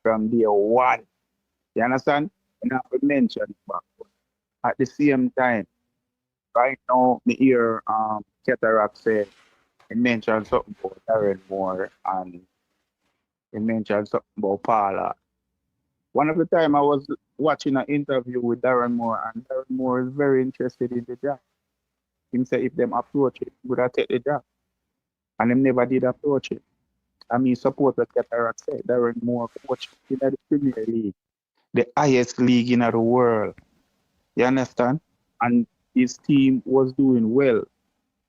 from day one. You understand? And I have to mention it back. At the same time, right now, me hear Cataract say, he mentioned something about Darren Moore and he mentioned something about Paula. One of the time I was watching an interview with Darren Moore, and Darren Moore is very interested in the job. He said if them approach it, would I take the job? And them never did approach it. I mean, support what Cataract said. Darren Moore coach in the Premier League, the highest league in the world. You understand? And his team was doing well.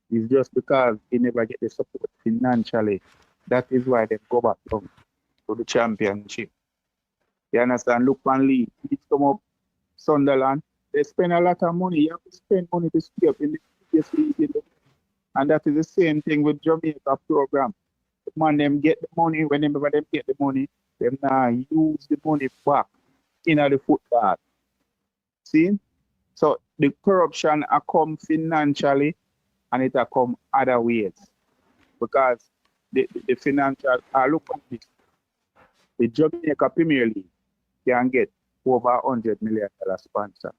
It's just because he never get the support financially. That is why they go back to the championship. You understand? Look on League. He come up Sunderland. They spend a lot of money. You have to spend money to stay up in the previous league. And that is the same thing with Jamaica program. The man them get the money. Whenever them get the money, them now use the money back in the football. See? So the corruption a come financially and it a come other ways. Because the financial, look at this. The Jamaica Premier League can get over $100 million sponsor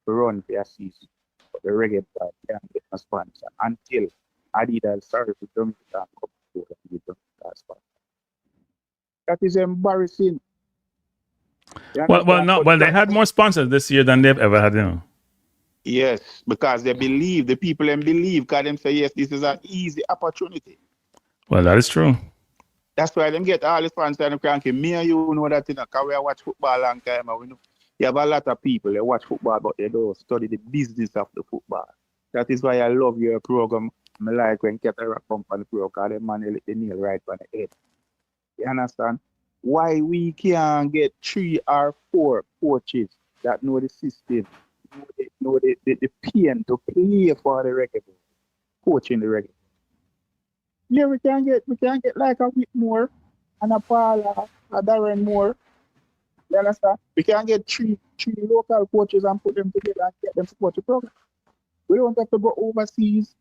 to run for a season. But the Reggae Boyz can't get a sponsor until Adidas sorry for Jamaica come to get a sponsor. That is embarrassing. Well, they had more sponsors this year than they've ever had, you know. Yes, because they believe, the people them believe, because them say, yes, this is an easy opportunity. Well, that is true. That's why them get all the sponsors and Kranky. Me and you know that, you know, because we watch football a long time. And we know you have a lot of people, they watch football, but they don't study the business of the football. That is why I love your program. I like when Cataract come on the program, because the man hit the nail right on the head. You understand? Why we can't get 3 or 4 coaches that know the system, know the pain to play for the Reggae Boyz, coaching the Reggae. Yeah, we can get like a Whitmore and a Paula, a Darren Moore. You understand? We can get three local coaches and put them together and get them to coach the program. We don't have to go overseas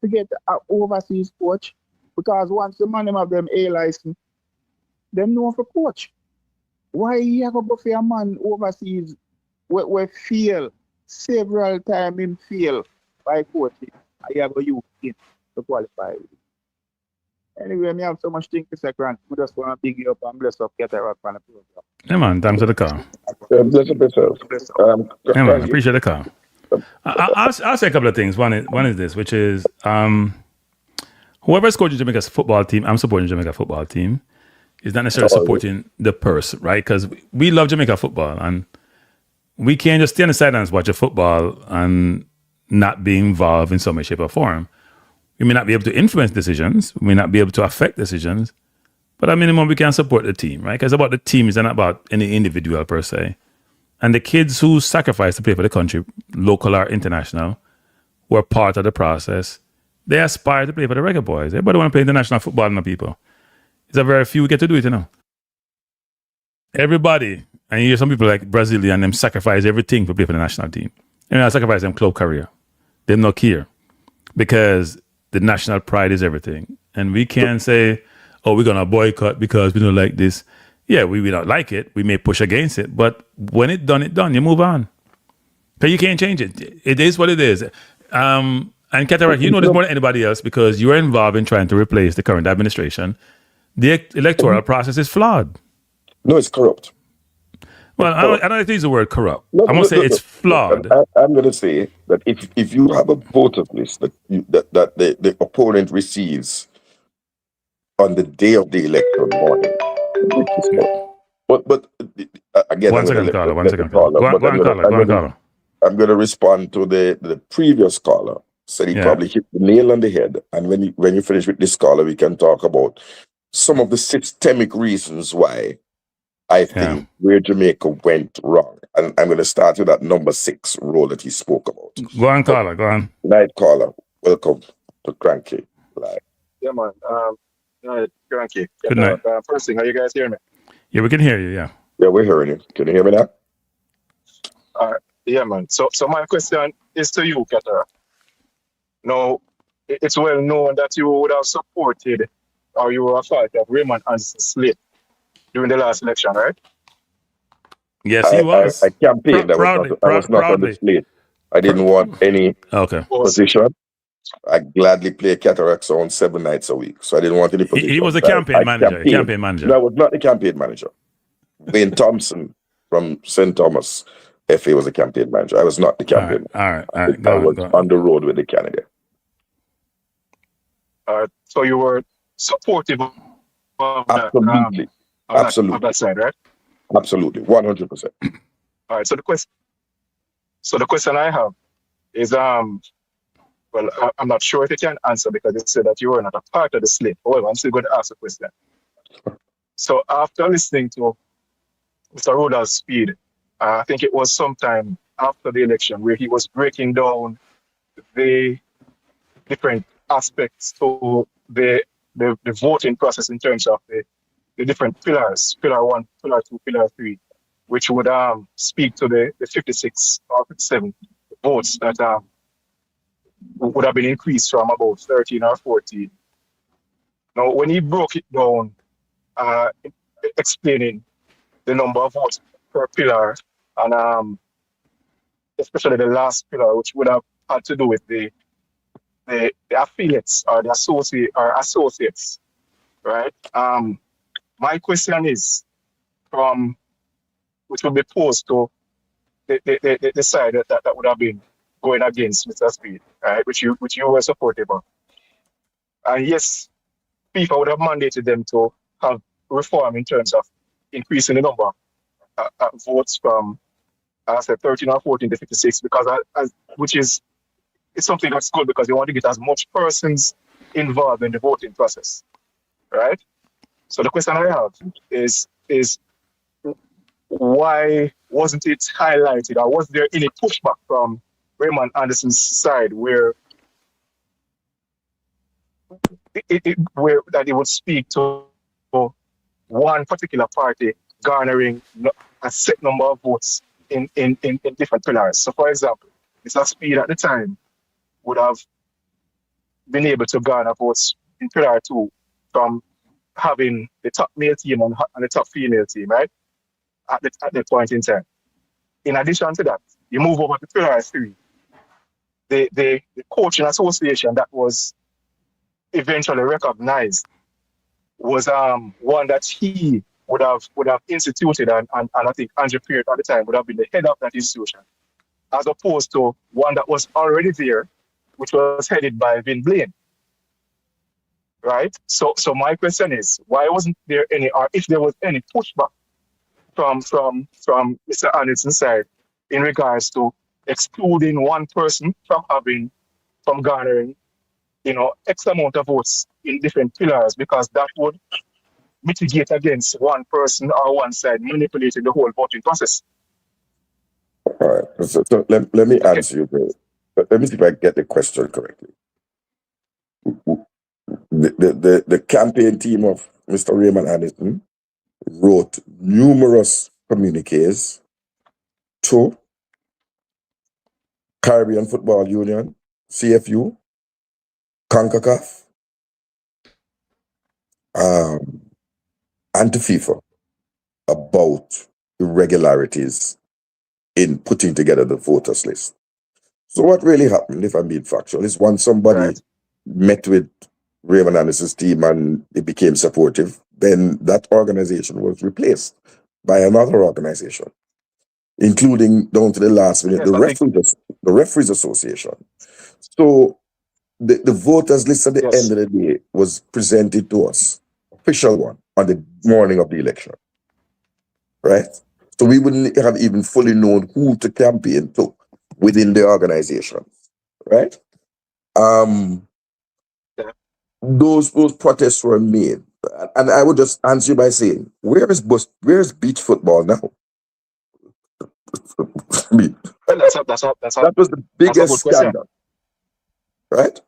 to get an overseas coach, because once the man have them A license, them know for coach. Why you have to go for a man overseas we fail several times in fail by coaching? I have a youth in to qualify. You Anyway, me have so much things to say, Grant. I just want to big you up and bless up, get a rock on the program. Yeah, man. Thanks for the call. Bless up yourself. Yeah, man. Appreciate the call. I'll say a couple of things. One is this, which is whoever's coaching Jamaica's football team, I'm supporting Jamaica football team, is not necessarily supporting the purse, right? Because we love Jamaica football, and we can't just stay on the sidelines watch a football and not be involved in some way, shape, or form. We may not be able to influence decisions, we may not be able to affect decisions, but at minimum we can support the team, right? Because about the team is not about any individual per se. And the kids who sacrifice to play for the country, local or international, who are part of the process, they aspire to play for the Reggae Boyz. Everybody want to play international football, no people. It's a very few who get to do it, you know. Everybody, and you hear some people like Brazil and them sacrifice everything to play for the national team. And I sacrifice them club career. They not care because the national pride is everything. And we can't say, oh, we're going to boycott because we don't like this. Yeah, we don't like it. We may push against it. But when it's done. You move on. Because you can't change it. It is what it is. And Cataract, you know this more than anybody else because you are involved in trying to replace the current administration. The electoral process is flawed. No, it's corrupt. Well, I don't use the word corrupt. I'm going to say it's flawed. I'm going to say that if you have a voter list that the opponent receives on the day of the election morning, but again, One second, caller. I'm going to respond to the previous caller. Said he probably hit the nail on the head. And when you finish with this caller, we can talk about some of the systemic reasons why I think where Jamaica went wrong. And I'm going to start with that number 6 role that he spoke about. Go on, caller. Go on. Night caller. Welcome to Kranky Live. Yeah, man. Kranky. Good night. First thing, are you guys hearing me? Yeah, we can hear you, yeah. Yeah, we're hearing you. Can you hear me now? Yeah, man. So my question is to you, Katara. Now, it's well known that you would have supported or you were a part of Raymond Anderson's slate during the last election, right? Yes, he was. I campaigned. I was not on the slate. I didn't want any position. I gladly play Cataract Zone 7 nights a week, so I didn't want any position. He was a campaign manager. No, I was not the campaign manager. Wayne Thompson from St. Thomas FA was a campaign manager. I was not the campaign manager. All right. I was on the road with the candidate. So you were supportive of Absolutely. Of that side, right? Absolutely. 100%. All right. So the question I have is well, I'm not sure if you can answer because you said that you were not a part of the slate. However, I'm still going to ask a question. So after listening to Mr. Rudolph Speid, I think it was sometime after the election where he was breaking down the different aspects to the voting process in terms of the different pillars, pillar 1, pillar 2, pillar 3, which would speak to the 56 or 57 votes that would have been increased from about 13 or 14. Now, when he broke it down, explaining the number of votes per pillar, and especially the last pillar, which would have had to do with the affiliates or the associates, right? My question is, which would be posed to the side that would have been going against Mr. Speid, right? Which you were supportive of. And yes, FIFA would have mandated them to have reform in terms of increasing the number of votes from, I said, 13 or 14 to 56, because it's something that's good because you want to get as much persons involved in the voting process, right? So the question I have is why wasn't it highlighted, or was there any pushback from Raymond Anderson's side where it would speak to one particular party garnering a set number of votes in different pillars? So, for example, Mr. Speid at the time would have been able to garner votes in pillar 2 from having the top male team and the top female team, right? At the point in time. In addition to that, you move over to pillar 3. The coaching association that was eventually recognized was one that he would have instituted, and I think Andrew Peart at the time would have been the head of that institution, as opposed to one that was already there, which was headed by Vin Blaine. Right? So my question is, why wasn't there any, or if there was any pushback from Mr. Anderson's side in regards to excluding one person from garnering, X amount of votes in different pillars, because that would mitigate against one person or one side manipulating the whole voting process. All right. So let me answer you, bro. Let me see if I get the question correctly. The campaign team of Mr. Raymond Anderson wrote numerous communiques to Caribbean Football Union, CFU, CONCACAF, and to FIFA about irregularities in putting together the voters list. So what really happened, if I'm being factual, is once somebody met with Raymond Anderson's team and it became supportive, then that organization was replaced by another organization, including down to the last minute, the Referees Association. So the voters list at the end of the day was presented to us, official one, on the morning of the election, right? So we wouldn't have even fully known who to campaign to within the organization, right? Those protests were made, and I would just answer you by saying, where is beach football now? I mean, that was the biggest scandal, right?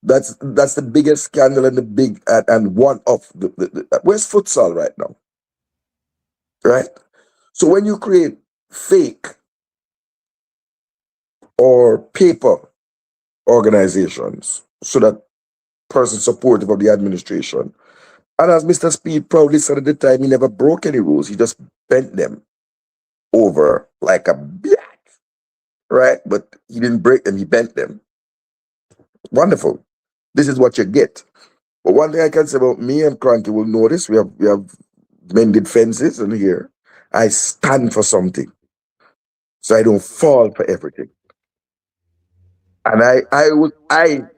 That's the biggest scandal and the big and one of the where's futsal right now, right? So when you create fake or paper organizations so that person supportive of the administration, and as Mr. Speid proudly said at the time, he never broke any rules, he just bent them over like a black, right? But he didn't break them, he bent them. Wonderful. This is what you get. But one thing I can say about me and Kranky will notice, we have mended fences in here. I stand for something, so I don't fall for everything. And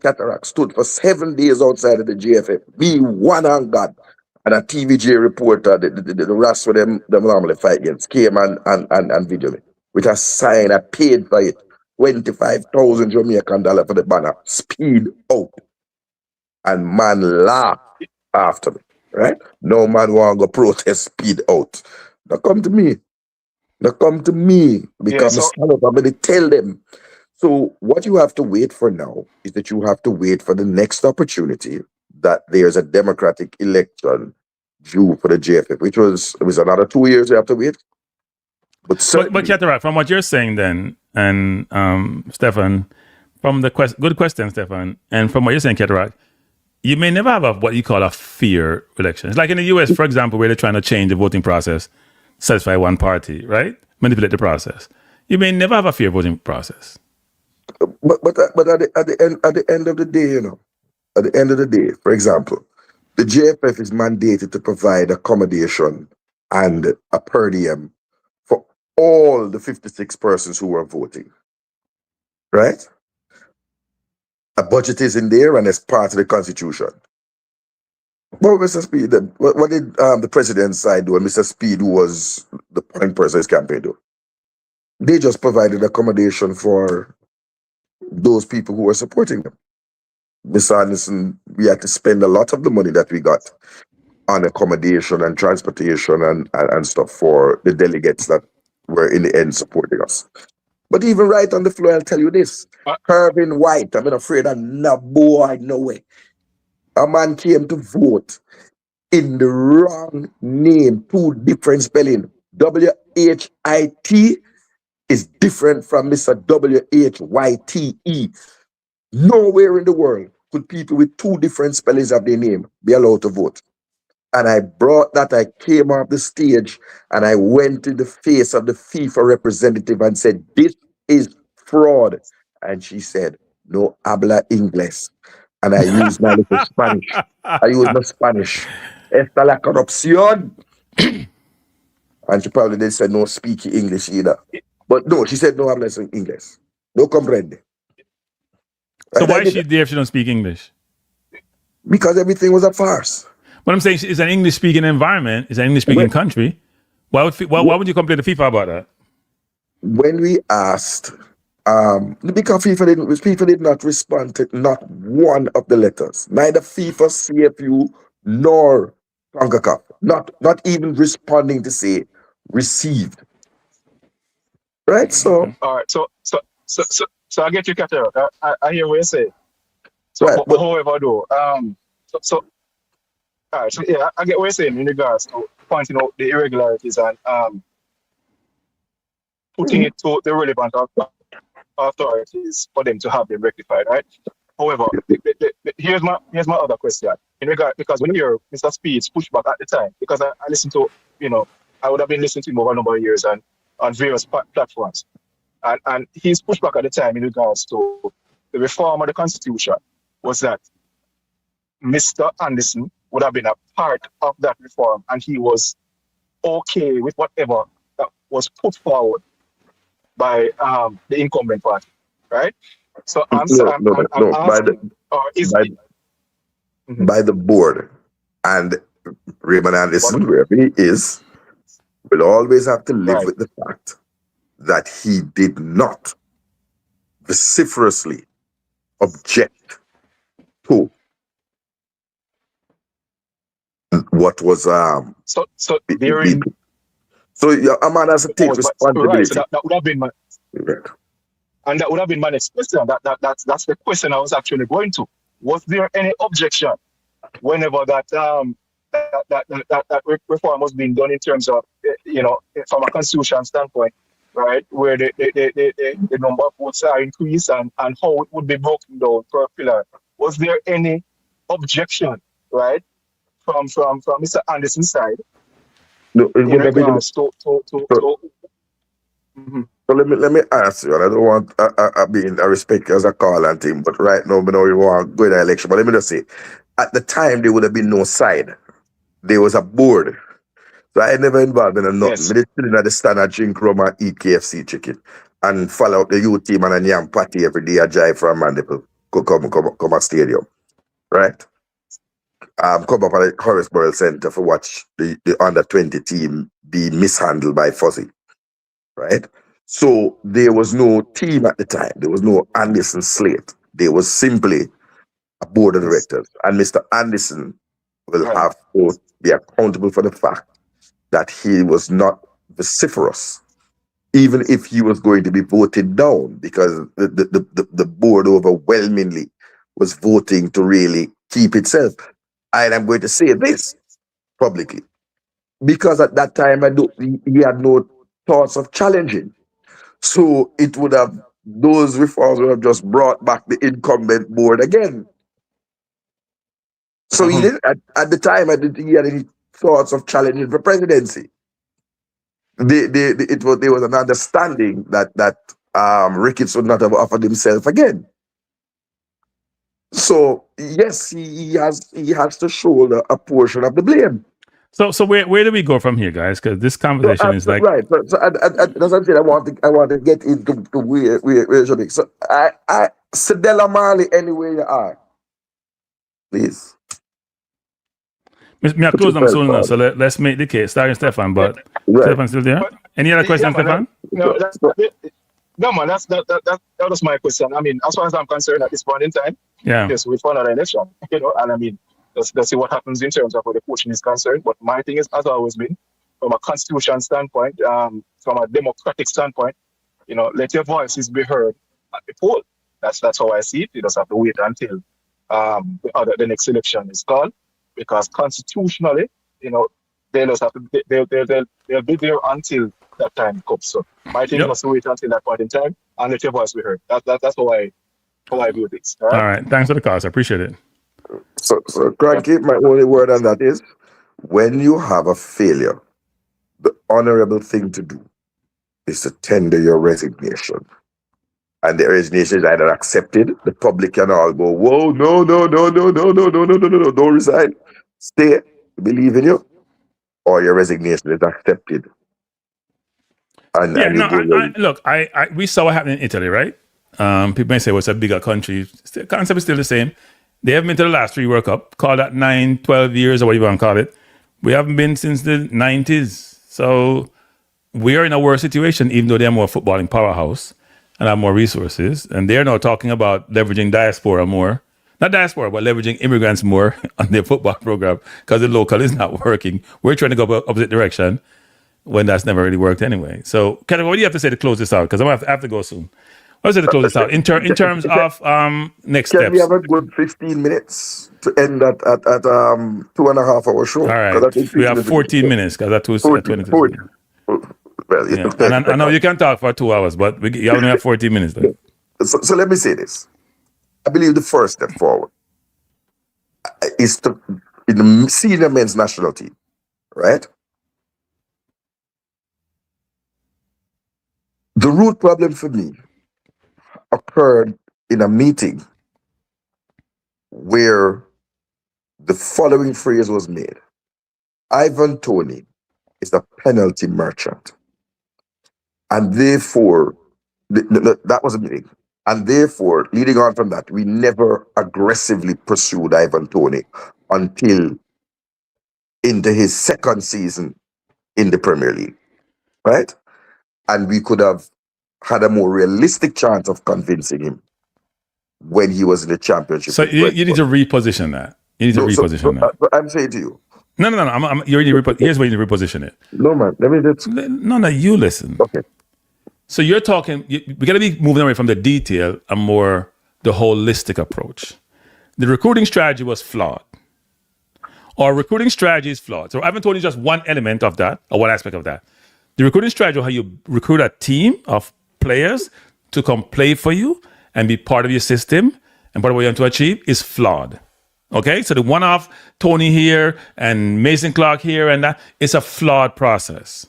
Cataract, stood for 7 days outside of the GFF. Me, one on God, and a TVJ reporter, the rest of them normally fight against, came and video me with a sign. I paid for it, 25,000 Jamaican dollars for the banner. Speed out. And man laughed after me, right? No man want to go protest Speed out. Now come to me. Because I'm going to tell them. So what you have to wait for now is that you have to wait for the next opportunity that there's a democratic election due for the GFF, which was another 2 years you have to wait. But Cataract, from what you're saying then, and Stefan, from the good question, Stefan, and from what you're saying, Cataract, you may never have what you call a fair election. It's like in the US, for example, where they're trying to change the voting process, satisfy one party, right? Manipulate the process. You may never have a fair voting process. But at the end of the day, at the end of the day, for example, the JFF is mandated to provide accommodation and a per diem for all the 56 persons who are voting, right? A budget is in there and it's part of the Constitution. Well, Mr. Speid, what did the president's side do, and Mr. Speid, who was the point person his campaign, do? They just provided accommodation for those people who were supporting them. Mr. Anderson, we had to spend a lot of the money that we got on accommodation and transportation and stuff for the delegates that were in the end supporting us. But even right on the floor, I'll tell you this. Irvin White, I'm afraid of no boy, no way. A man came to vote in the wrong name, 2 different spelling. WHIT is different from Mr. WHYTE. Nowhere in the world could people with 2 different spellings of their name be allowed to vote. And I came off the stage and I went in the face of the FIFA representative and said, this is fraud. And she said, no habla inglés. and I use my little Spanish. I use my Spanish. Esta la corrupción. And she probably did say no speak English either. But no, she said no habla English. No comprende. So why is she there if she don't speak English? Because everything was a farce. What I'm saying is an English-speaking environment, is an English-speaking country. Why would you complain to FIFA about that? When we asked, because FIFA did not respond to not one of the letters, neither FIFA, CFU, nor CONCACAF, not even responding to say received. Right? So all right. So I get you, Catherine. I hear what you say. So, right, but however, though, all right. So yeah, I get what you're saying in regards to pointing out the irregularities and putting it to the relevant authorities for them to have them rectified, right? However, here's my other question in regard, because when you hear Mr. Speid's pushback at the time, because I listened to, I would have been listening to him over a number of years and on various platforms, and his pushback at the time in regards to the reform of the Constitution was that Mr. Anderson would have been a part of that reform, and he was okay with whatever that was put forward by the incumbent party, right? So I'm asking, or is it by the board, and Raymond Anderson, wherever he is, will always have to live with the fact that he did not vociferously object to what was so during so a man has to take responsibility. Right, so that would have been my and that would have been my next question. That's the question I was actually going to. Was there any objection whenever that reform was being done in terms of from a constitution standpoint, right, where the number of votes are increased and how it would be broken down per pillar? Was there any objection, right, from Mr. Anderson's side? No, it would have been. So let me ask you, and I don't want I being a respect as a call and thing, but right now we don't want to go in the election. But let me just say, at the time there would have been no side. There was a board. So I never involved in a nothing. Yes. I just sit in at the stand and drink rum and eat KFC chicken and follow out the youth team and a yam party every day. I drive from Mandeville, come at stadium, right? Come up at the Horace Center for watch the under 20 team be mishandled by Fuzzy, right? So there was no team at the time. There was no Anderson slate. There was simply a board of directors, and Mr. Anderson will have to be accountable for the fact that he was not vociferous, even if he was going to be voted down, because the board overwhelmingly was voting to really keep itself. And I'm going to say this publicly, because at that time he had no thoughts of challenging. So it would have, those reforms would have just brought back the incumbent board again. So he didn't, at the time, I didn't think he had any thoughts of challenging for presidency. There was an understanding that Ricketts would not have offered himself again. So yes, he has to shoulder a portion of the blame. So where do we go from here, guys? Because this conversation is like right. So that's what I'm saying. I want to get into where should be. So I Sedella Marley, anywhere you are, please. Me close them soon now, so let's make the case. Starting Stefan, but Stefan still there? Any other questions, Stefan? No, man, that was my question. I mean, as far as I'm concerned at this point in time, yes, we found another election, and I mean, let's see what happens in terms of where the coaching is concerned. But my thing is, has always been, from a constitution standpoint, from a democratic standpoint, let your voices be heard at the poll. That's how I see it. You just have to wait until the next election is called, because constitutionally, they just have to they'll be there until that time comes. So my thing is to wait until that point in time and let your voice be heard. That's how I view this. All right. Thanks for the call. I appreciate it. So Kranky, my only word on that is, when you have a failure, the honorable thing to do is to tender your resignation and the resignation is either accepted, the public can all go, whoa, no, don't resign. Stay, believe in you, or your resignation is accepted. And you go look, we saw what happened in Italy, right? People may say, well, it's a bigger country. The concept is still the same. They haven't been to the last 3 World Cup. Call that 9, 12 years or what you want to call it. We haven't been since the 90s. So we are in a worse situation, even though they're more footballing powerhouse and have more resources. And they're now talking about leveraging diaspora more. Not diaspora, but leveraging immigrants more on their football program because the local is not working. We're trying to go opposite direction when that's never really worked anyway. So, Kevin, what do you have to say to close this out? Because I'm going to have to go soon. What is it to close this out? In terms of next steps. Can we have a good 15 minutes to end at 2.5 hour show? All right. We have 14 minutes because that's 20. Well, yeah. And I know you can talk for 2 hours, but you only have 14 minutes. So let me say this. I believe the first step forward is to, in the senior men's national team, right? The root problem for me occurred in a meeting where the following phrase was made. Ivan Toney is a penalty merchant. And therefore, that was a meeting. And therefore, leading on from that, we never aggressively pursued Ivan Toney until into his second season in the Premier League, right? And we could have had a more realistic chance of convincing him when he was in the championship. So you need to reposition that. You need to reposition that. I'm saying to you. No. Here's where you need to reposition it. No, man. No, you listen. Okay. So you're talking, we got to be moving away from the detail and more the holistic approach. The recruiting strategy was flawed. Our recruiting strategy is flawed. So I haven't told you just one element of that, or one aspect of that. The recruiting strategy, how you recruit a team of players to come play for you and be part of your system and part of what you want to achieve is flawed. Okay? So the one-off Tony here and Mason Clark here and that, it's a flawed process.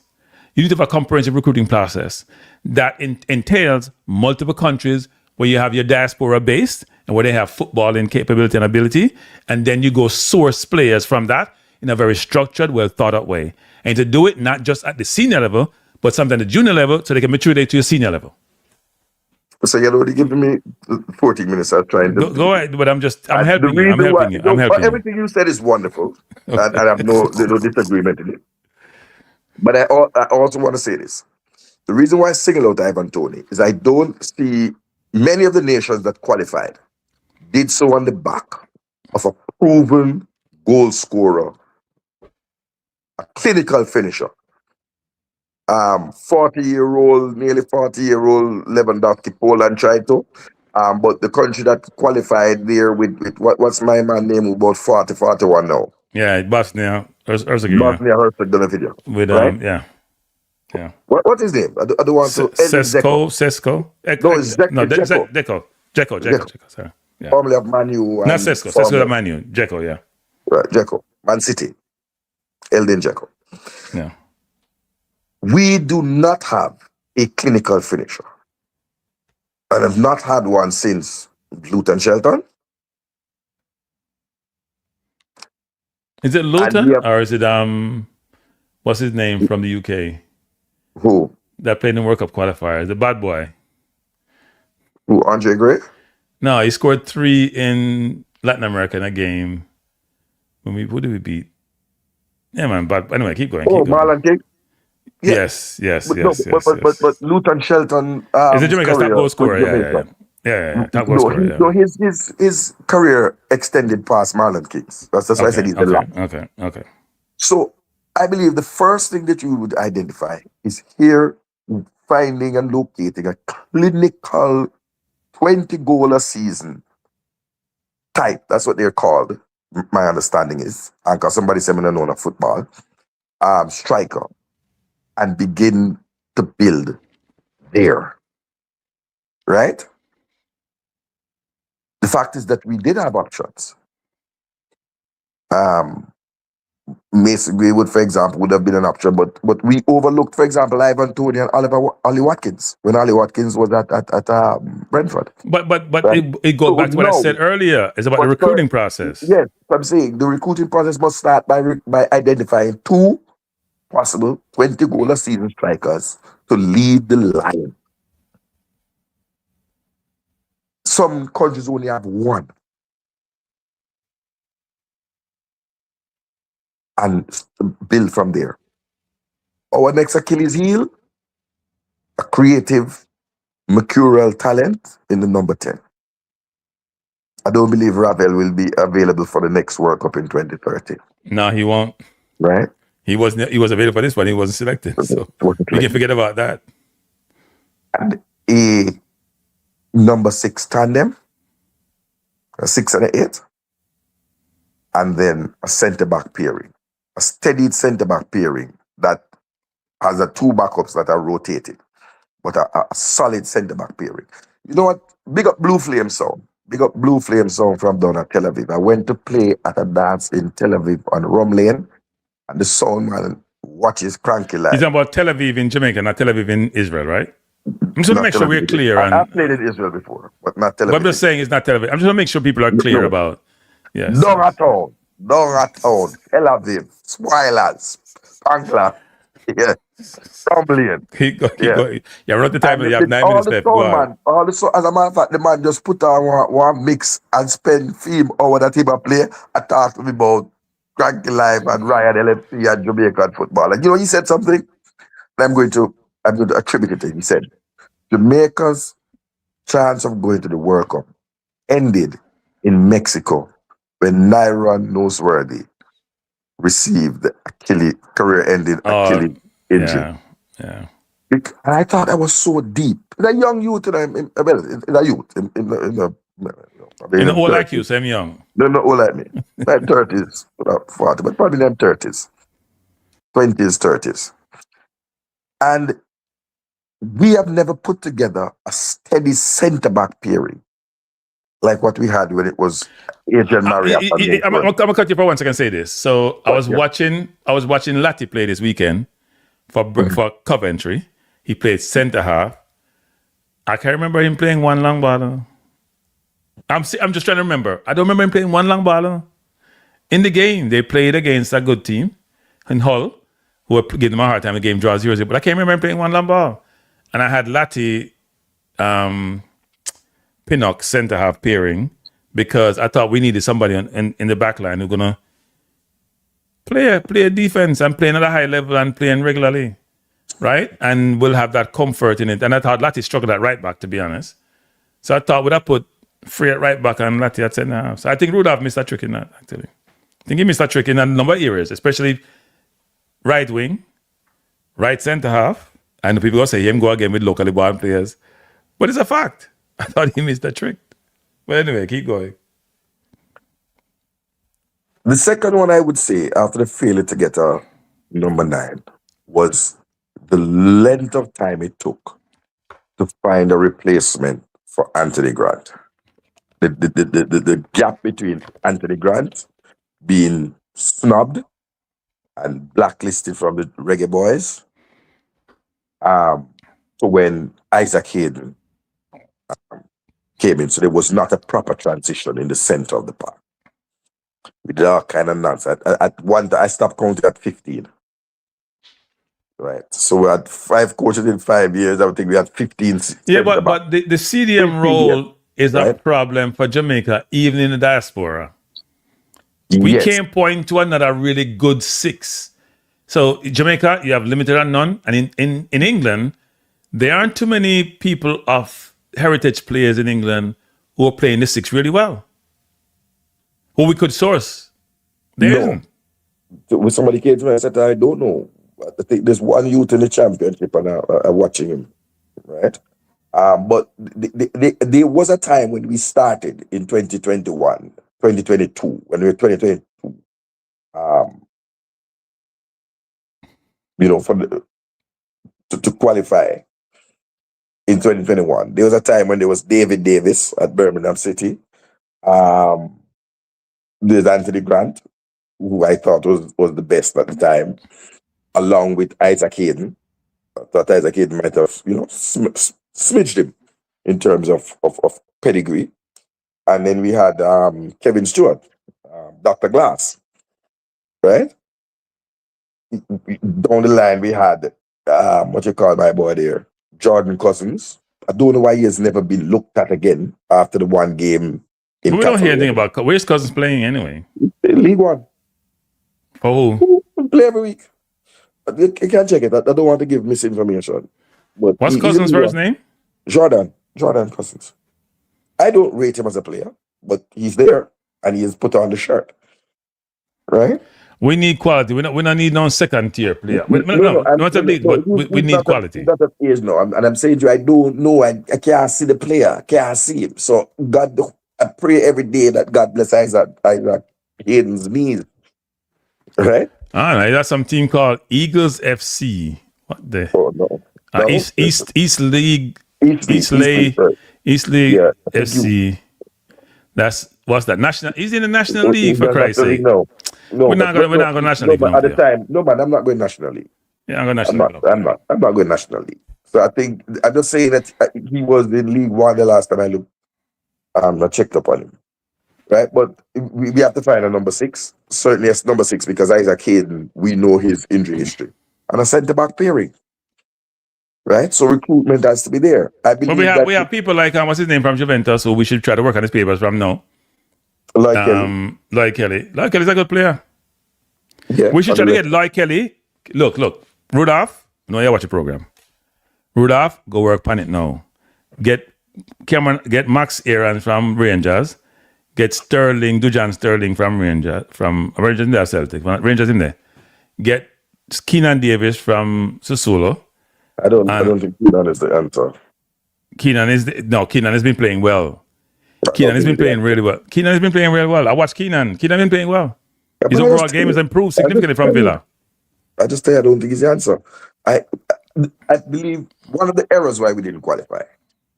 You need to have a comprehensive recruiting process that entails multiple countries where you have your diaspora based and where they have footballing capability and ability. And then you go source players from that in a very structured, well thought out way. And to do it not just at the senior level, but sometimes at the junior level so they can mature to your senior level. So you're already giving me 14 minutes. I'm trying to go ahead, but I'm helping you. Everything you said is wonderful. And I have no disagreement in it. But I also want to say this. The reason why I single out Ivan Toney is I don't see many of the nations that qualified did so on the back of a proven goal scorer, a clinical finisher. 40-year-old, nearly 40-year-old Lewandowski, Poland tried to. But the country that qualified there with what's my man name, about 40, 41 now? Yeah, Bosnia Herzegovina. With right? Yeah. What's his name? I don't want to. Sesko. Dzeko. Sorry. Yeah. Formerly of Manu. Not Sesko. Sesko of Manu. Dzeko. Yeah. Right. Dzeko. Man City. Eldin Dzeko. Yeah. We do not have a clinical finisher, and have not had one since Luton Shelton. Is it Luton or is it what's his name from the UK? Who? That played in the World Cup qualifiers, the bad boy. Who, Andre Gray? No, he scored 3 in Latin America in a game. Who did we beat? Yeah, man, but anyway, keep going. Marlon King? Yes. But Luton Shelton is a Jamaica's top goal scorer, yeah. Top goal scorer. No, his career extended past Marlon King's. That's why I said he's the last. Okay. So I believe the first thing that you would identify is here finding and locating a clinical 20 goal a season type. That's what they're called. My understanding is, because somebody said me no know football, striker, and begin to build there. Right? The fact is that we did have options. Mason Greenwood, for example, would have been an option, but we overlooked, for example, Ivan Toney and Ollie Watkins when Ollie Watkins was at Brentford. But Right? it goes So back to what I no, said earlier. It's about the but recruiting process. yes, I'm saying the recruiting process must start by identifying 2 possible 20-goal a season strikers to lead the line. Some countries only have 1. And build from there. Our next Achilles heel, a creative, mercurial talent in the number 10. I don't believe Ravel will be available for the next World Cup in 2030. No, he won't. Right? He was available for this one. He wasn't selected. So we can forget about that. And a number 6 tandem, a 6 and a 8, and then a centre-back pairing. A steadied centre-back pairing that has 2 backups that are rotated, but a solid centre-back pairing. You know what? Big up Blue Flame Sound. Big up Blue Flame Sound from down at Tel Aviv. I went to play at a dance in Tel Aviv on Rum Lane, and the sound man watches Kranky live. He's talking about Tel Aviv in Jamaica, not Tel Aviv in Israel, right? I'm just going to make sure we're clear. I played in Israel before, but not Tel Aviv. But I'm just saying it's not Tel Aviv. I'm just going to make sure people are clear about. Yes. Down at town. Tel Aviv. Spoilers. Pankla. Yeah. Rumbling. Keep going. Yeah, we're at the time. You have 9 minutes left. As a matter of fact, the man just put on one mix and spend theme over that he play and talk to me about Kranky Live and Ryan LFC and Jamaican football. Like, he said something. I'm going to attribute it to him. He said, Jamaica's chance of going to the World Cup ended in Mexico when Nyron Noseworthy received the career-ending Achilles injury. Yeah. And I thought that was so deep. In a young youth, in a youth, old like you, same young. No, old like me. Like 30s, about 40, but probably them 30s. 20s, 30s. And we have never put together a steady centre-back pairing like what we had when it was Adrian Maria. I'm gonna cut you for 1 second. Say this. So I was watching Latti play this weekend for Coventry. He played centre half. I can't remember him playing one long ball. I'm just trying to remember. I don't remember him playing one long ball. In the game, they played against a good team in Hull, who were giving them a hard time. The game draw 0-0, but I can't remember him playing one long ball. And I had Latti Pinnock centre half pairing because I thought we needed somebody in the back line who's gonna play a defense and play at a high level and playing regularly, right? And we'll have that comfort in it. And I thought Latti struggled at right back, to be honest. So I thought, would I put Free at right back and Latti at centre half? So I think Rudolph missed that trick in that, actually. I think he missed that trick in a number of areas, especially right wing, right centre half. And people will say him go again with locally born players. But it's a fact. I thought he missed the trick. But anyway, keep going. The second one I would say, after the failure to get a number 9, was the length of time it took to find a replacement for Anthony Grant. The gap between Anthony Grant being snubbed and blacklisted from the Reggae Boyz to when Isaac Hayden came in. So there was not a proper transition in the center of the park. We did all kind of nonsense. At one time, I stopped counting at 15. Right. So we had 5 coaches in 5 years. I would think we had 15. Yeah, but the CDM role is a problem for Jamaica, even in the diaspora. We can't point to another really good 6. So Jamaica, you have limited and none. And in England, there aren't too many people of heritage players in England who are playing the 6 really well, who we could source. There isn't. With somebody came to me, I said, I don't know. I think there's one youth in the championship and I'm watching him, right? But there was a time when we started in 2021, 2022, when we were 2022, to qualify in 2021. There was a time when there was David Davis at Birmingham City. There's Anthony Grant. who I thought was the best at the time, along with Isaac Hayden. I thought Isaac Hayden might have, smidged him in terms of pedigree. And then we had Kevin Stewart, Dr. Glass, right? Down the line, we had, what you call my boy there, Jordan Cousins. I don't know why he has never been looked at again after the one game in We don't hear anything Catalonia. about where's Cousins playing anyway. League One. For who? Play every week. You can check it. I don't want to give misinformation. But What's he's Cousins' in League first One. name? Jordan Cousins. I don't rate him as a player, but he's there and he has put on the shirt. Right? We need quality. We don't need no second tier player. No, Not a league, but we need quality. He's not at age now. And I'm saying to you, I don't know. I can't see the player. I can't see him. So God, I pray every day that God bless Isaac Hayden's knees. Right? All right, that's some team called Eagles FC. What the? Oh, no. East League. East League. East League Yeah, FC. What's that? National? He's in the National League, for Christ's sake. No, We're not going National League. But at the time, no man, I'm not going National League. Yeah, I'm going National League. I'm not going National League. So I think I'm just saying that he was in League One the last time I looked. I checked up on him. Right, but we have to find a number 6. Certainly, it's number 6 because Isaac Hayden, we know his injury history, and a centre back pairing. Right, so recruitment has to be there. I believe we have people like what's his name from Juventus, who we should try to work on his papers from now. Like Kelly. Lloyd Kelly's a good player. Yeah, we should try to get Lloyd Kelly. Look, Rudolph. No, you watch the program. Rudolph, go work on it now. Get Max Aaron from Rangers. Get Dujan Sterling from Rangers in there, Celtic. Rangers in there. Get Keenan Davis from Sassuolo. I don't think Keenan is the answer. Keenan has been playing well. Keenan has been playing really well. I watched Keenan. Keenan has been playing well. His overall game has improved significantly from Villa. I just tell you, I don't think he's the answer. I believe one of the errors why we didn't qualify,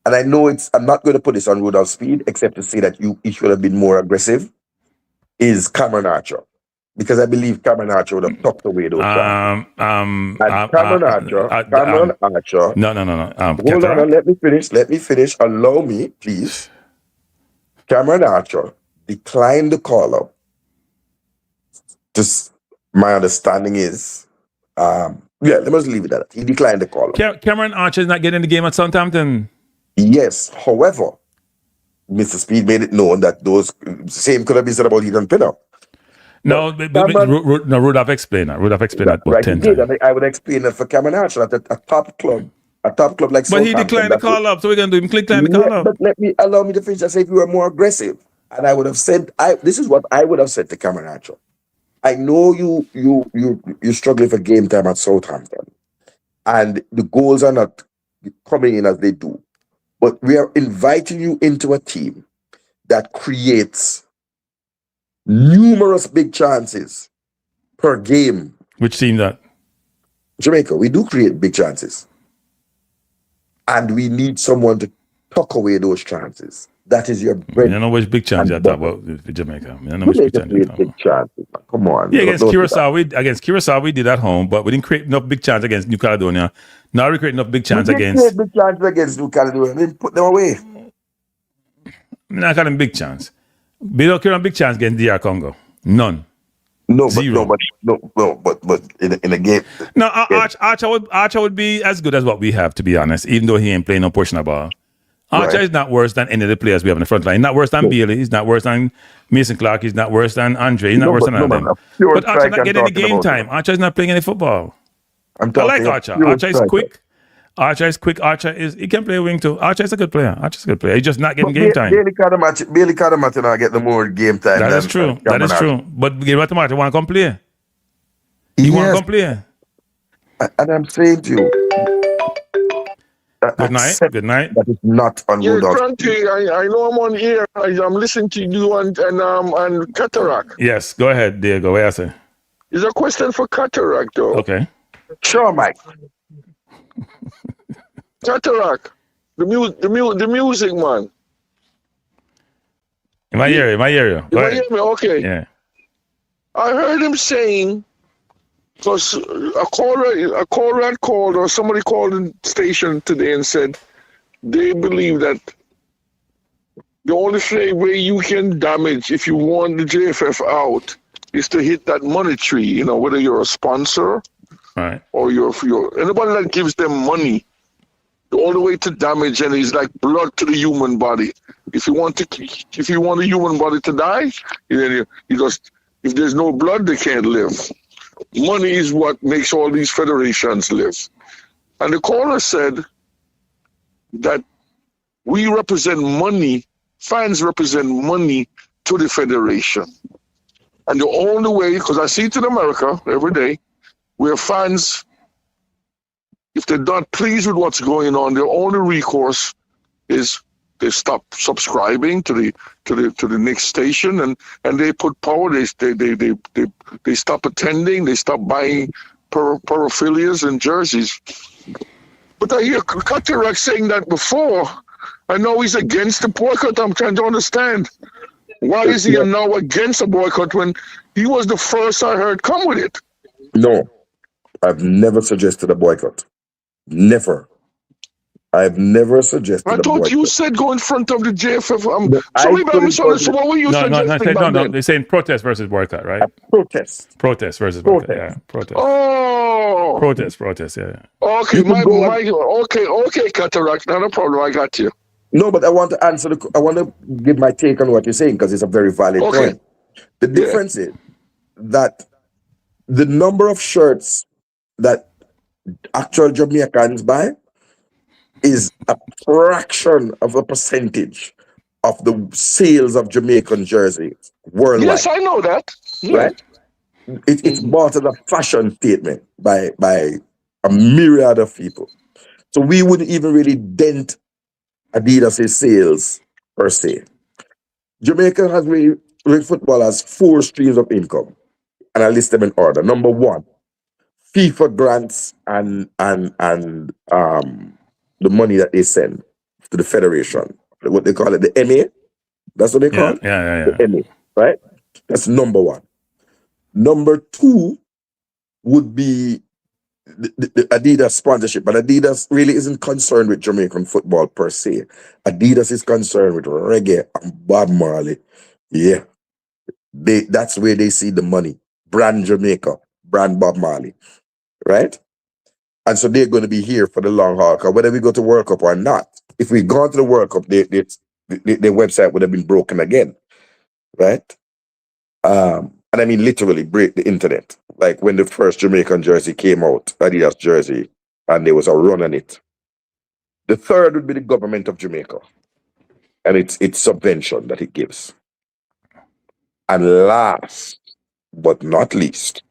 and I know I'm not going to put this on Rudolph Speid, except to say that he should have been more aggressive, is Cameron Archer. Because I believe Cameron Archer would have tucked away those shots. Cameron Archer. No. Hold on, let me finish. Allow me, please. Cameron Archer declined the call-up. Just my understanding is, let me just leave it at that. He declined the call-up. Cameron Archer is not getting the game at Southampton. Yes, however, Mr. Speid made it known that those same could have been said about Ethan Pinner. No, Rudolph explained that. Rudolph explained that about 10 times. I would explain that for Cameron Archer at a top club like Southampton. But he declined the call-up, so we're going to do him decline the call-up. But allow me to finish. I say if you were more aggressive, and I would have said, this is what I would have said to Cameron Archer. I know you're struggling for game time at Southampton, and the goals are not coming in as they do. But we are inviting you into a team that creates numerous big chances per game. Which team that? Jamaica. We do create big chances. And we need someone to tuck away those chances. That is your bread. I don't know which big chance you're talking about with Jamaica. I don't know which big chance you're talking about. Come on. Yeah, against Curacao, we did at home, but we didn't create enough big chance against New Caledonia. Now we create enough big chance against... We create big chances against New Caledonia. Then put them away. I'm not calling big chance. We don't create a big chance against DR Congo. None. Zero. But in a game... No, Archer would be as good as what we have, to be honest, even though he ain't playing no portion of ball. Archer is not worse than any of the players we have in the front line. He's not worse than Bailey. He's not worse than Mason Clark. He's not worse than Andre. He's not worse than any of them. But Archer's not getting any game time. Archer's not playing any football. I like Archer. Archer is quick. He can play a wing too. Archer is a good player. He's just not getting game time. Bailey Kadamati now get the more game time. That is true. But Gabriel Matter want to come play. He want to come play. And I'm saying to you, Good night. That is not on Rudolph. Kranky, I know I'm on here. I'm listening to you and Cataract. Yes, go ahead, Diego. What I say? It's a question for Cataract, though. Okay. Sure, Mike. Cataract, the music, man. Am I hear you? You hear me? Okay. Yeah. I heard him saying, because a caller had called, or somebody called the station today and said they believe that the only way you can damage if you want the JFF out is to hit that money tree. You know, whether you're a sponsor, Right. or you're anybody that gives them money. The only way to damage and is like blood to the human body. If you want a human body to die, then you just, if there's no blood, they can't live. Money is what makes all these federations live. And the caller said that we represent money, fans represent money to the federation. And the only way, because I see it in America every day, where fans, if they're not pleased with what's going on, their only recourse is they stop subscribing to the next station, and they put power. They stop attending. They stop buying paraphilias and jerseys. But I hear Cataract saying that before. I know he's against the boycott. I'm trying to understand why is he now against the boycott when he was the first I heard come with it. No, I've never suggested a boycott. Never. I've never suggested I a thought boycott. you said go in front of the JFF. I So maybe I couldn't misunderstood. What were you suggesting back then? They're saying protest versus boycott, right? Protest. Protest versus boycott. Yeah, protest. Oh, Protest. Yeah. okay, You can go okay, Cataract, not a problem. I got you. No, but I want to answer I want to give my take on what you're saying because it's a very valid point. The difference is that the number of shirts that actual Jamaicans buy is a fraction of a percentage of the sales of Jamaican jerseys worldwide. Yes, I know that. Yeah. Right? It's bought as a fashion statement by a myriad of people. So we wouldn't even really dent Adidas' sales per se. Jamaica has football has 4 streams of income, and I list them in order. Number 1, FIFA grants and the money that they send to the federation, what they call it, the MA. That's what they call it. Yeah. The MA, right? That's number 1. Number 2 would be the Adidas sponsorship, but Adidas really isn't concerned with Jamaican football per se. Adidas is concerned with reggae and Bob Marley. Yeah, that's where they see the money. Brand Jamaica, brand Bob Marley, right? And so they're going to be here for the long haul. Because whether we go to World Cup or not, if we go to the World Cup, their website would have been broken again, right? And I mean literally break the internet. Like when the first Jamaican jersey came out, Adidas jersey, and there was a run on it. The third would be the government of Jamaica and its subvention that it gives. And last but not least,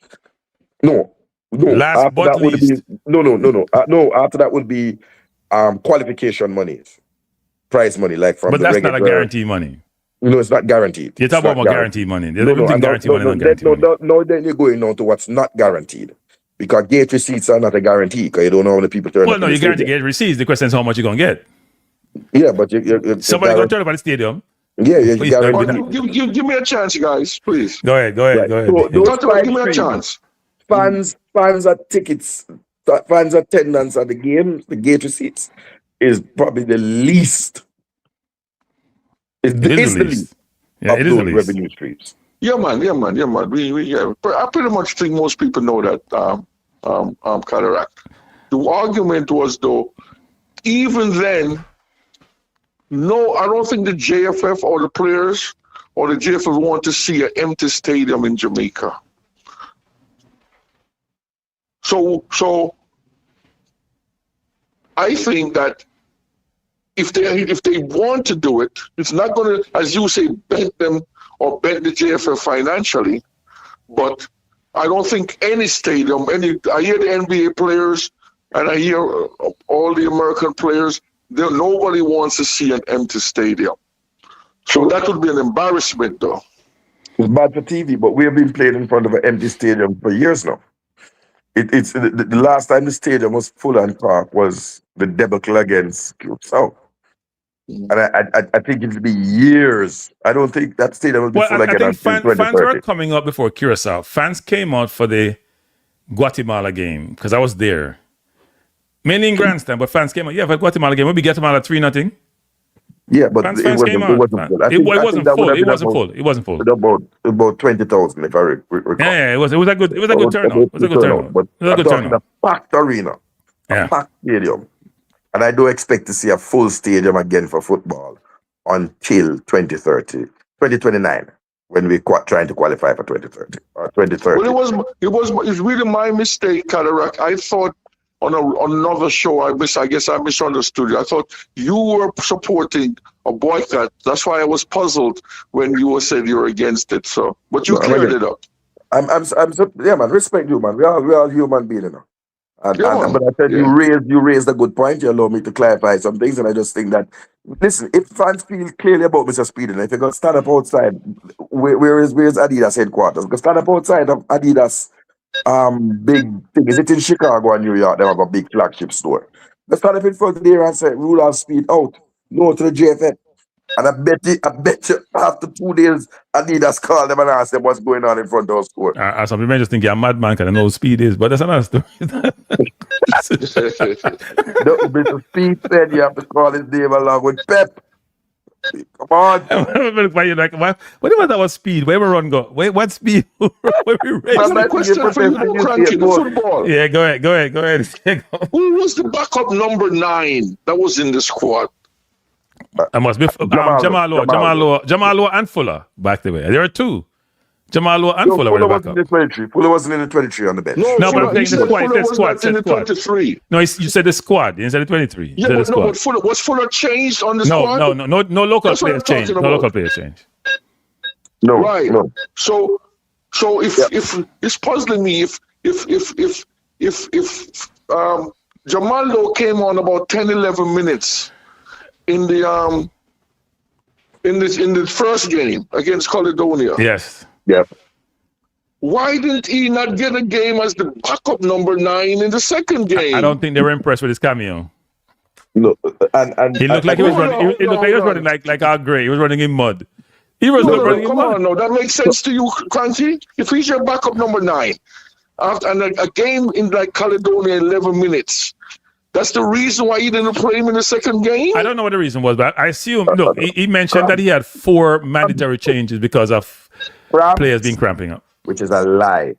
no. Last but least. After that would be qualification monies, prize money, like from But the that's reggae not a guaranteed money. No, it's not guaranteed. You're talking about guaranteed money. There's guaranteed money, then you're going on to what's not guaranteed. Because gate receipts are not a guarantee because you don't know how many people turn up. Well, no, you guarantee gate receipts. The question is how much you're going to get. Yeah, but somebody going to turn up at the stadium. Yeah, you guarantee. Give me a chance, guys, please. Go ahead. So give me a chance. Fans at tickets, fans attendance at the game, the gate receipts is probably the least. It is the least. Yeah, it is the least. Revenue streams. Yeah, man. But I pretty much think most people know that. Cataract. The argument was though, even then, no, I don't think the JFF or the players or the JFF want to see an empty stadium in Jamaica. So I think that if they want to do it, it's not going to, as you say, bend them or bend the JFF financially. But I don't think any stadium, I hear the NBA players and I hear all the American players, nobody wants to see an empty stadium. So that would be an embarrassment, though. It's bad for TV, but we have been playing in front of an empty stadium for years now. It's the last time the stadium was full and packed was the debacle against South. And I think it'll be years. I don't think that stadium will be full I again think until fans 2030. were coming up before Curacao. Fans came out for the Guatemala game because I was there. Mainly in grandstand, but fans came out. Yeah, for the Guatemala game, we beat Guatemala 3-0. Yeah, but Fans it wasn't came full. out. It I wasn't think that would full. have It been wasn't full. It wasn't full. about 20,000, if I recall. Yeah, it was a good turnout. It was a good turnout. But It was a I'm good talking turnout. a packed arena, Yeah. a packed stadium, and I don't expect to see a full stadium again for football until 2029, when we're trying to qualify for 2030 or 2030. Well, it's really my mistake, Cataract. I thought on another show, I guess I misunderstood you. I thought you were supporting a boycott. That's why I was puzzled when you said you were against it. So, but you cleared it up. Yeah, man. Respect you, man. We all human beings, you know. But I said you raised a good point. You allow me to clarify some things, and I just think that, listen, if fans feel clearly about Mr. Speid, and if you're gonna stand up outside, where's Adidas headquarters? Go stand up outside of Adidas big thing. Is it in Chicago or New York? They have a big flagship store. Let's stand up in front of there and say Rudolph Speid out. No to the JFF. And I bet you after 2 days, Adidas call them and ask them what's going on in front of our store. Some people just think you're a madman because I know Speid is, but that's another story. Mr. Speid said you have to call his name along with Pep. Come on. You're like, what about that was Speid? Where we run go? Wait, what Speid? Where we race? Well, question for you, Kranky, the football. Yeah, go ahead. Who was the backup number 9 that was in the squad? I must be Jamalo and Fuller back the way. There are 2. Jamalo and Fuller were the backup. Fuller wasn't in the 23 on the bench. No, but I'm saying the squad. In the 23. No, you said the squad. You said the 23. Yeah, but no, but Fuller changed on the squad? No local players changed. No local players changed. No. Right. No. So if it's puzzling me if Jamalo came on about 10-11 minutes in the first game against Caledonia. Yes. Yeah. Why didn't he not get a game as the backup number 9 in the second game? I don't think they were impressed with his cameo. No, and he looked like he was running. He looked like he was running like Al Gray. He was running in mud. He was running in mud. No, that makes sense to you, Kranky. If he's your backup number 9, and a game in like Caledonia 11 minutes. That's the reason why he didn't play him in the second game? I don't know what the reason was, but I assume, look, he mentioned that he had 4 mandatory changes because of players being cramping up. Which is a lie.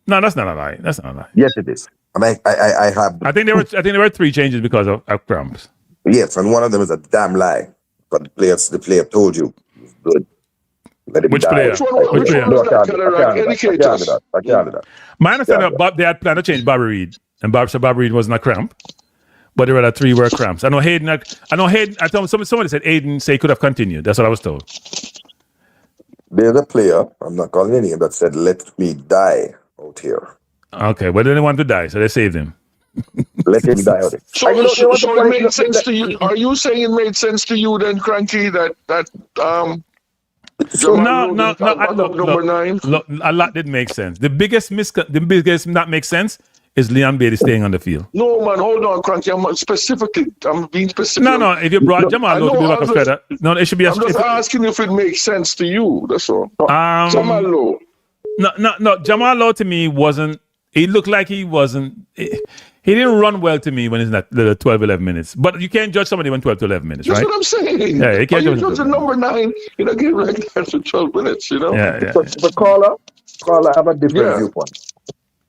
No, that's not a lie. Yes, it is. I think there were 3 changes because of cramps. Yes, and one of them is a damn lie. But the player told you it's good. Which player? Which one was that? I can't do that. My understanding, they had planned to change Bobby Reed. And Bobby Reed wasn't a cramp, but there were 3 were cramps. I know Hayden. I told somebody said Hayden say he could have continued. That's what I was told. There's a player, I'm not calling any name, that said, "Let me die out here." Okay, but they didn't want to die, so they saved him. Let him die out here. So it made sense to you. Are you saying it made sense to you then, Kranky, that No, number 9? Look, a lot didn't make sense. The biggest not make sense is Leon Bailey staying on the field. No, man, hold on, Kranky. I'm being specific. No, if you brought Jamal Lowe to be back of Federer, no, it should be. I'm just asking if it makes sense to you. That's all. Jamal Lowe. No. Jamal Lowe to me wasn't. He looked like he wasn't. He didn't run well to me when he's not the 12-11 minutes. But you can't judge somebody when 12-11 minutes, right? That's what I'm saying. Yeah, you can't judge the number 9 in a game like that for 12 minutes, you know? Yeah. But caller, I have a different viewpoint.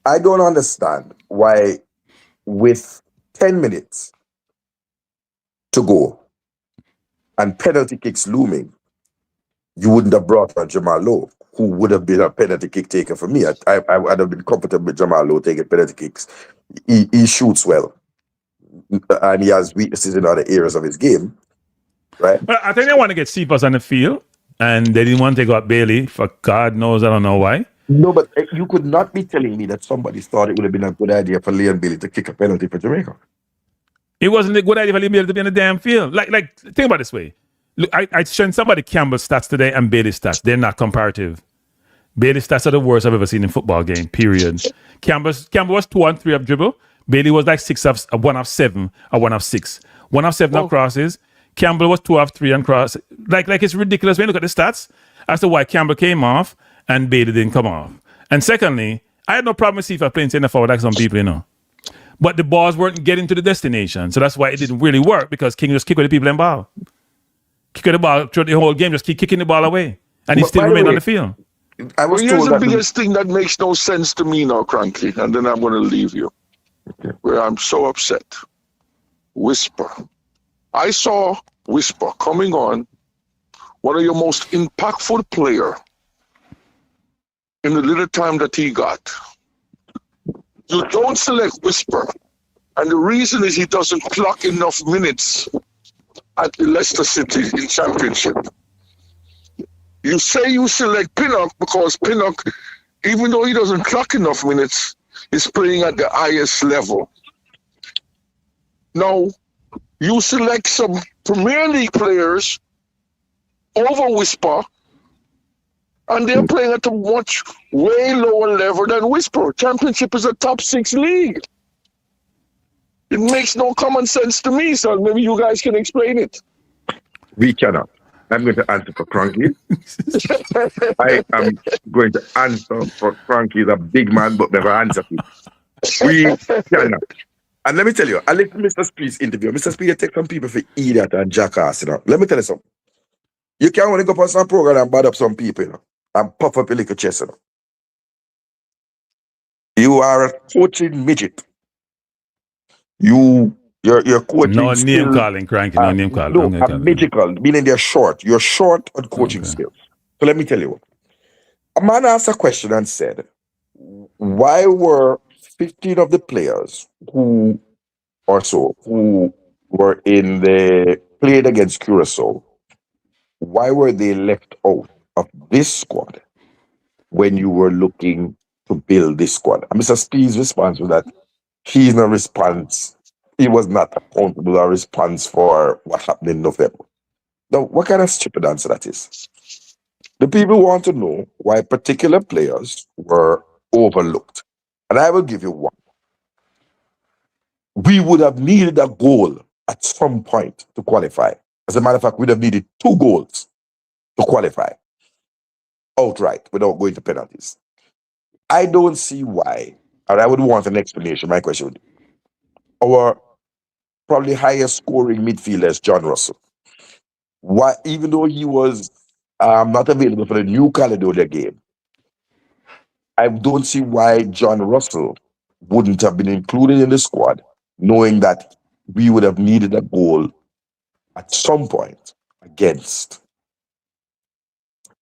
I don't understand why, with 10 minutes to go and penalty kicks looming, you wouldn't have brought on Jamal Lowe, who would have been a penalty kick taker for me. I would have been comfortable with Jamal Lowe taking penalty kicks. He shoots well, and he has weaknesses in other areas of his game, right? But I think they want to get Cephas on the field, and they didn't want to take out Bailey for God knows, I don't know why. No, but you could not be telling me that somebody thought it would have been a good idea for Leon Bailey to kick a penalty for Jamaica. It wasn't a good idea for Leon Bailey to be in the damn field. Like think about it this way. Look, I showed somebody Campbell's stats today and Bailey's stats. They're not comparative. Bailey's stats are the worst I've ever seen in a football game, period. Campbell was 2 and 3 of dribble. Bailey was like 1 of 7 or 1 of 6. 1 of 7 of crosses. Campbell was 2 of 3 and Cross. Like it's ridiculous when you look at the stats as to why Campbell came off and Bader didn't come off. And secondly, I had no problem with FIFA playing center forward like some people, you know. But the balls weren't getting to the destination. So that's why it didn't really work, because King just kicked with the people in ball. Kick the ball throughout the whole game, just keep kicking the ball away. And he still remained on the field. I was Here's told the that biggest thing that makes no sense to me now, Kranky, and then I'm going to leave you. Okay. Where I'm so upset. Whisper. I saw Whisper coming on, one of your most impactful player in the little time that he got. You don't select Whisper, and the reason is he doesn't clock enough minutes at Leicester City in Championship. You say you select Pinnock because Pinnock, even though he doesn't clock enough minutes, is playing at the highest level. Now, you select some Premier League players over Whisper, and they're playing at a much way lower level than Whisper. Championship is a top 6 league. It makes no common sense to me, so maybe you guys can explain it. we cannot. I'm going to answer for Kranky. I am going to answer for Kranky, the big man, but never answer for him. We cannot. And let me tell you, I listened to Mr. Speed's interview. Mr. Speed take some people for idiot and jackass, you know. Let me tell you something. You can't want to go on some program and bad up some people, you know, and puff up your little chest, you know. You are a coaching midget. Your coaching No skills name calling, Kranky. No name calling. no, I'm gonna call him. magical, meaning they're short. You're short on coaching skills. So let me tell you what. A man asked a question and said, why were 15 of the players who were in the played against Curacao, why were they left out of this squad when you were looking to build this squad? And Mr. Speed's response was that he was not accountable or response for what happened in November. Now, what kind of stupid answer that is? The people want to know why particular players were overlooked. And I will give you one. We would have needed a goal at some point to qualify. As a matter of fact, we'd have needed 2 goals to qualify outright without going to penalties. I don't see why, and I would want an explanation. My question would be, our probably highest scoring midfielder is John Russell. Why, even though he was not available for the New Caledonia game, I don't see why John Russell wouldn't have been included in the squad, knowing that we would have needed a goal at some point against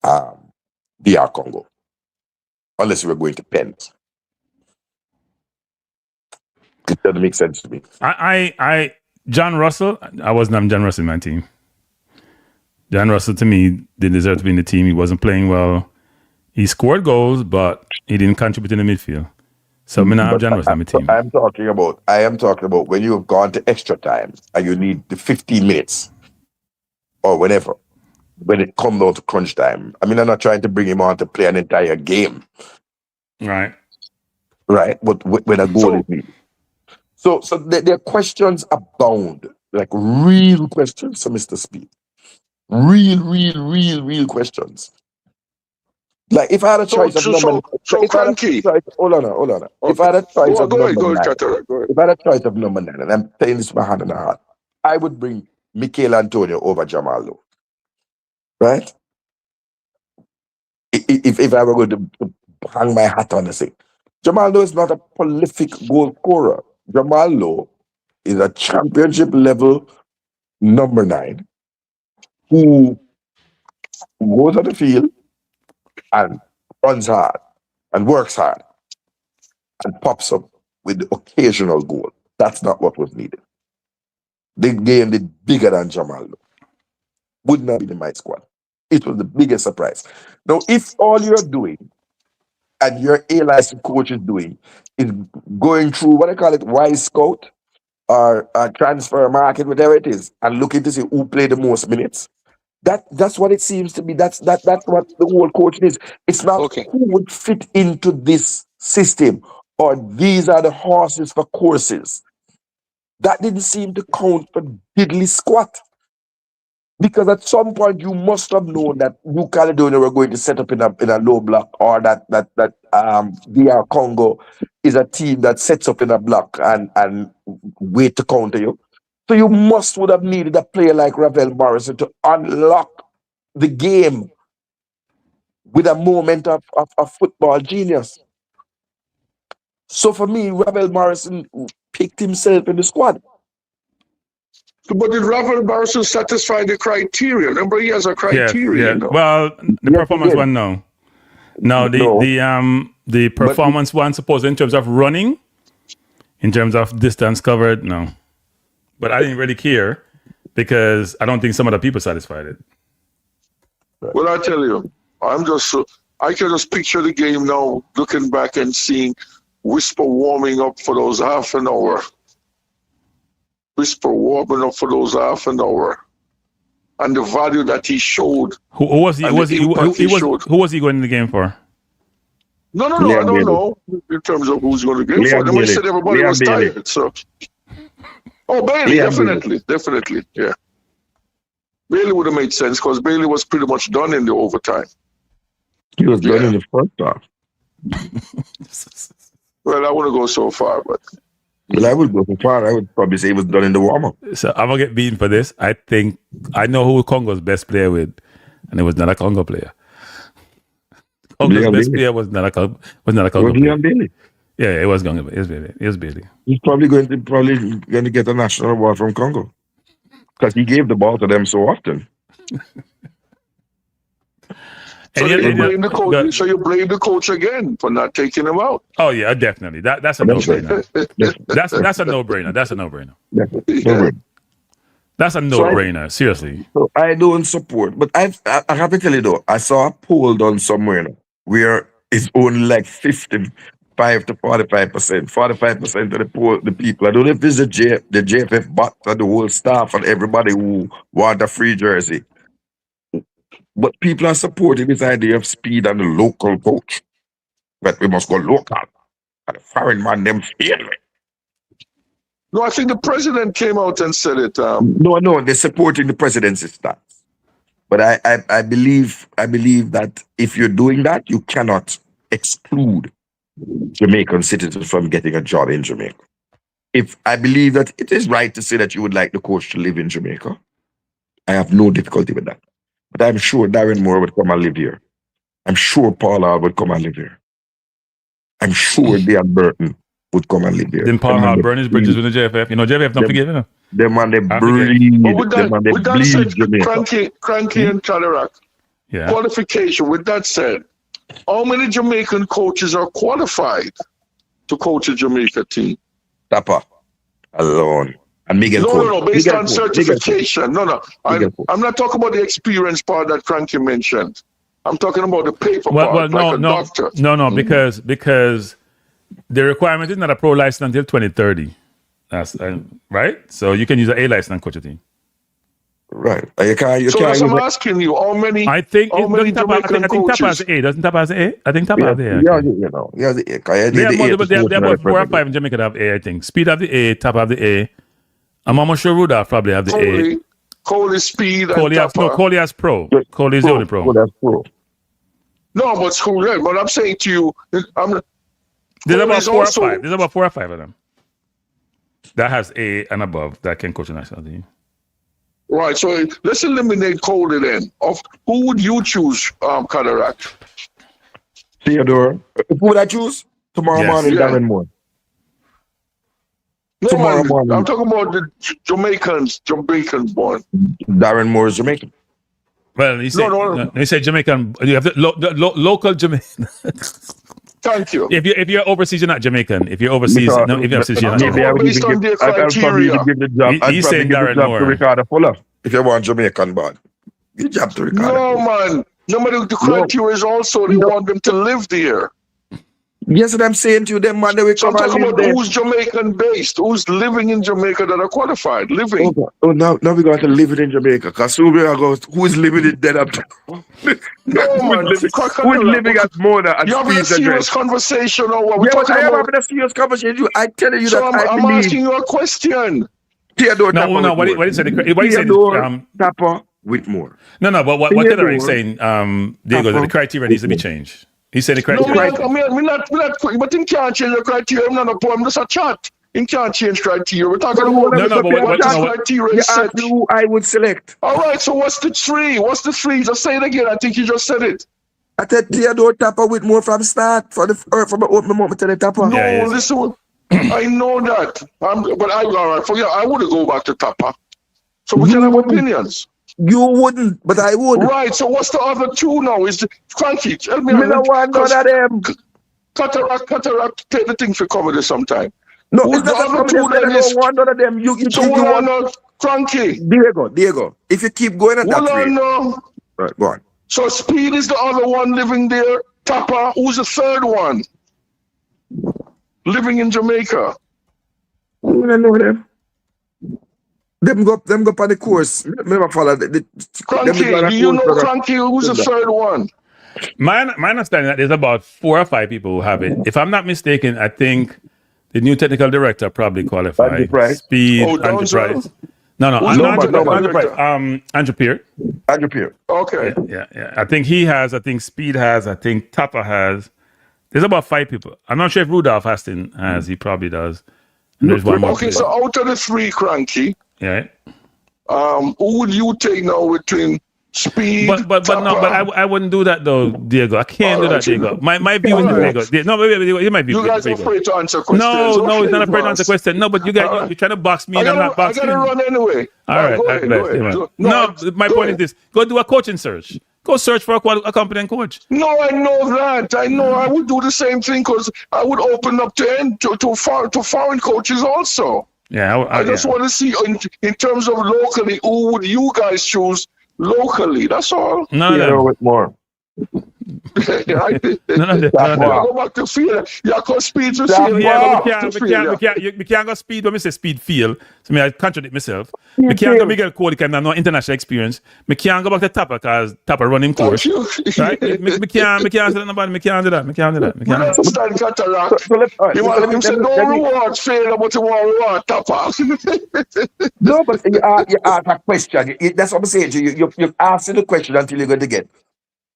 DR Congo, unless we were going to pens. It doesn't make sense to me. John Russell, I wasn't having John Russell in my team. John Russell, to me, didn't deserve to be in the team. He wasn't playing well. He scored goals, but he didn't contribute in the midfield. So I'm not have John Russell on my team. I am talking about when you have gone to extra time and you need the 15 minutes or whenever, when it comes down to crunch time. I mean, I'm not trying to bring him on to play an entire game. Right. But when a goal is needed. So their questions abound, like real questions for Mr. Speed. Real questions. Like if I had a choice of number, Kranky. Hold on. If I had a choice of number 9, if I had a choice of number 9, and I'm saying this with my hand on the heart, I would bring Michael Antonio over Jamal Lowe. Right? If I were going to hang my hat on the thing. Jamal Lowe is not a prolific goal scorer. Jamal Lowe is a championship level number 9 who goes on the field and runs hard and works hard and pops up with the occasional goal. That's not what was needed. The game did bigger than Jamal Lowe. Would not be in my squad. It was the biggest surprise. Now, if all you're doing and your A-licensed coach is doing is going through what I call it, wise scout or transfer market, whatever it is, and looking to see who played the most minutes, that's what it seems to be. That's what the whole coaching is. It's not who would fit into this system or these are the horses for courses. That didn't seem to count for diddly squat. Because at some point you must have known that New Caledonia were going to set up in a low block, or that DR Congo is a team that sets up in a block and wait to counter you. So you would have needed a player like Ravel Morrison to unlock the game with a moment of football genius. So for me, Ravel Morrison picked himself in the squad. But did Ravel Morrison satisfy the criteria? Remember, he has a criteria. Yeah. You know? Well, the performance one, no. No, the performance one, suppose in terms of running, in terms of distance covered, no. But I didn't really care because I don't think some of the people satisfied it. Well, I tell you, I can just picture the game now, looking back and seeing Whisper warming up for those half an hour. Whisper warming up for those half an hour, and the value that he showed. Who was he? Who was he going in the game for? No, I don't know in terms of who's going to game for. They said everybody was tired. So, Bailey, definitely, yeah. Bailey would have made sense because Bailey was pretty much done in the overtime. He was done in the first half. Well, I wouldn't go so far, but. Well, I would go so far. I would probably say he was done in the warm-up. So I'm gonna get beaten for this. I think I know who Congo's best player with, and it was not a Congo player. Congo's best player was not a Congo player. Bailey? Yeah, it was Congo. It was Bailey. He's probably going to get a national award from Congo because he gave the ball to them so often. So you blame the coach. So you blame the coach again for not taking him out. Oh yeah, definitely. That's a no-brainer. That's a no-brainer. That's a no-brainer. That's a no-brainer. Seriously. So I don't support, but I have to tell you though, I saw a poll done somewhere where it's only like 55 to 45%. 45% of the people. I don't know if this is the JFF bot and the whole staff and everybody who want a free jersey. But people are supporting this idea of Speed and the local coach. That we must go local. And the foreign man, them fail. No, I think the president came out and said it. No, they're supporting the president's stance. But I believe that if you're doing that, you cannot exclude Jamaican citizens from getting a job in Jamaica. If I believe that it is right to say that you would like the coach to live in Jamaica, I have no difficulty with that. But I'm sure Darren Moore would come and live here. I'm sure Paul Hall would come and live here. I'm sure Dan Burton would come and live here. Then Paul Hall burn his bridges with the JFF. You know, JFF don't forget, you know. Them man, they bleed. With that said, Kranky and Cataract, qualification, with that said, how many Jamaican coaches are qualified to coach a Jamaica team? Tapa alone. And Miguel No, based on certification. No. I'm not talking about the experience part that Kranky mentioned. I'm talking about the paper part, doctor. No, because the requirement is not a pro license until 2030. That's right. So you can use an A license and coach a team. Right. I'm asking you, how many? I think Jamaican Tapa has the A. Doesn't Tapa has the A? I think Tapa has the A. There are about 4 or 5 in Jamaica that have A. I think Speed have the A. Tapa have the A. I'm almost sure Rudolph probably have the A. Coley, Speed, Coley has Pro. Coley is the only Pro. No, but I'm saying to you, there's about 4 or 5. There's about 4 or 5 of them that has A and above that can coach a national team. Right. So let's eliminate Coley then. Who would you choose, Cataract? Theodore. Who would I choose? Tomorrow morning, Darren Moore. No, man, I'm talking about the Jamaicans born. Darren Moore is Jamaican. Well, he said Jamaican. You have the local Jamaican. Thank you. If you're overseas, you're not Jamaican. If you're overseas, you're not Jamaican. Based on their criteria. He's saying Darren Moore. To Ricardo Fuller, if you want Jamaican bad. Give job to Ricardo. No, man. No, the criteria is also they want them to live there. Yes, what I'm saying to you, them man, they will come and live there. Who's Jamaican based? Who's living in Jamaica that are qualified? Living. Now we're going to live it in Jamaica. Because who is living it dead up? Who's living at Mona and you having a serious conversation or what? I am having a serious conversation. I tell you that I'm asking you a question. Theodore No, what he said. Tapa Whitmore. No, but what Yeah, Taylor is no. saying, Diego, that the criteria needs to be changed. He said the No, criteria. me not quick, but him can't change the criteria. I'm not a poem, just a chat. Him can't change criteria. We're talking about No, but what criteria You is set. asked me who I would select. All right, so what's the three? What's the three? Just say it again. I think you just said it. I said Theodore Tapper Whitmore from start from the open moment to the Tapper. No, Yeah, yes. listen. I know that. But all right, forget. I wouldn't go back to Tapper. So we can have opinions. You wouldn't, but I would. Right. So what's the other two now? Is the Kranky? Tell me. Me no want none of them. Cataract. Take the thing for comedy sometime. No, Who's it's not the other that two I then is- don't want none of them. You So think you hold want on, Kranky. Diego. If you keep going at that Hold on, rate, no. right, go on. So Speed is the other one living there. Tapper, who's the third one? Living in Jamaica. You don't know them. Them go on the course. Never follow the Kranky, do you know Kranky? Who's the third one? My understanding that there's about 4 or 5 people who have it. If I'm not mistaken, I think the new technical director probably qualified. Andrew Price. Speed, Oh, Andrew Donzo? Price. No, Who's Andrew Price. Andrew Peart. Andrew Pierre. Okay. Yeah. I think he has. I think Speed has. I think Tapper has. There's about 5 people. I'm not sure if Rudolph Hastin has. He probably does. And there's one more. Okay, so out of the 3, Kranky, Yeah. who would you take now between Speed? But I wouldn't do that though, Diego. I can't do that, Diego. My view is Diego. No, maybe he might be. You guys are afraid to answer questions. No, he's not Okay, afraid to boss. answer question. No, but you guys, you're trying to box me, and I'm not I boxing gotta you. run anyway. All right, Go ahead. No, my point is this: go do a coaching search. Go search for a competent coach. No, I know that. I know. I would do the same thing because I would open up to foreign coaches also. Yeah, I just want to see in terms of locally, who would you guys choose locally? That's all. No. Whitmore. Go back to field. Yeah, cause Speed to field. Yeah, we can't go Speed when we say Speed field. So I contradict myself. We can't go Miguel Cody because I have no international experience. We can't go back to Tapper because Tapper running course. Right? We can't say nobody. We can't do that. We don't understand cataract. You want him to say no rewards failure, but you want reward Tapper. No, but you ask a question. That's what I'm saying to you. You're asking the question until you're going to get.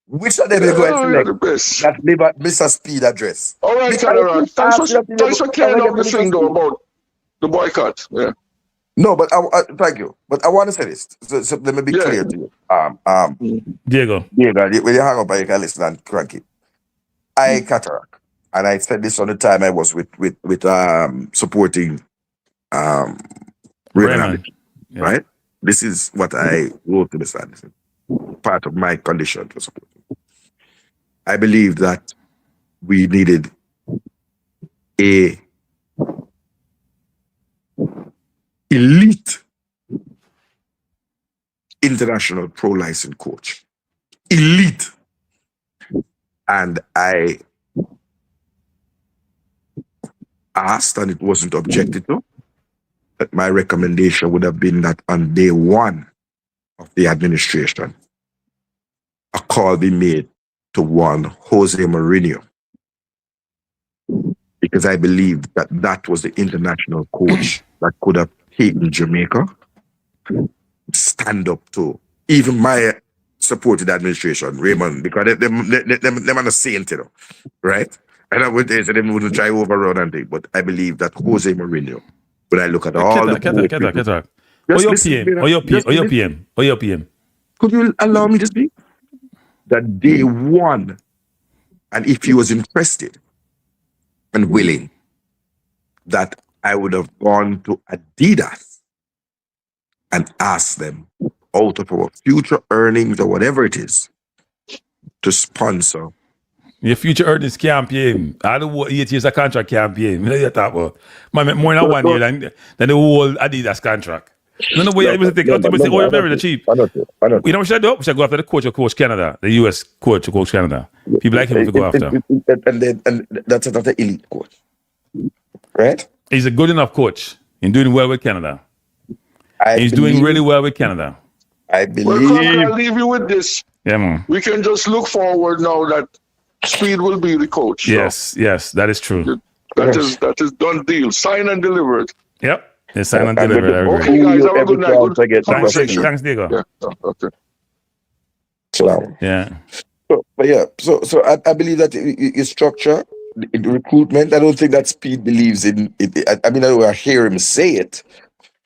Which of them you're going to select? That Mr. Speed address. All right, cataract. Thanks for clearing up the thing though about the boycott. Yeah. No, but thank you. But I want to say this. So let me be clear to you. Diego, when you hang up, you can listen and Kranky. I cataract, and I said this on the time I was with supporting Raymond. Yeah. Right. This is what I wrote to Mr. Anderson. Part of my condition to support him. I believe that we needed a elite international pro licensed coach. Elite. And I asked, and it wasn't objected to, that my recommendation would have been that on day 1 of the administration, a call be made to one Jose Mourinho, because I believed that that was the international coach that could have taken Jamaica, stand up to even my supported administration, Raymond, because them are the saint, you know, right? And I would say them wouldn't try overrun and thing, but I believe that Jose Mourinho, when I look at all the OYPM. Could you allow me to speak? That day 1, and if he was interested and willing, that I would have gone to Adidas and asked them, out of our future earnings or whatever it is, to sponsor. Your future earnings campaign. I don't want 8 years of contract campaign. What are you talking about? Man, more than 1 year than the whole Adidas contract. No way I was thinking, you're very cheap. I don't know. You know what we should do? We should go after the coach of Coach Canada, the US coach of Coach Canada. People like him to go after. And that's another elite coach. Right? He's a good enough coach. He's doing well with Canada. He's doing really well with Canada. I believe. Well, I'll leave you with this. Yeah, man. We can just look forward now that Speed will be the coach. Yes, that is true. That is done deal. Sign and delivered. Yep. It's sign and delivered. Okay, guys, have a good night. Good Thanks, Diego. Yeah, okay. Salam. Yeah. So, but yeah, so I believe that your structure, the recruitment, I don't think that Speed believes in it. I mean, I don't hear him say it,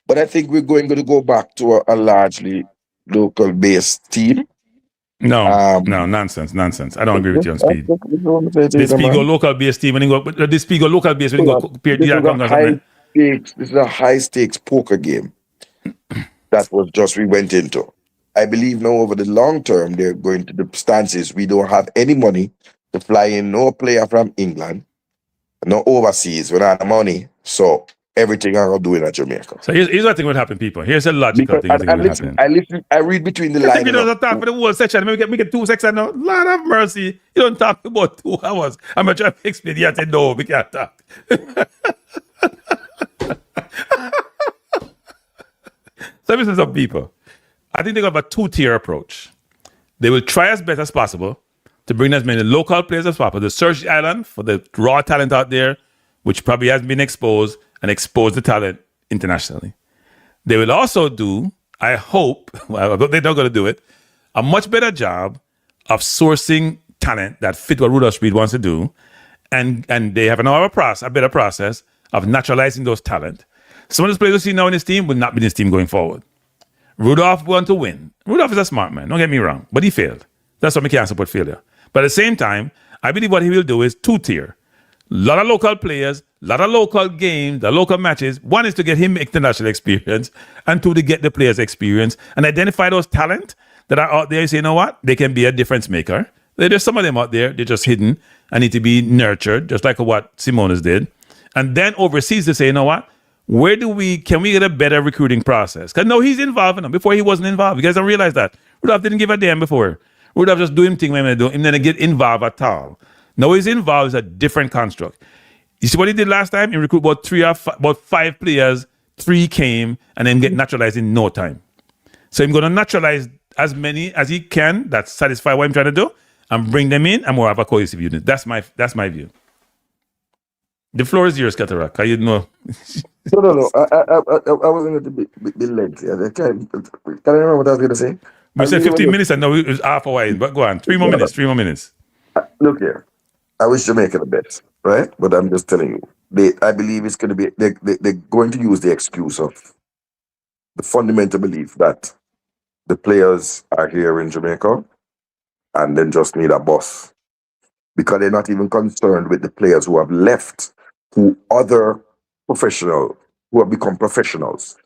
but I think we're going to go back to a largely local based team. No, nonsense. I don't agree with you on Speed. This Speed go local based team when you go. This Speed go local based when you go compare This to is a high stakes poker game that was just we went into. I believe now over the long term they're going to the stances. We don't have any money to fly in no player from England, no overseas. We don't have money, so everything I'm gonna do in Jamaica. So here's what I think would happen, people. Here's a logical thing that would happen. I read between the lines. I think you don't talk for the whole section. Make it 2 seconds now. Lord have mercy. You don't talk for about 2 hours. I'm going to try to explain. You say, no, we can't talk. So this is some people. I think they got a 2-tier approach. They will try as best as possible to bring as many local players as possible. To search the island for the raw talent out there, which probably hasn't been exposed, and expose the talent internationally. They will also do, I hope, well, they're not going to do it, a much better job of sourcing talent that fit what Rudolph Speid wants to do. And they have a better process of naturalizing those talent. Some of those players you see now in this team will not be in this team going forward. Rudolph wants to win. Rudolph is a smart man, don't get me wrong, but he failed. That's why we can't support failure. But at the same time, I believe what he will do is 2-tier. A lot of local players, a lot of local games, the local matches. 1 is to get him international experience, and 2, to get the players experience and identify those talent that are out there. You say, you know what? They can be a difference maker. There's some of them out there. They're just hidden and need to be nurtured, just like what Simonis did. And then overseas to say, you know what? Can we get a better recruiting process? Because no, he's involved in them. Before he wasn't involved. You guys don't realize that. Rudolph didn't give a damn before. Rudolph just do him thing when they do him, then get involved at all. Now he's involved is a different construct. You see what he did last time? He recruited about 5 players, 3 came, and then get naturalized in no time. So I'm going to naturalize as many as he can that satisfy what I'm trying to do, and bring them in, and we'll have a cohesive unit. That's my view. The floor is yours, Cataract. You know. No. I wasn't going to be lengthy. Can I remember what I was going to say? We said 15 minutes, and now it was half a while. But go on, 3 more minutes. Look here. I wish Jamaica the best, right? But I'm just telling you, I believe it's going to be, they're going to use the excuse of the fundamental belief that the players are here in Jamaica and then just need a boss. Because they're not even concerned with the players who have left, who have become professionals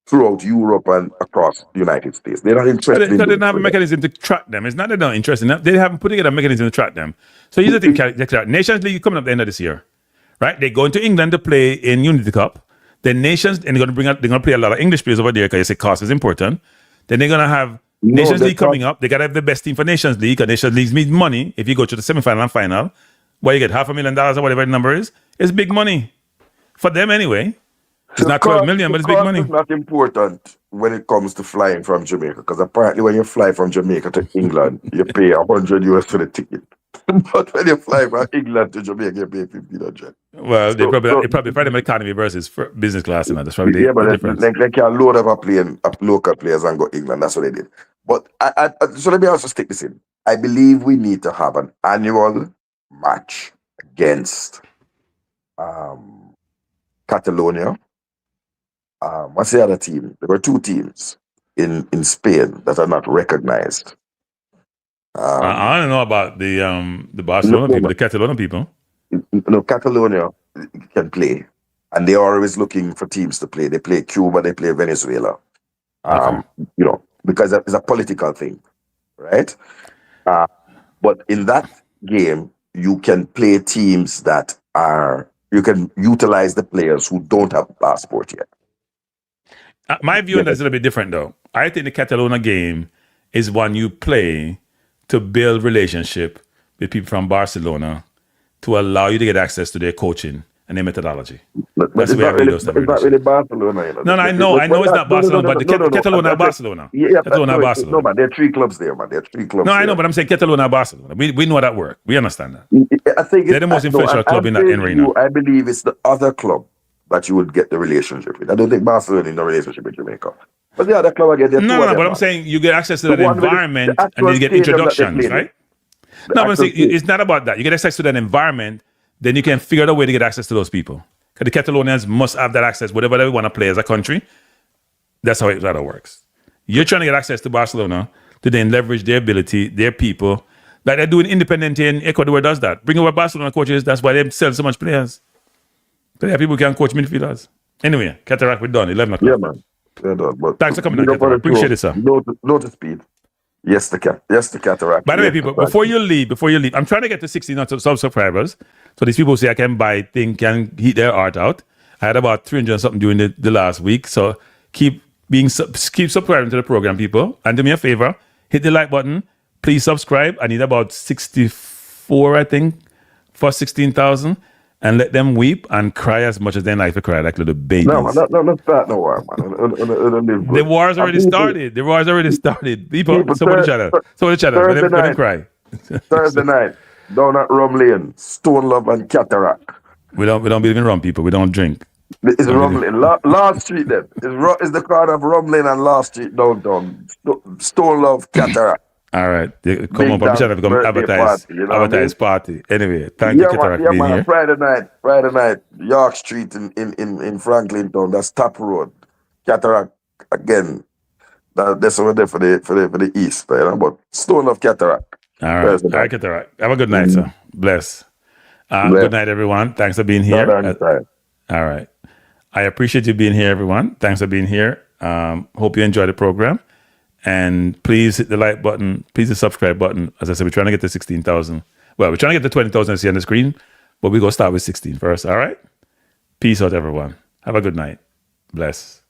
throughout Europe and across the United States. They're not interested in. They don't have a mechanism to track them. It's not that they're not interested. They haven't put together a mechanism to track them. So here's the thing, Nations League coming up at the end of this year, right? They're going to England to play in Unity Cup. Then Nations, and they're going to play a lot of English players over there because they say cost is important. Then they're going to have Nations League coming up. They got to have the best team for Nations League, and Nations League means money. If you go to the semifinal and final, where you get $500,000 or whatever the number is, it's big money. For them anyway. It's not 12 million, but it's big money. It's not important when it comes to flying from Jamaica, because apparently when you fly from Jamaica to England, you pay $100 for the ticket. But when you fly from England to Jamaica, you pay $1,500. Well, they probably them economy versus business class, and that's probably but the difference. They can load up local players and go England. That's what they did. But so let me also stick this in. I believe we need to have an annual match against Catalonia. What's the other team? There were 2 teams in Spain that are not recognized. I don't know about the Barcelona people, the Catalonia people. No, Catalonia can play, and they're always looking for teams to play. They play Cuba, they play Venezuela. Okay. Because it's a political thing, right? But in that game, you can play teams that you can utilize the players who don't have a passport yet. My view on that's a little bit different, though. I think the Catalonia game is one you play to build relationship with people from Barcelona to allow you to get access to their coaching and their methodology. But it's not really Barcelona. No, I know it's not Barcelona, but Catalonia, Barcelona. Yeah, Catalonia, Barcelona. No, man, there are 3 clubs there, man. There are 3 clubs. No, I know, but I'm saying Catalonia, Barcelona. We know that work. We understand that. I think they're the most influential club in that arena. I believe it's the other club that you would get the relationship with. I don't think Barcelona is in a relationship with Jamaica. But the other club get their two No, of no, them, but I'm man. saying you get access to The that one with the environment and actual then you get stadium that they introductions, play in. right? No, but I'm saying actual it's not about that. You get access to that environment, then you can figure out a way to get access to those people. Because the Catalonians must have that access, whatever they want to play as a country. That's how it works. You're trying to get access to Barcelona to then leverage their ability, their people. Like they're doing Independiente in Ecuador does that. Bring over Barcelona coaches. That's why they sell so much players. So yeah, people can coach midfielders. Anyway, Cataract, we're done. 11 o'clock. Yeah, man. Yeah, done. But Thanks for coming big on, up on Cataract. the Appreciate show. it, sir. No to speed. Yes, the cataract. By the way, Yes, people, the before you leave, I'm trying to get to 16 subscribers. So these people who say I can buy things, can heat their art out. I had about 300 and something during the last week. So keep subscribing to the program, people. And do me a favor, hit the like button. Please subscribe. I need about 64, I think, for 16,000. And let them weep and cry as much as they like to cry, like little babies. No, man, let's start no war, man. The war's already started. The war's already started. People support each other. Support each other. Let them cry. Thursday night, down at Rum Lane, Stone Love and Cataract. We don't believe in rum, people. We don't drink. It's Rum Lane. Last Street then. It's the corner of Rum Lane and Last Street downtown. Stone Love, Cataract. All right. Come on, publish it. Come advertise party. Anyway, thank you, Cataract, for being here. Friday night, York Street in Franklin Town. That's Top Road. Cataract again. That's over there for the east, right? But Stone of Cataract. All right, Cataract. Have a good night, sir. Bless. Good night, everyone. Thanks for being here. All right. I appreciate you being here, everyone. Thanks for being here. Hope you enjoy the program. And please hit the like button. Please hit the subscribe button. As I said, we're trying to get to 16,000. Well, we're trying to get to 20,000 I see on the screen, but we're going to start with 16 first. All right? Peace out, everyone. Have a good night. Bless.